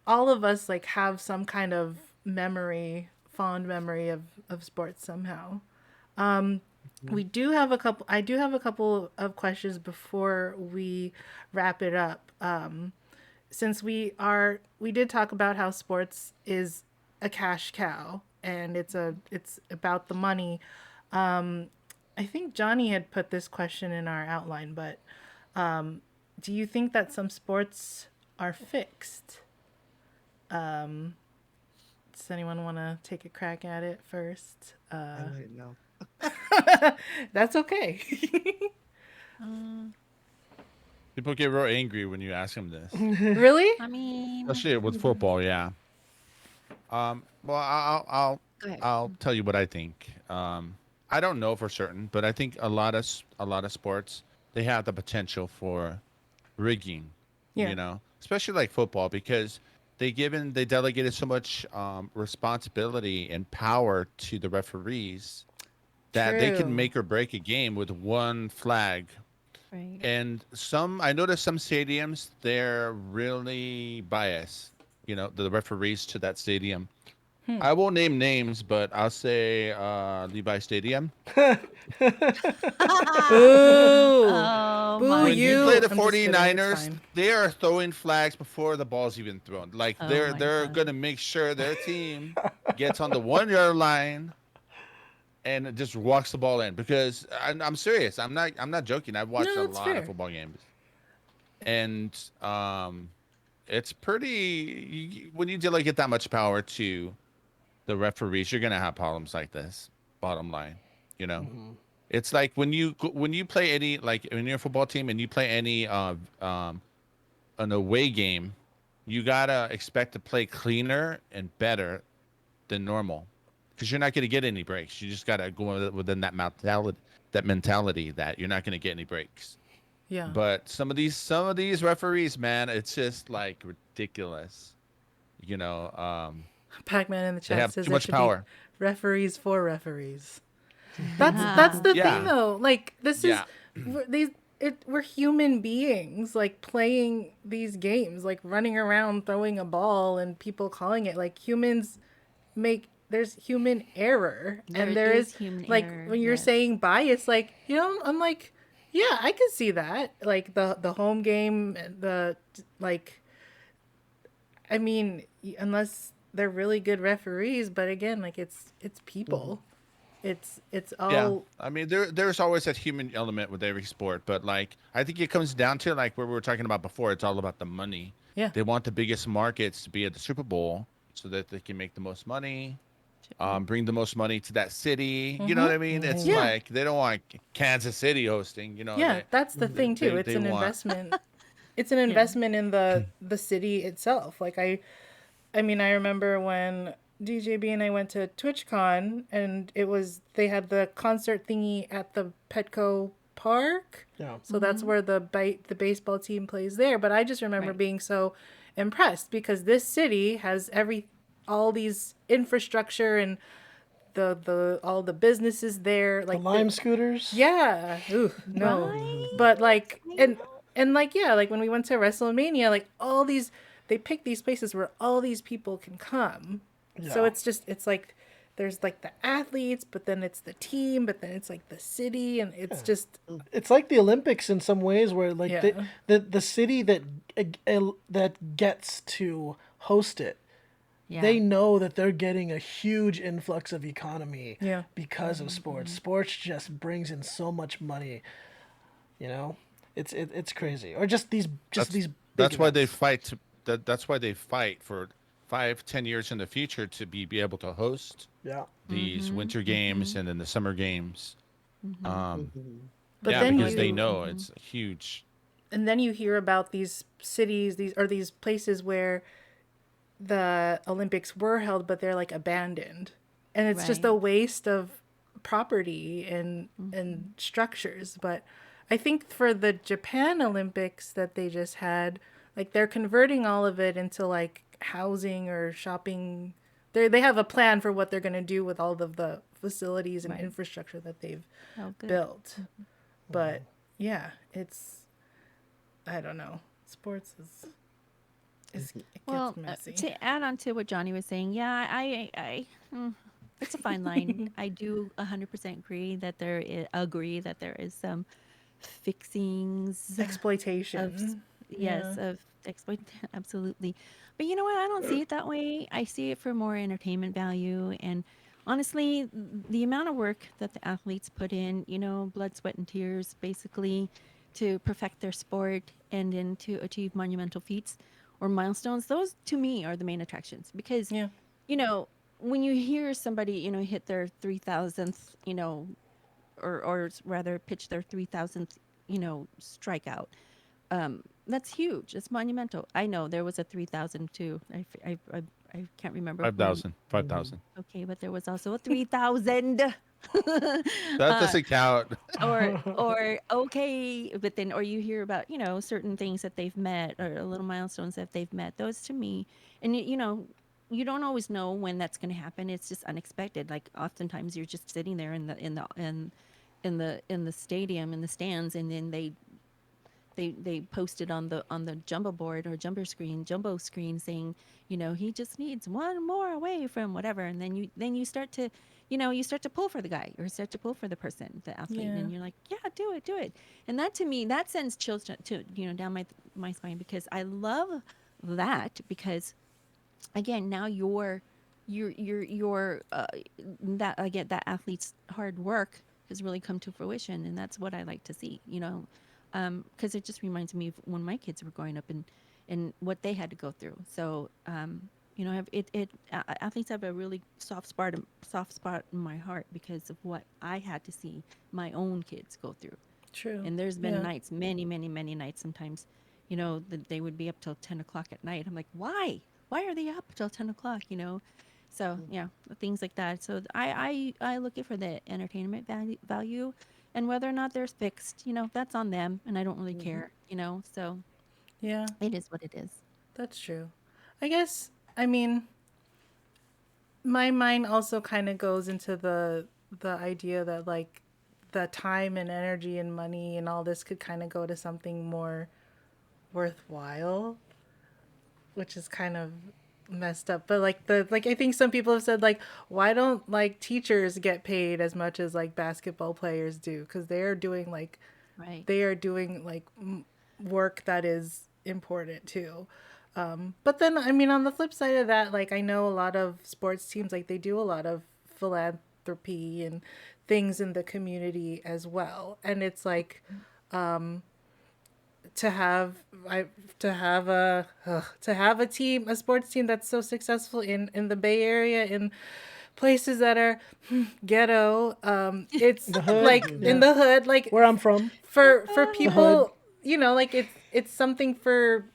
all of us like have some kind of fond memory of sports somehow. We do have a couple. I do have a couple of questions before we wrap it up. Since we did talk about how sports is a cash cow and it's about the money. I think Johnny had put this question in our outline, but do you think that some sports are fixed? Um, does anyone want to take a crack at it first? I wouldn't know. That's okay. Uh, People get real angry when you ask them this, Really? I mean, especially with football. Yeah. Well, go ahead. I'll tell you what I think. I don't know for certain, but I think a lot of sports they have the potential for rigging. Yeah. Especially like football because they delegated so much responsibility and power to the referees that they can True. make or break a game with one flag. Right. And I noticed some stadiums they're really biased. The referees to that stadium. I won't name names, but I'll say Levi Stadium. Boo. Oh Boo my When you play you. the goodness. I'm just kidding. It's 49ers, fine. they are throwing flags before the ball's even thrown. Like Oh they're my they're god. gonna make sure their team gets on the 1 yard line and it just walks the ball in because I'm serious. I'm not joking. I've watched No, a that's lot of fair. football games, and it's pretty. When you delegate that much power to the referees, you're gonna have problems like this. Bottom line, you know. It's like when you play any like when you're a football team and you play any an away game, you gotta expect to play cleaner and better than normal because you're not gonna get any breaks. You just gotta go within that mentality that you're not gonna get any breaks. Yeah. But some of these referees, man, it's just like ridiculous. You know, Pac-Man in the they chat have says too there much should be power. referees for referees. That's the thing Yeah, though. Like this is yeah, these we're human beings like playing these games, like running around throwing a ball and people calling it like humans make there's human error There and there is is human like error. when you're Yes. saying bias like I'm like yeah, I can see that. Like the home game the like I mean unless they're really good referees, but again like it's people. It's yeah. all I mean, there's always that human element with every sport, but like I think it comes down to like what we were talking about before. It's all about the money. yeah. They want the biggest markets to be at the Super Bowl so that they can make the most money, bring the most money to that city. You know what I mean? It's Yeah. like they don't want Kansas City hosting. Yeah, that's the They thing too. they, It's they an want. investment. It's an Yeah. investment in the city itself. Like I mean, I remember when DJB and I went to TwitchCon and they had the concert thingy at the Petco Park. Yeah. So that's where the baseball team plays there. But I just remember Right. being so impressed because this city has all these infrastructure and the all the businesses there The like lime scooters. yeah. Ooh, no. Right? But like I and know. and like yeah, like when we went to WrestleMania, like all these they pick these places where all these people can come. So Yeah. it's like there's like the athletes, but then it's the team, but then it's like the city and it's just It's like the Olympics in some ways, where like yeah. the city that gets to host it, Yeah. they know that they're getting a huge influx of economy Yeah. because of sports. Sports just brings in so much money. You know, it's crazy. Or just That's these big that's why they events. fight that's why they fight for 5-10 years in the future to be able to host Yeah. these winter games and then the summer games. Um, But yeah, then because they you know it's huge. and then you hear about these cities, these places where the Olympics were held, but they're like abandoned, and it's just a Right. waste of property and structures. But I think for the Japan Olympics that they just had, like they're converting all of it into like housing or shopping. They have a plan for what they're gonna do with all of the facilities and Right. infrastructure that they've Oh, good. built. But yeah, I don't know. Sports it Well, gets messy. to add on to what Johnny was saying, yeah, it's a fine line. I do 100% agree that there is some fixings of Exploitation. yes, Yeah. of exploit absolutely. But you know what? I don't see it that way. I see it for more entertainment value and honestly, the amount of work that the athletes put in, blood, sweat and tears basically to perfect their sport and then to achieve monumental feats. or milestones, those to me are the main attractions because, Yeah. you know, when you hear somebody, hit their 3,000th, or rather pitch their 3,000th, strikeout, that's huge. It's monumental. I know there was a 3,000 too. I can't remember when. 5,000. 5,000. Okay, but there was also a 3,000. That uh, doesn't count. or okay, but then or you hear about certain things that they've met or little milestones that they've met. Those to me, and you don't always know when that's going to happen. It's just unexpected. Like oftentimes you're just sitting there in the stadium in the stands, and then they posted on the jumbo board or jumbo screen saying, he just needs one more away from whatever, and then you start to you start to pull for the guy or start to pull for the person, the athlete, Yeah. and you're like, yeah, do it. And that to me, that sends chills to down my spine, because I love that, because again, now your that I get that athlete's hard work has really come to fruition, and that's what I like to see, because it just reminds me of when my kids were growing up and what they had to go through. So athletes have a really soft spot in my heart because of what I had to see my own kids go through. True. And there's been Yeah. nights, many nights sometimes, that they would be up till 10 o'clock at night. I'm like, why are they up till 10 o'clock, So yeah, things like that. So I look at for the entertainment value, and whether or not they're fixed, that's on them, and I don't really care, So Yeah. it is what it is. That's true. I guess, I mean, my mind also kind of goes into the idea that like the time and energy and money and all this could kind of go to something more worthwhile, which is kind of messed up. But like I think some people have said like, why don't like teachers get paid as much as like basketball players do, because Right. they are doing like work that is important too. But then, I mean, on the flip side of that, like I know a lot of sports teams, like they do a lot of philanthropy and things in the community as well. And it's like to have I to have a team, a sports team that's so successful in the Bay Area, in places that are ghetto. It's The hood, like yeah. in the hood, like Where I'm from. for hood. people, like it's something for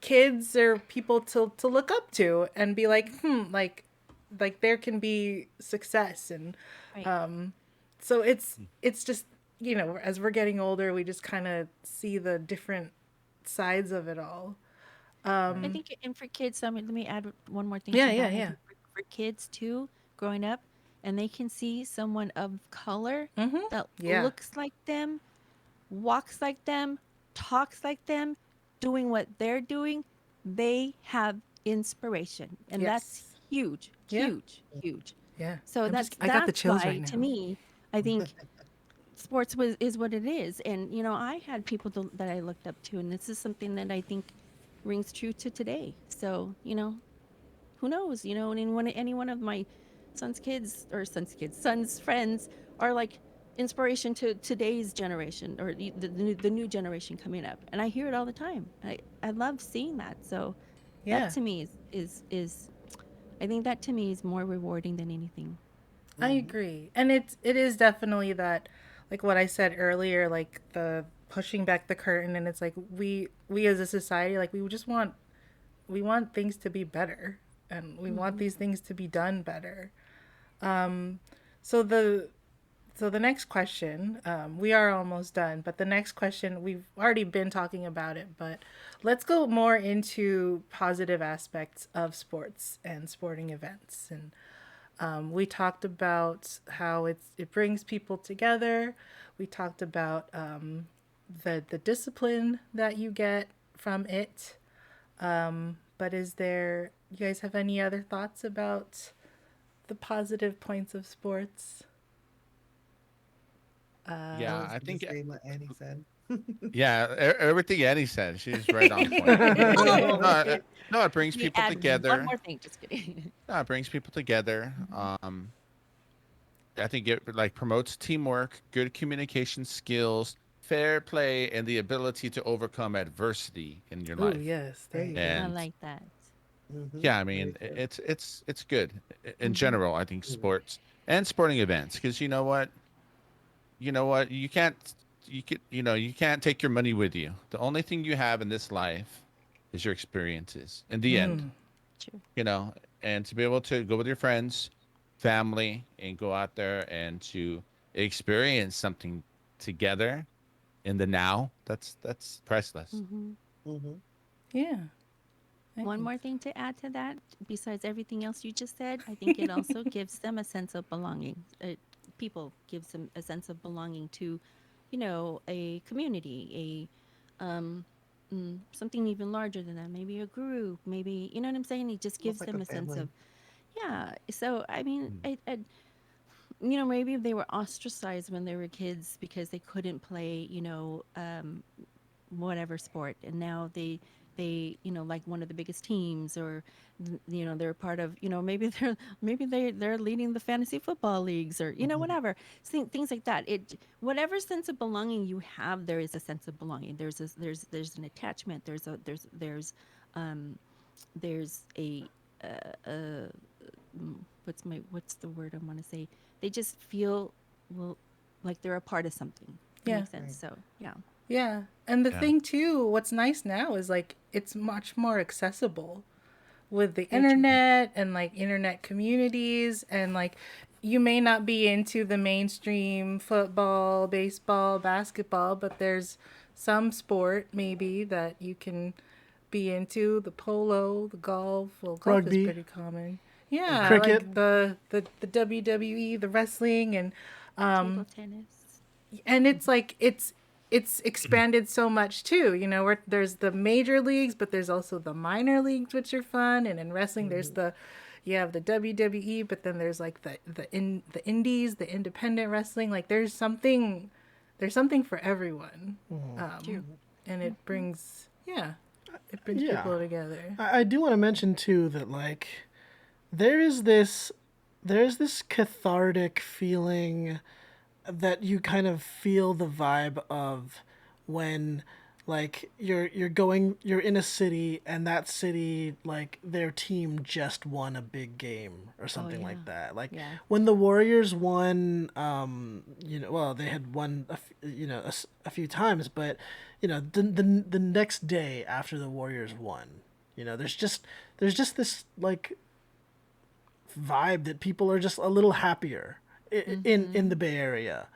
kids or people to look up to and be like, like there can be success. And Right. so it's just, as we're getting older, we just kind of see the different sides of it all. I think, and for kids, let me add one more thing Yeah, to yeah, that. I yeah. think for kids too, growing up, and they can see someone of color that Yeah. looks like them, walks like them, talks like them, doing what they're doing, they have inspiration, and that's Yes. huge, Yeah. huge, huge. Yeah. So I got the that's chills why, right to now. me, I think sports is what it is. And I had people that I looked up to, and this is something that I think rings true to today. So who knows, and when any one of my son's friends are like inspiration to today's generation, or the new generation coming up, and I hear it all the time. I love seeing that. So that Yeah. to me is I think that to me is more rewarding than anything. I agree. And it is definitely that, like what I said earlier, like the pushing back the curtain. And it's like we as a society, like we want things to be better, and we want Hmm. these things to be done better. So the next question, we are almost done, but the next question, we've already been talking about it, but let's go more into positive aspects of sports and sporting events. And we talked about how it brings people together. We talked about the discipline that you get from it. But you guys have any other thoughts about the positive points of sports? I Yeah, was I going think to say what Annie said. yeah, everything Annie said, she's right on point. Oh, No, okay. no, it Let brings me people add one together. more thing. Just kidding. No, it brings people together. I think it like promotes teamwork, good communication skills, fair play, and the ability to overcome adversity in your Oh, life. yes. There you Right. go. I And like that. Mm-hmm. yeah, I Very mean, true. it's good in Mm-hmm. general. I think sports and sporting events, because you know what, you can't take your money with you. The only thing you have in this life is your experiences. In the end, True. you know, and to be able to go with your friends, family, and go out there and to experience something together in the now, that's priceless. Mm-hmm. Mm-hmm. Yeah. One Thanks. more thing to add to that, besides everything else you just said, I think it also gives them a sense of belonging. People gives them a sense of belonging to, a community, something even larger than that, maybe a group, maybe, you know what I'm saying? It just Almost gives like a them a sense family. of, yeah. So, I mean, Mm. maybe they were ostracized when they were kids because they couldn't play, whatever sport, and now they like one of the biggest teams, or they're part of, maybe they're leading the fantasy football leagues, or Mm-hmm. whatever. Things like that. It Whatever sense of belonging you have, there is a sense of belonging. There's an attachment. There's a what's the word I want to say? They just feel, well, like they're a part of something. That Yeah. makes sense. Right. So yeah. Yeah. And the Yeah. thing, too, what's nice now is like it's much more accessible with the Very true. internet and like internet communities. And like you may not be into the mainstream football, baseball, basketball, but there's some sport maybe that you can be into, the polo, the golf. Well, golf is Rugby, pretty common. Yeah, Mm-hmm. cricket. like the WWE, the wrestling, Table um tennis. and it's like it's expanded so much too, where there's the major leagues, but there's also the minor leagues, which are fun. And in wrestling there's Mm-hmm. the you have the WWE, but then there's like the indies, the independent wrestling. Like there's something for everyone. True. And it brings, yeah, it brings Yeah. people together. I do want to mention too that like there is this there's this cathartic feeling that you kind of feel the vibe of when like you're in a city, and that city, like their team just won a big game or Oh something yeah. like that. Like Yeah. when the Warriors won, well, they had won a few times, but the next day after the Warriors won, there's just this like vibe that people are just a little happier in the Bay Area.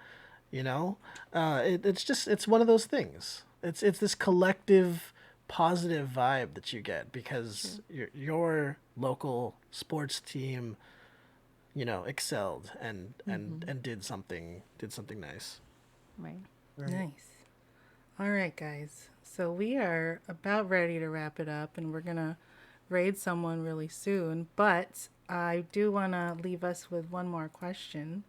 It's one of those things. It's this collective positive vibe that you get because True. your local sports team, excelled and did something nice. Right. Right. Nice. All right, guys. So we are about ready to wrap it up, and we're gonna raid someone really soon. But I do want to leave us with one more question.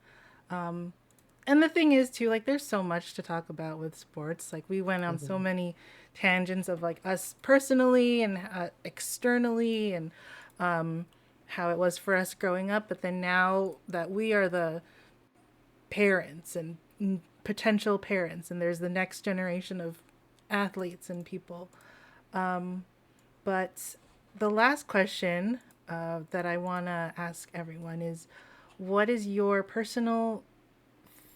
And the thing is, too, like, there's so much to talk about with sports. Like, we went on so Mm-hmm. many tangents of like us personally and externally, and how it was for us growing up. But then now that we are the parents and potential parents, and there's the next generation of athletes and people. But the last question that I want to ask everyone is, what is your personal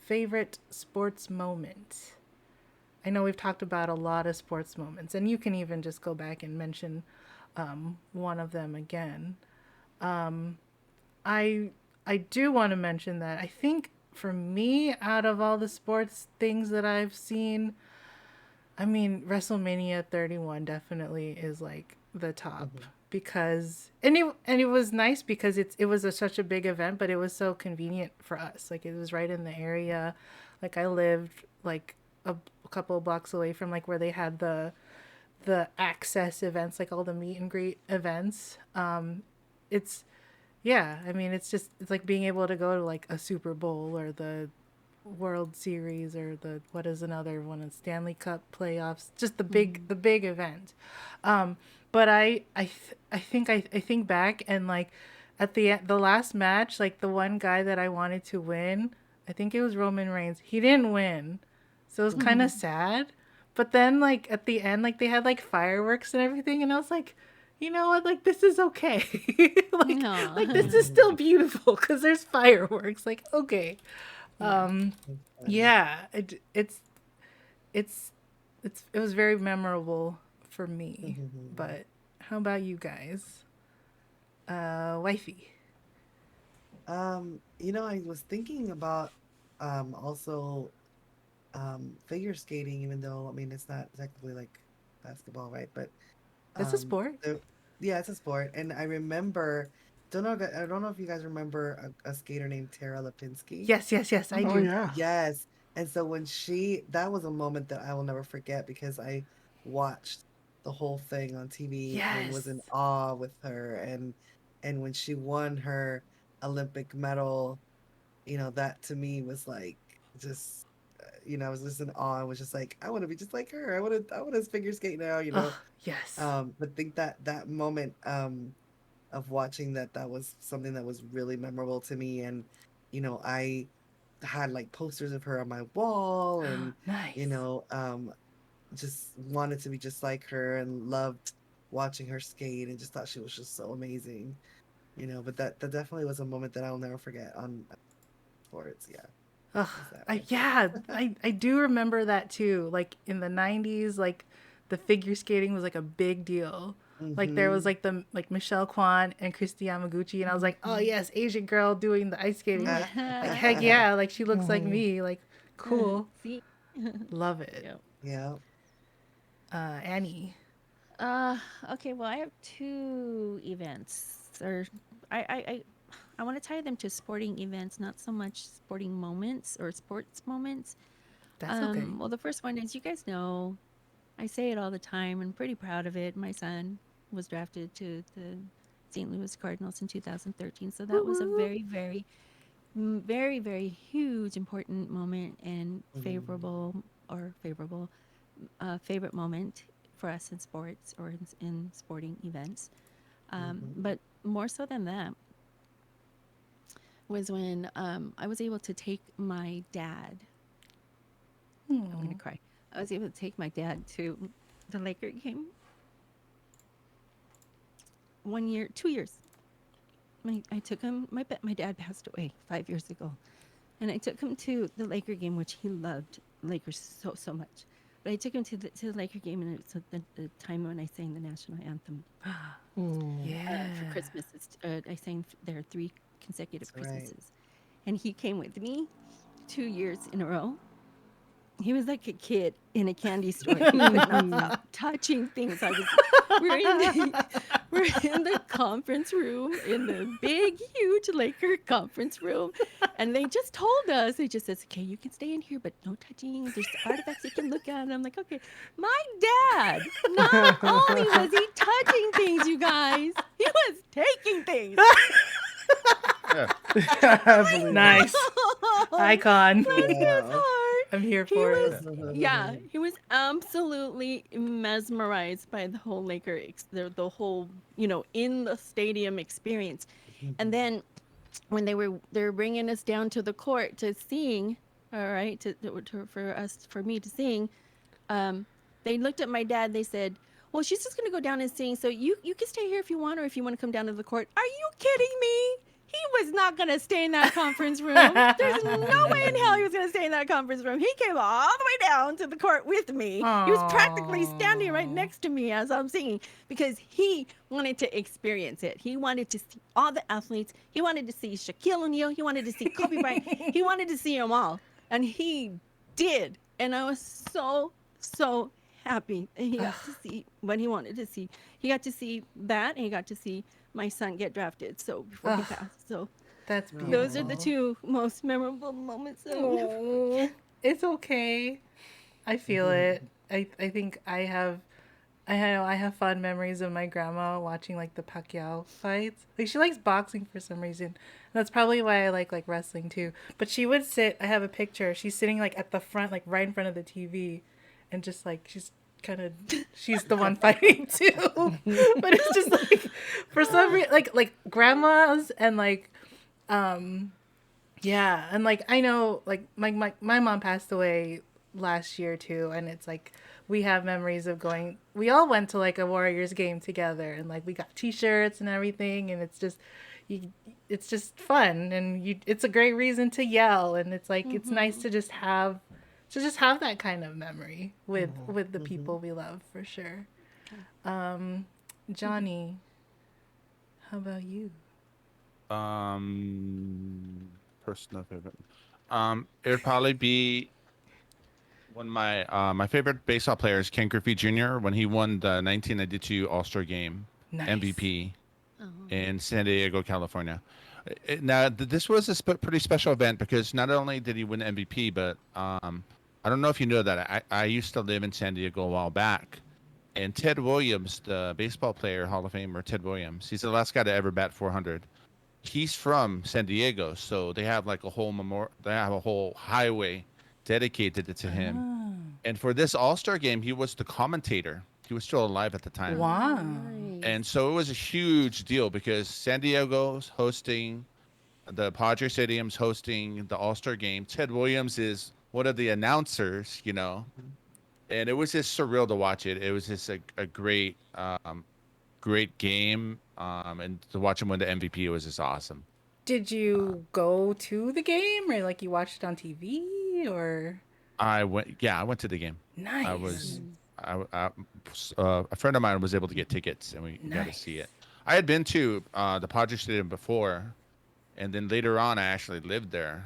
favorite sports moment? I know we've talked about a lot of sports moments, and you can even just go back and mention one of them again. I I do want to mention that I think for me, out of all the sports things that I've seen, I mean, WrestleMania 31 definitely is like the top, Mm-hmm. because and it was nice because it was such a big event, but it was so convenient for us. Like it was right in the area. Like I lived like a couple of blocks away from like where they had the access events, like all the meet and greet events. It's Yeah, I mean, it's like being able to go to like a Super Bowl or the World Series or the what is another one, of Stanley Cup playoffs, just Mm-hmm. the big event. But I think back, and like at the last match, like the one guy that I wanted to win, I think it was Roman Reigns. He didn't win. So it was kind of sad. But then like at the end, like they had like fireworks and everything, and I was like, you know what, like this is okay. Like this is still beautiful because there's fireworks. Like, okay. Yeah, it's it was very memorable for me. But how about you guys? Wifey. I was thinking about also figure skating, even though I mean it's not technically like basketball, right? But That's a sport. yeah, it's a sport. And I remember, I don't know if you guys remember a skater named Tara Lipinski. Yes, I Oh do. yeah. Yes. And so that was a moment that I will never forget because I watched the whole thing on TV and was in Yes. awe with her. And when she won her Olympic medal, that to me was like just, I was just in awe. I was just like, I want to be just like her. I want to figure skate now. Oh, yes. But think that moment of watching that was something that was really memorable to me. And, I had like posters of her on my wall and, Nice. just wanted to be just like her and loved watching her skate and just thought she was just so amazing. But that definitely was a moment that I'll never forget on sports. Yeah. Ugh, was that way. I do remember that too. Like in the 90s, like the figure skating was like a big deal. Like there was like Michelle Kwan and Christy Yamaguchi, and I was like, oh yes, Asian girl doing the ice skating. Like heck yeah, like she looks like me. Like cool. See? Love it. Yep. Yeah. Annie. Okay, well, I have two events. Or I want to tie them to sporting events, not so much sporting moments or sports moments. That's okay. Well, the first one is, you guys know, I say it all the time. I'm pretty proud of it. My son was drafted to the St. Louis Cardinals in 2013. So that was a very, very, very, very huge, important moment and favorable favorite moment for us in sports or in sporting events. But more so than that was when I was able to take my dad. I'm going to cry. I was able to take my dad to the Laker game. 1 year, 2 years. I took him. My dad passed away 5 years ago, and I took him to the Laker game, which he loved Lakers so much. But I took him to the Laker game, and it's the time when I sang the national anthem for Christmas. I sang there 3 consecutive That's right. Christmases, and he came with me 2 years in a row. He was like a kid in a candy store. He would not stop touching things. We're in the conference room, in the big, huge Laker conference room. And they just told us, they just says, okay, you can stay in here, but no touching. There's artifacts you can look at. And I'm like, okay. My dad, not only was he touching things, you guys, he was taking things. Nice. Icon. Wow. I'm here for it. Yeah, he was absolutely mesmerized by the whole the whole, in the stadium experience. And then when they're bringing us down to the court to sing, all right, for me to sing, they looked at my dad. They said, well, she's just going to go down and sing. So you can stay here if you want, or if you want to come down to the court. Are you kidding me? He was not going to stay in that conference room. There's no way in hell he was going to stay in that conference room. He came all the way down to the court with me. He was practically standing right next to me as I'm singing because he wanted to experience it. He wanted to see all the athletes. He wanted to see Shaquille O'Neal. He wanted to see Kobe Bryant. He wanted to see them all. And he did. And I was so happy. And he got to see what he wanted to see. He got to see that, and he got to see my son get drafted. So before he passed. So That's beautiful. those are the 2 most memorable moments. It's okay. I feel it. I think I have fond memories of my grandma watching like the Pacquiao fights. Like she likes boxing for some reason. And that's probably why I like wrestling too. But she would sit, I have a picture. She's sitting like at the front, like right in front of the TV, and just like she's the one fighting too. But it's just like for some reason like grandmas and like yeah, and like I know like my mom passed away last year too, and it's like we have memories of going. We all went to like a Warriors game together, and like we got T-shirts and everything, and it's just fun, and it's a great reason to yell, and it's like it's nice to just have that kind of memory with the people we love for sure. Johnny, how about you? Personal favorite. It would probably be one of my favorite baseball players, Ken Griffey Jr. when he won the 1992 All-Star Game Nice. MVP in San Diego, California. Now, this was a pretty special event because not only did he win MVP, but I don't know if you know that I used to live in San Diego a while back, and Ted Williams, the baseball player, Hall of Famer Ted Williams, he's the last guy to ever bat 400. He's from San Diego, so they have like a whole they have a whole highway dedicated to him. And for this All-Star game, he was the commentator. He was still alive at the time. Wow. And so it was a huge deal because San Diego's hosting, the Padres Stadium's hosting the All-Star game. Ted Williams is one of the announcers, and it was just surreal to watch it. It was just a great game, and to watch him win the MVP was just awesome. Did you go to the game, or like you watched it on TV, or? I went to the game. Nice. A friend of mine was able to get tickets, and we got to see it. I had been to the Padres Stadium before, and then later on, I actually lived there,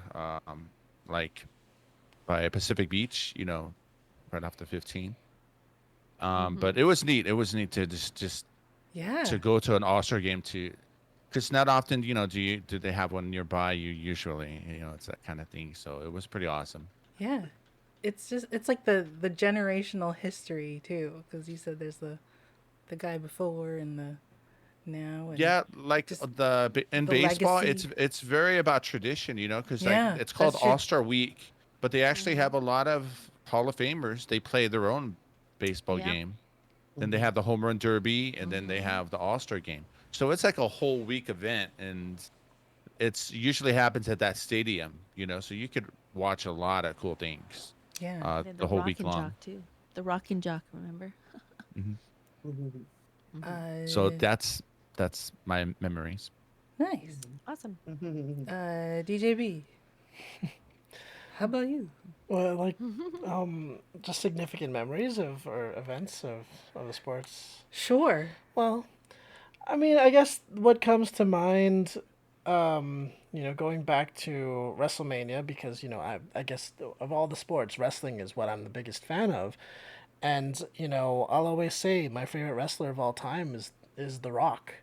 like by Pacific Beach, right off the 15. But it was neat. It was neat to just to go to an All-Star game because not often, do they have one nearby you usually, it's that kind of thing. So it was pretty awesome. Yeah. It's like the generational history too, because you said there's the guy before and the now. And like in baseball, legacy. it's very about tradition, because it's called All-Star Week, but they actually have a lot of Hall of Famers. They play their own baseball game. Then they have the Home Run Derby, and then they have the All-Star game. So it's like a whole week event, and it's usually happens at that stadium, so you could watch a lot of cool things. Yeah. The whole Rock week and long. Jock too. The Rock and Jock, remember? So that's my memories. Nice. Awesome. DJB. How about you? Well, just significant memories or events of the sports. Sure. Well, I mean, I guess what comes to mind, going back to WrestleMania, because, I guess of all the sports, wrestling is what I'm the biggest fan of. And, I'll always say my favorite wrestler of all time is The Rock.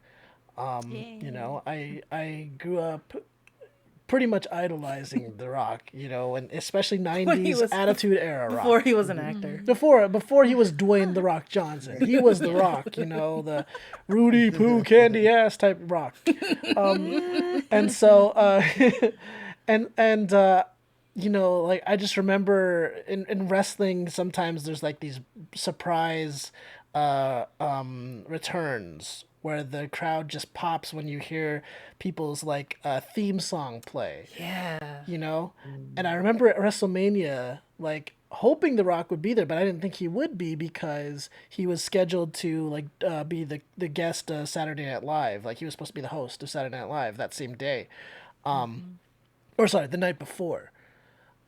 I grew up pretty much idolizing The Rock, and especially 90s Attitude Era Rock. Before he was an actor. Before he was Dwayne The Rock Johnson. He was The Rock, the Rudy Poo candy ass type Rock. And so, I just remember in wrestling, sometimes there's like these surprise returns where the crowd just pops when you hear people's theme song play. Yeah. And I remember at WrestleMania, hoping The Rock would be there, but I didn't think he would be because he was scheduled to be the guest Saturday Night Live. He was supposed to be the host of Saturday Night Live that same day. The night before.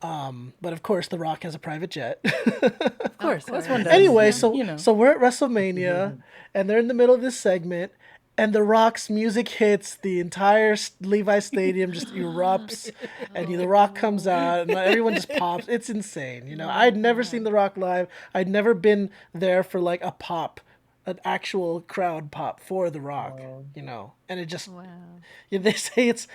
But of course, The Rock has a private jet. Of course. That's one does. Anyway, so we're at WrestleMania, and they're in the middle of this segment, and The Rock's music hits, the entire Levi Stadium just erupts, and The Rock comes out, and everyone just pops. It's insane, I'd never seen The Rock live. I'd never been there for a pop, an actual crowd pop for The Rock, and it just they say it's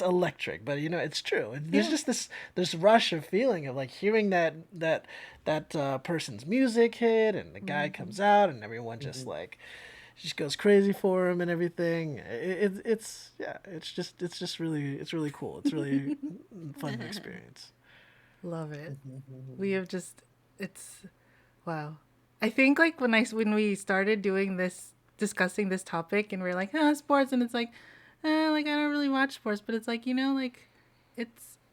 electric, but it's true. There's just this rush of feeling of hearing that person's music hit, and the guy comes out, and everyone just goes crazy for him and everything. It's really cool. It's really fun to experience. Love it. We have wow. I think when we started doing this, discussing this topic, and we're like, sports, and it's I don't really watch sports, but it's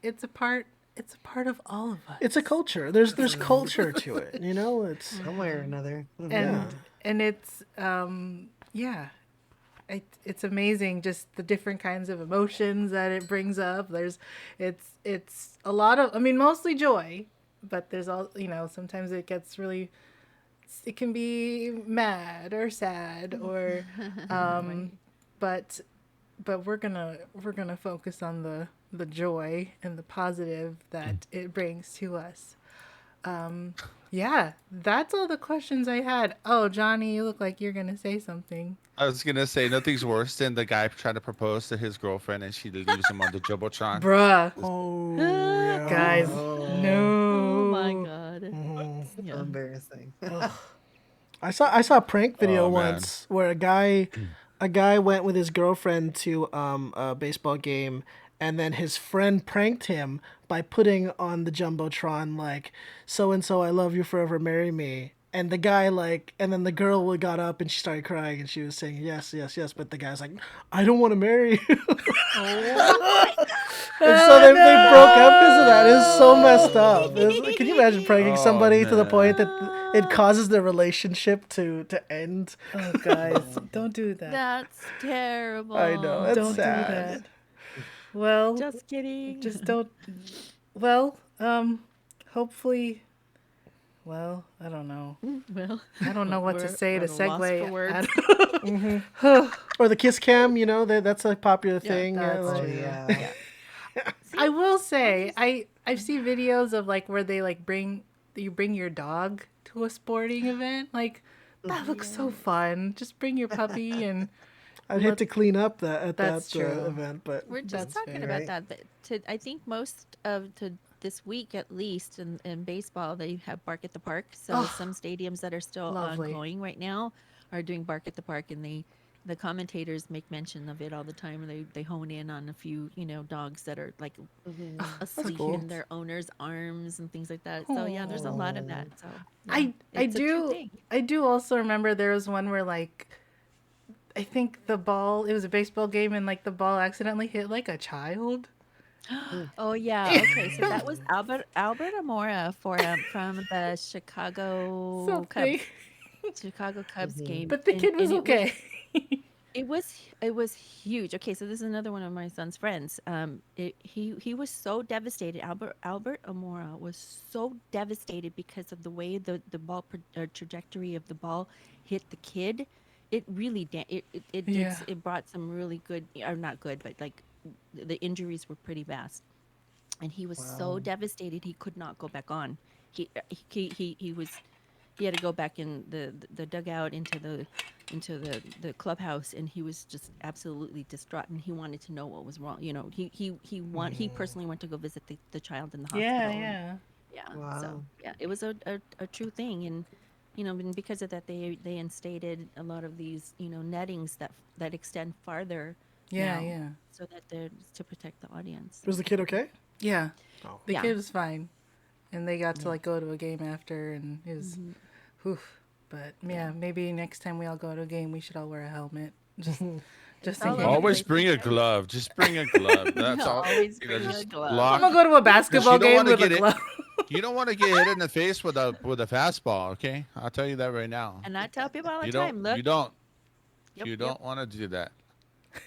it's a part it's a part of all of us. It's a culture. There's culture to it. You know, it's Somewhere or another. And it's yeah, it's amazing just the different kinds of emotions that it brings up. It's a lot of, I mean, mostly joy, but there's all, sometimes it gets really, it can be mad or sad or but we're gonna focus on the joy and the positive that it brings to us. Yeah, that's all the questions I had. Oh, Johnny, you look like you're gonna say something. I was gonna say nothing's worse than the guy trying to propose to his girlfriend and she leaves him on the jumbotron. Bruh, oh yeah. guys, Oh my no. God. So Yeah. embarrassing. I saw a prank video Oh, man. once where a guy went with his girlfriend to a baseball game, and then his friend pranked him by putting on the jumbotron like, so and so, I love you forever, marry me. And the guy and then the girl got up and she started crying and she was saying yes, yes, yes, but the guy's like, I don't want to marry you. And so they broke up because of that. It's so messed up. Can you imagine pranking Oh, somebody to the man. point that it causes their relationship to end? Oh, guys, don't do that. That's terrible. I know. That's Don't sad. do that. Well, Just kidding. just don't. Well, hopefully. Well, I don't know. Well, I don't know what to we're say to at a loss for segue. words. Or the kiss cam, that's a popular thing. that's Oh, true. yeah. I will say I see videos of like where they like bring your dog to a sporting event. Like that looks so fun. Just bring your puppy and I'd hate to clean up at That's that true. event, but We're just That's talking fair. about Right. that. I think most of this week, at least in baseball, they have Bark at the Park. So Oh, some stadiums that are still lovely. ongoing right now are doing Bark at the Park, and the commentators make mention of it all the time. And they hone in on a few dogs that are like asleep cool. in their owner's arms and things like that. So yeah, there's a lot of that. So yeah, I it's a true do thing. I do also remember there was one where like I think it was a baseball game and like the ball accidentally hit like a child. Oh yeah, okay. So that was Albert Amora from the Something. Chicago Cubs game, But the and kid was it was okay. it was huge. Okay, so this is another one of my son's friends. He was so devastated. Albert Amora was so devastated because of the way the ball trajectory of the ball hit the kid. It really Yeah. it brought some really good, or not good, but like the injuries were pretty vast, and he was so Wow. devastated he could not go back on. He had to go back in the dugout into the clubhouse, and he was just absolutely distraught, and he wanted to know what was wrong. He personally went to go visit the child in the hospital. Yeah, and- yeah. yeah. So Wow. yeah, it was a true thing, and and because of that, they instated a lot of these nettings that extend farther. Yeah, now, yeah. So that they're to protect the audience. was the kid okay? Yeah. Oh. The Yeah. kid was fine. And they got to like go to a game after and it was whew. But yeah, maybe next time we all go to a game we should all wear a helmet. Just in all case. over Always place, bring a okay? glove. Just bring a glove. That's all. Always bring a Just glove. I'm block. gonna go to a basketball you don't game wanna with a get it- glove. You don't want to get hit in the face with a fastball. Okay, I'll tell you that right now. And I tell people all the You time, don't. look, You don't. Yep, You yep. don't want to do that.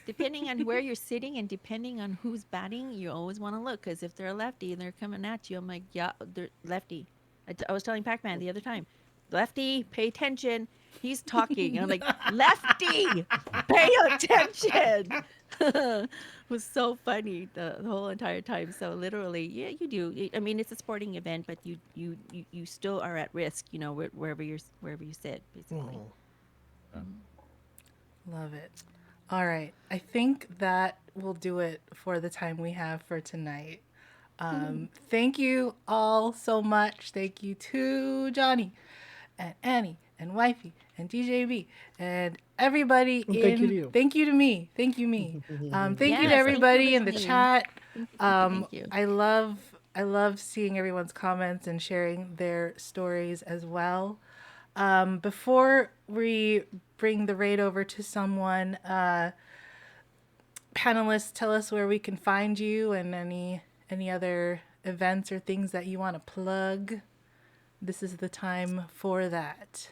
Depending on where you're sitting and depending on who's batting, you always want to look, because if they're a lefty and they're coming at you, I'm like, yeah, they're lefty. I was telling Pac-Man the other time, lefty, pay attention. He's talking, and I'm like, lefty, pay attention. It was so funny the whole entire time. So literally, yeah, you do. I mean, it's a sporting event, but you still are at risk, wherever you sit, basically. Love it. All right. I think that will do it for the time we have for tonight. Thank you all so much. Thank you to Johnny and Annie and Wifey and DJB and everybody. And thank you to you. Thank you to me. Thank you me. Thank you Yes, to thank you, everybody in the listening. chat. Thank you. I love seeing everyone's comments and sharing their stories as well. Before we bring the raid over to someone, panelists, tell us where we can find you and any other events or things that you want to plug, this is the time for that.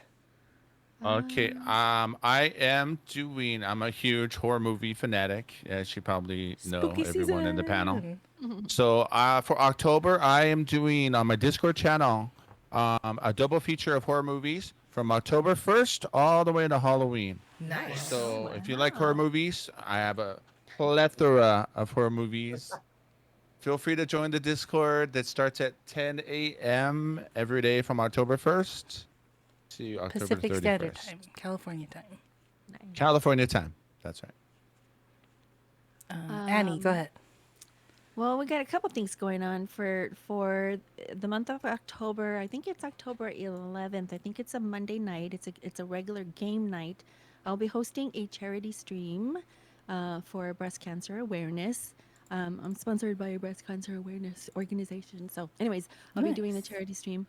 Okay. I am doing. I'm a huge horror movie fanatic, as you probably know, Spooky everyone in the panel. season. So, for October, I am doing on my Discord channel a double feature of horror movies from October 1st all the way to Halloween. Nice. So, Oh, if you like horror wow. movies, I have a plethora of horror movies. Feel free to join the Discord that starts at 10 a.m. every day from October 1st to October Pacific 31st. Standard Time, California time. Nice. California time. That's right. Annie, go ahead. Well, we got a couple things going on for the month of October. I think it's October 11th. I think it's a Monday night. It's a regular game night. I'll be hosting a charity stream for breast cancer awareness. I'm sponsored by a breast cancer awareness organization. So, anyways, I'll be doing the Nice. charity stream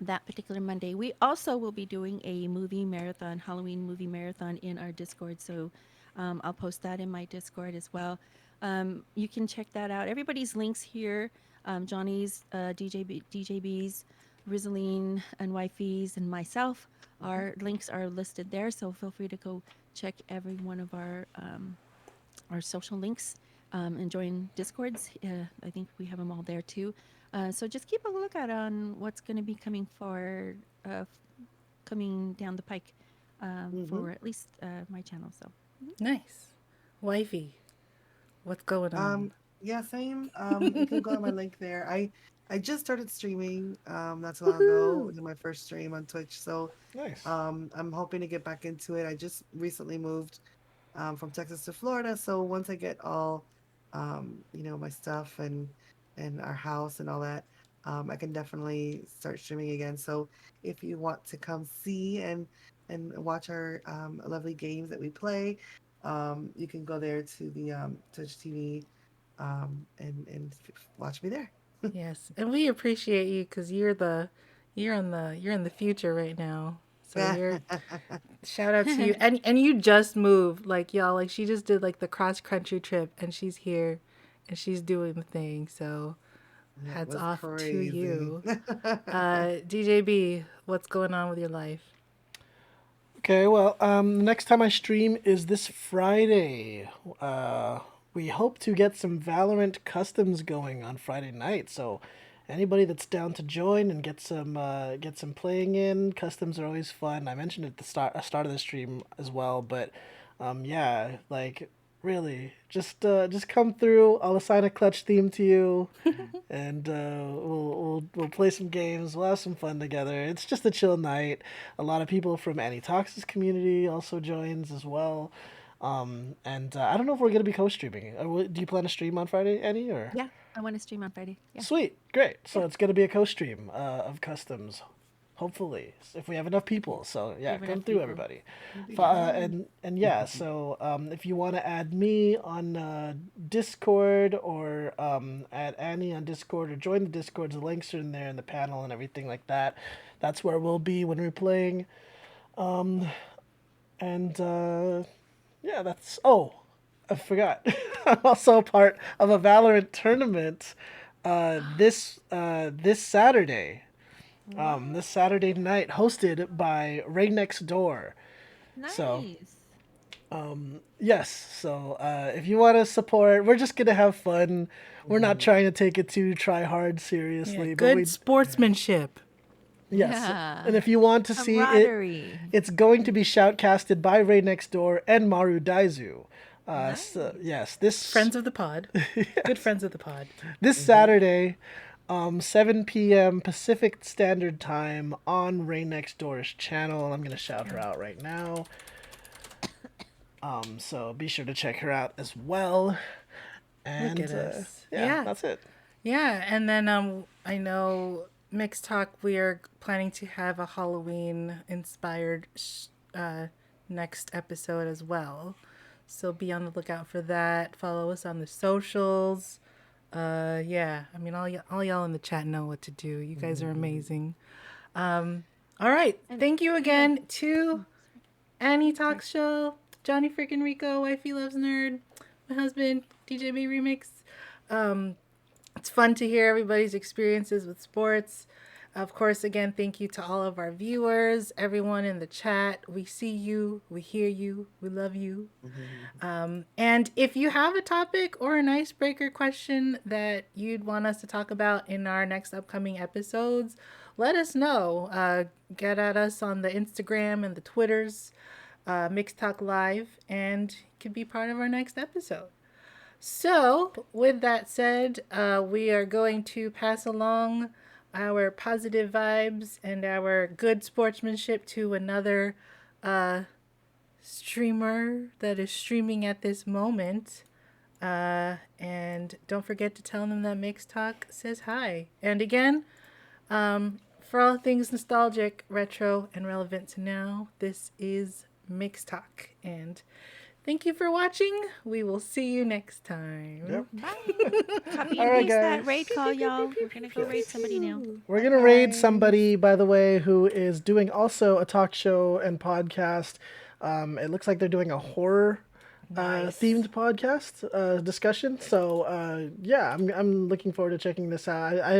that particular Monday. We also will be doing a movie marathon, Halloween movie marathon in our Discord. So I'll post that in my Discord as well. You can check that out. Everybody's links here, Johnny's, DJB's, Rizaline, and Wifey's, and myself, our links are listed there. So feel free to go check every one of our social links and join Discords. I think we have them all there too. So just keep a lookout on what's going to be coming coming down the pike for at least my channel. So Nice. Wifey, what's going on? Yeah, same. You can go on my link there. I just started streaming not too long ago. It was my first stream on Twitch, so Nice. I'm hoping to get back into it. I just recently moved from Texas to Florida, so once I get all my stuff and our house and all that, I can definitely start streaming again. So if you want to come see and watch our lovely games that we play, you can go there to the Twitch TV and watch me there. Yes, and we appreciate you because you're in the future right now. So you're shout out to you, and you just moved, like y'all, like she just did like the cross country trip, and she's here, and she's doing the thing. So That hats was off to crazy. you. DJB, what's going on with your life? Okay, well, the next time I stream is this Friday. We hope to get some Valorant customs going on Friday night. So, anybody that's down to join and get some playing in, customs are always fun. I mentioned it at the start of the stream as well, but yeah, like really, just come through. I'll assign a clutch theme to you, and we'll play some games. We'll have some fun together. It's just a chill night. A lot of people from AnnieTalks' community also joins as well. And I don't know if we're gonna be co-streaming. Do you plan to stream on Friday, Annie? Or yeah, I want to stream on Friday. Yeah. sweet, great. So it's gonna be a co-stream of customs. Hopefully, if we have enough people. So yeah, have come enough through, people. everybody. And yeah, so if you want to add me on Discord or add Annie on Discord or join the Discord, the links are in there in the panel and everything like that. That's where we'll be when we're playing. Yeah, that's. Oh, I forgot. I'm also a part of a Valorant tournament this Saturday. This Saturday night, hosted by Ray Next Door. Nice. So, yes. So, if you want to support, we're just gonna have fun. We're not trying to take it too try hard seriously, Yeah, but good sportsmanship. yes. Yeah. And if you want to see it, Camaraderie. it's going to be shoutcasted by Ray Next Door and Maru Daizu. So, yes, this Friends of the pod. Good friends of the pod. this Saturday, 7 p.m. Pacific Standard Time on Ray Next Door's channel. I'm gonna shout her out right now. So be sure to check her out as well. And Look at us. yeah, Yeah. that's it. Yeah, and then I know Mixed Talk, we are planning to have a Halloween inspired next episode as well. So be on the lookout for that. Follow us on the socials. Yeah, I mean, all y'all in the chat know what to do. You guys are amazing. All right, thank you again to AnnieTalksShow, Johnnyfrickinrico, Wifey Loves Nerd, my husband, DJB Remix. It's fun to hear everybody's experiences with sports. Of course, again, thank you to all of our viewers, everyone in the chat. We see you, we hear you, we love you. And if you have a topic or an icebreaker question that you'd want us to talk about in our next upcoming episodes, let us know. Get at us on the Instagram and the Twitters, MixTalkLive, and you could be part of our next episode. So, with that said, we are going to pass along our positive vibes and our good sportsmanship to another streamer that is streaming at this moment. And don't forget to tell them that Mix Talk says hi. And again, for all things nostalgic, retro, and relevant to now, this is Mix Talk. And thank you for watching. We will see you next time. Yep. Bye. Copy All and right, paste that guys. raid call, y'all. We're gonna go raid somebody now. We're going to raid somebody, by the way, who is doing also a talk show and podcast. It looks like they're doing a horror themed podcast discussion. So yeah, I'm looking forward to checking this out. I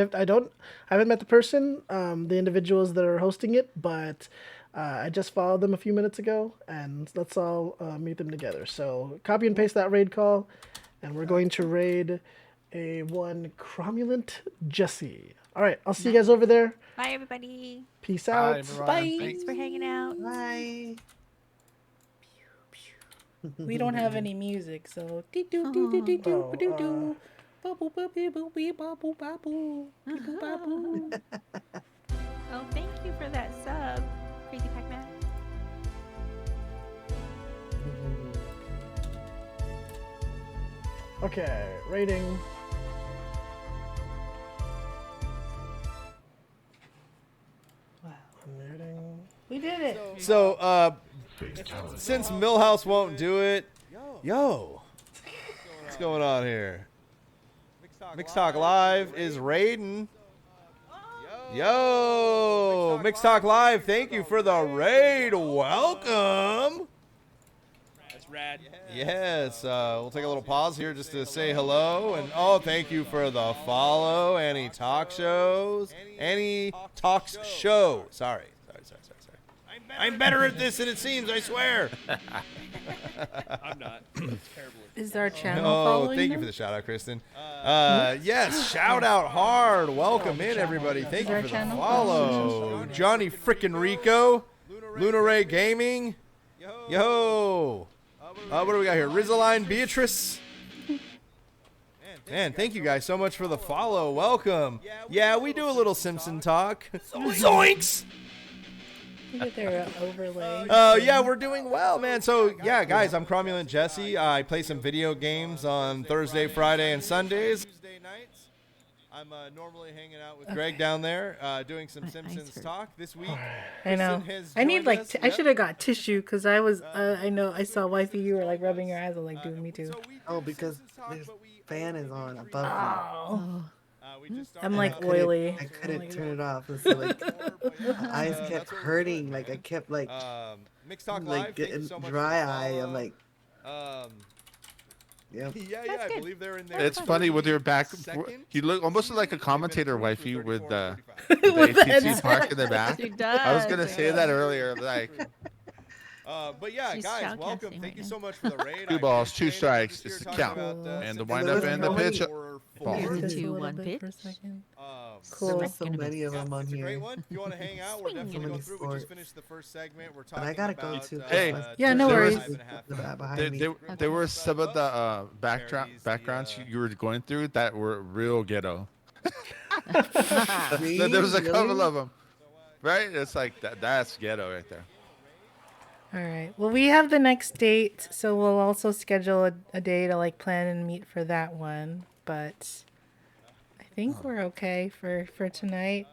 haven't met the person, the individuals that are hosting it, but I just followed them a few minutes ago, and let's all meet them together. So copy and paste that raid call, and we're going to raid a one cromulent Jesse. All right, I'll see you guys over there. Bye, everybody. Peace Bye, out. everyone. Bye. Thanks for hanging out. Bye. We don't have any music, so Oh, thank you for that sub, Crazy Pac-Man. Okay, rating. Rating. we did it. So, since Millhouse won't do it, what's going on here? MixTalk Live is raiding. Yo, MixTalk Live, thank you for the raid. Welcome. That's rad. Yes, we'll take a little pause here just to say hello. And thank you for the follow. AnnieTalksShow. AnnieTalksShow. Sorry. I'm better at this than it seems, I swear. I'm not. It's terrible. Is our channel Oh, following thank you them? for the shout out, Kristen. Yes, shout out hard. Welcome in, everybody. Thank you for the channel follow. Johnnyfrickinrico, Luna Ray Gaming. Yo. What do we got here? Rizzaline Beatrice. Man, thank you guys so much for the follow. Welcome. Yeah, we do a little Simpson talk. Zoinks! Look at their overlay. Yeah, we're doing well, man. So, yeah, guys, I'm Cromulent Jesse. I play some video games on Thursday, Friday, and Sundays. Tuesday nights, I'm normally hanging out with Greg down there doing some Simpsons talk. This week, I know. Kristen has I need joined like us. I should have got tissue because I was. I know. I saw wifey. You were like rubbing your eyes. I'm like doing me too. Oh, because this fan is on above me. Oh. I'm And like I couldn't- oily. I couldn't turn it off. And so, like, my eyes kept hurting. Like, I kept, like, MixTalk Live, like thank you getting so much dry for the eye. follow. I'm like, yeah. Yeah, I good. believe they're in there. It's funny with your back. Second. You look almost like a commentator, wifey, with the With the ATC headset. park in the back. She does. I was gonna say that earlier. Like But yeah, She's guys, shoutcasting welcome. right Thank you now. so much for the raid. Two I balls, two appreciate it. strikes. We're It's just the here count. talking about, And the And wind there up was and the no pitch. way- Ball. Just a 2, little 1 bit pitch. for a second. There Cool. were so Gonna be- many of them on It's a great here. one. If you want to hang out, we're definitely Swinging. going through. We just Sports. finished the first segment. We're But talking I gotta go about, too. Hey. Yeah, no There worries. was- The back behind There, me. there were some of the backgrounds you were going through that were real ghetto. Really? There was a couple Really? of them, right? It's like that's ghetto right there. All right. Well, we have the next date, so we'll also schedule a day to like plan and meet for that one. But I think we're okay for tonight.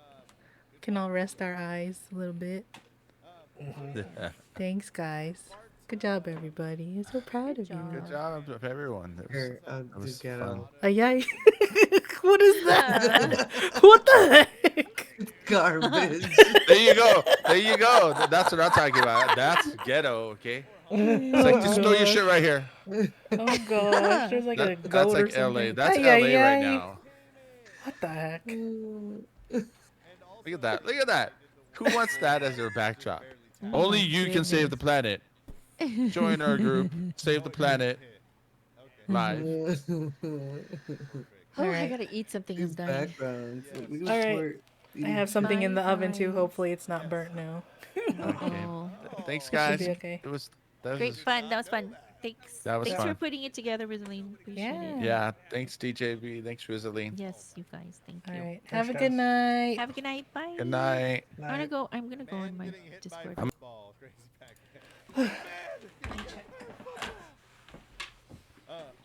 We can all rest our eyes a little bit. Thanks, guys. Good job, everybody. I'm so proud of you. Good job of everyone. It was, Here, it was to get fun. Yeah. What is that? What the heck? Garbage. There you go. There you go. That's what I'm talking about. That's ghetto, okay? It's like, just throw your shit right here. Oh gosh, there's like a That's goat or like something. LA. That's Ay, LA ay, right ay. now. What the heck? Look at that. Look at that. Who wants that as their backdrop? Oh Only my you can save the planet. Join our group. Save the planet. Live. Oh, I Alright. gotta eat something. I'm These dying. backgrounds. We All right. were I eating have something in the Hi, oven too. guys. Hopefully it's not burnt now. Okay. Oh, Thanks, It should guys. be okay. great fun. That was fun. Thanks. That was Thanks for fun. putting it together, Rosaline. Appreciate it. Yeah. Yeah. Thanks, DJB. Thanks, Rosaline. Yes, you guys. Thank All you. right. Thanks, Have a guys. good night. Have a good night. Bye. Good night. I'm gonna go on my Discord. Ball, crazy Pac-Man.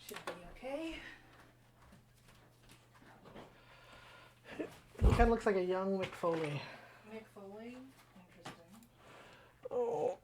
Should be okay. He kind of looks like a young Mick Foley. Mick Foley. Interesting. Oh.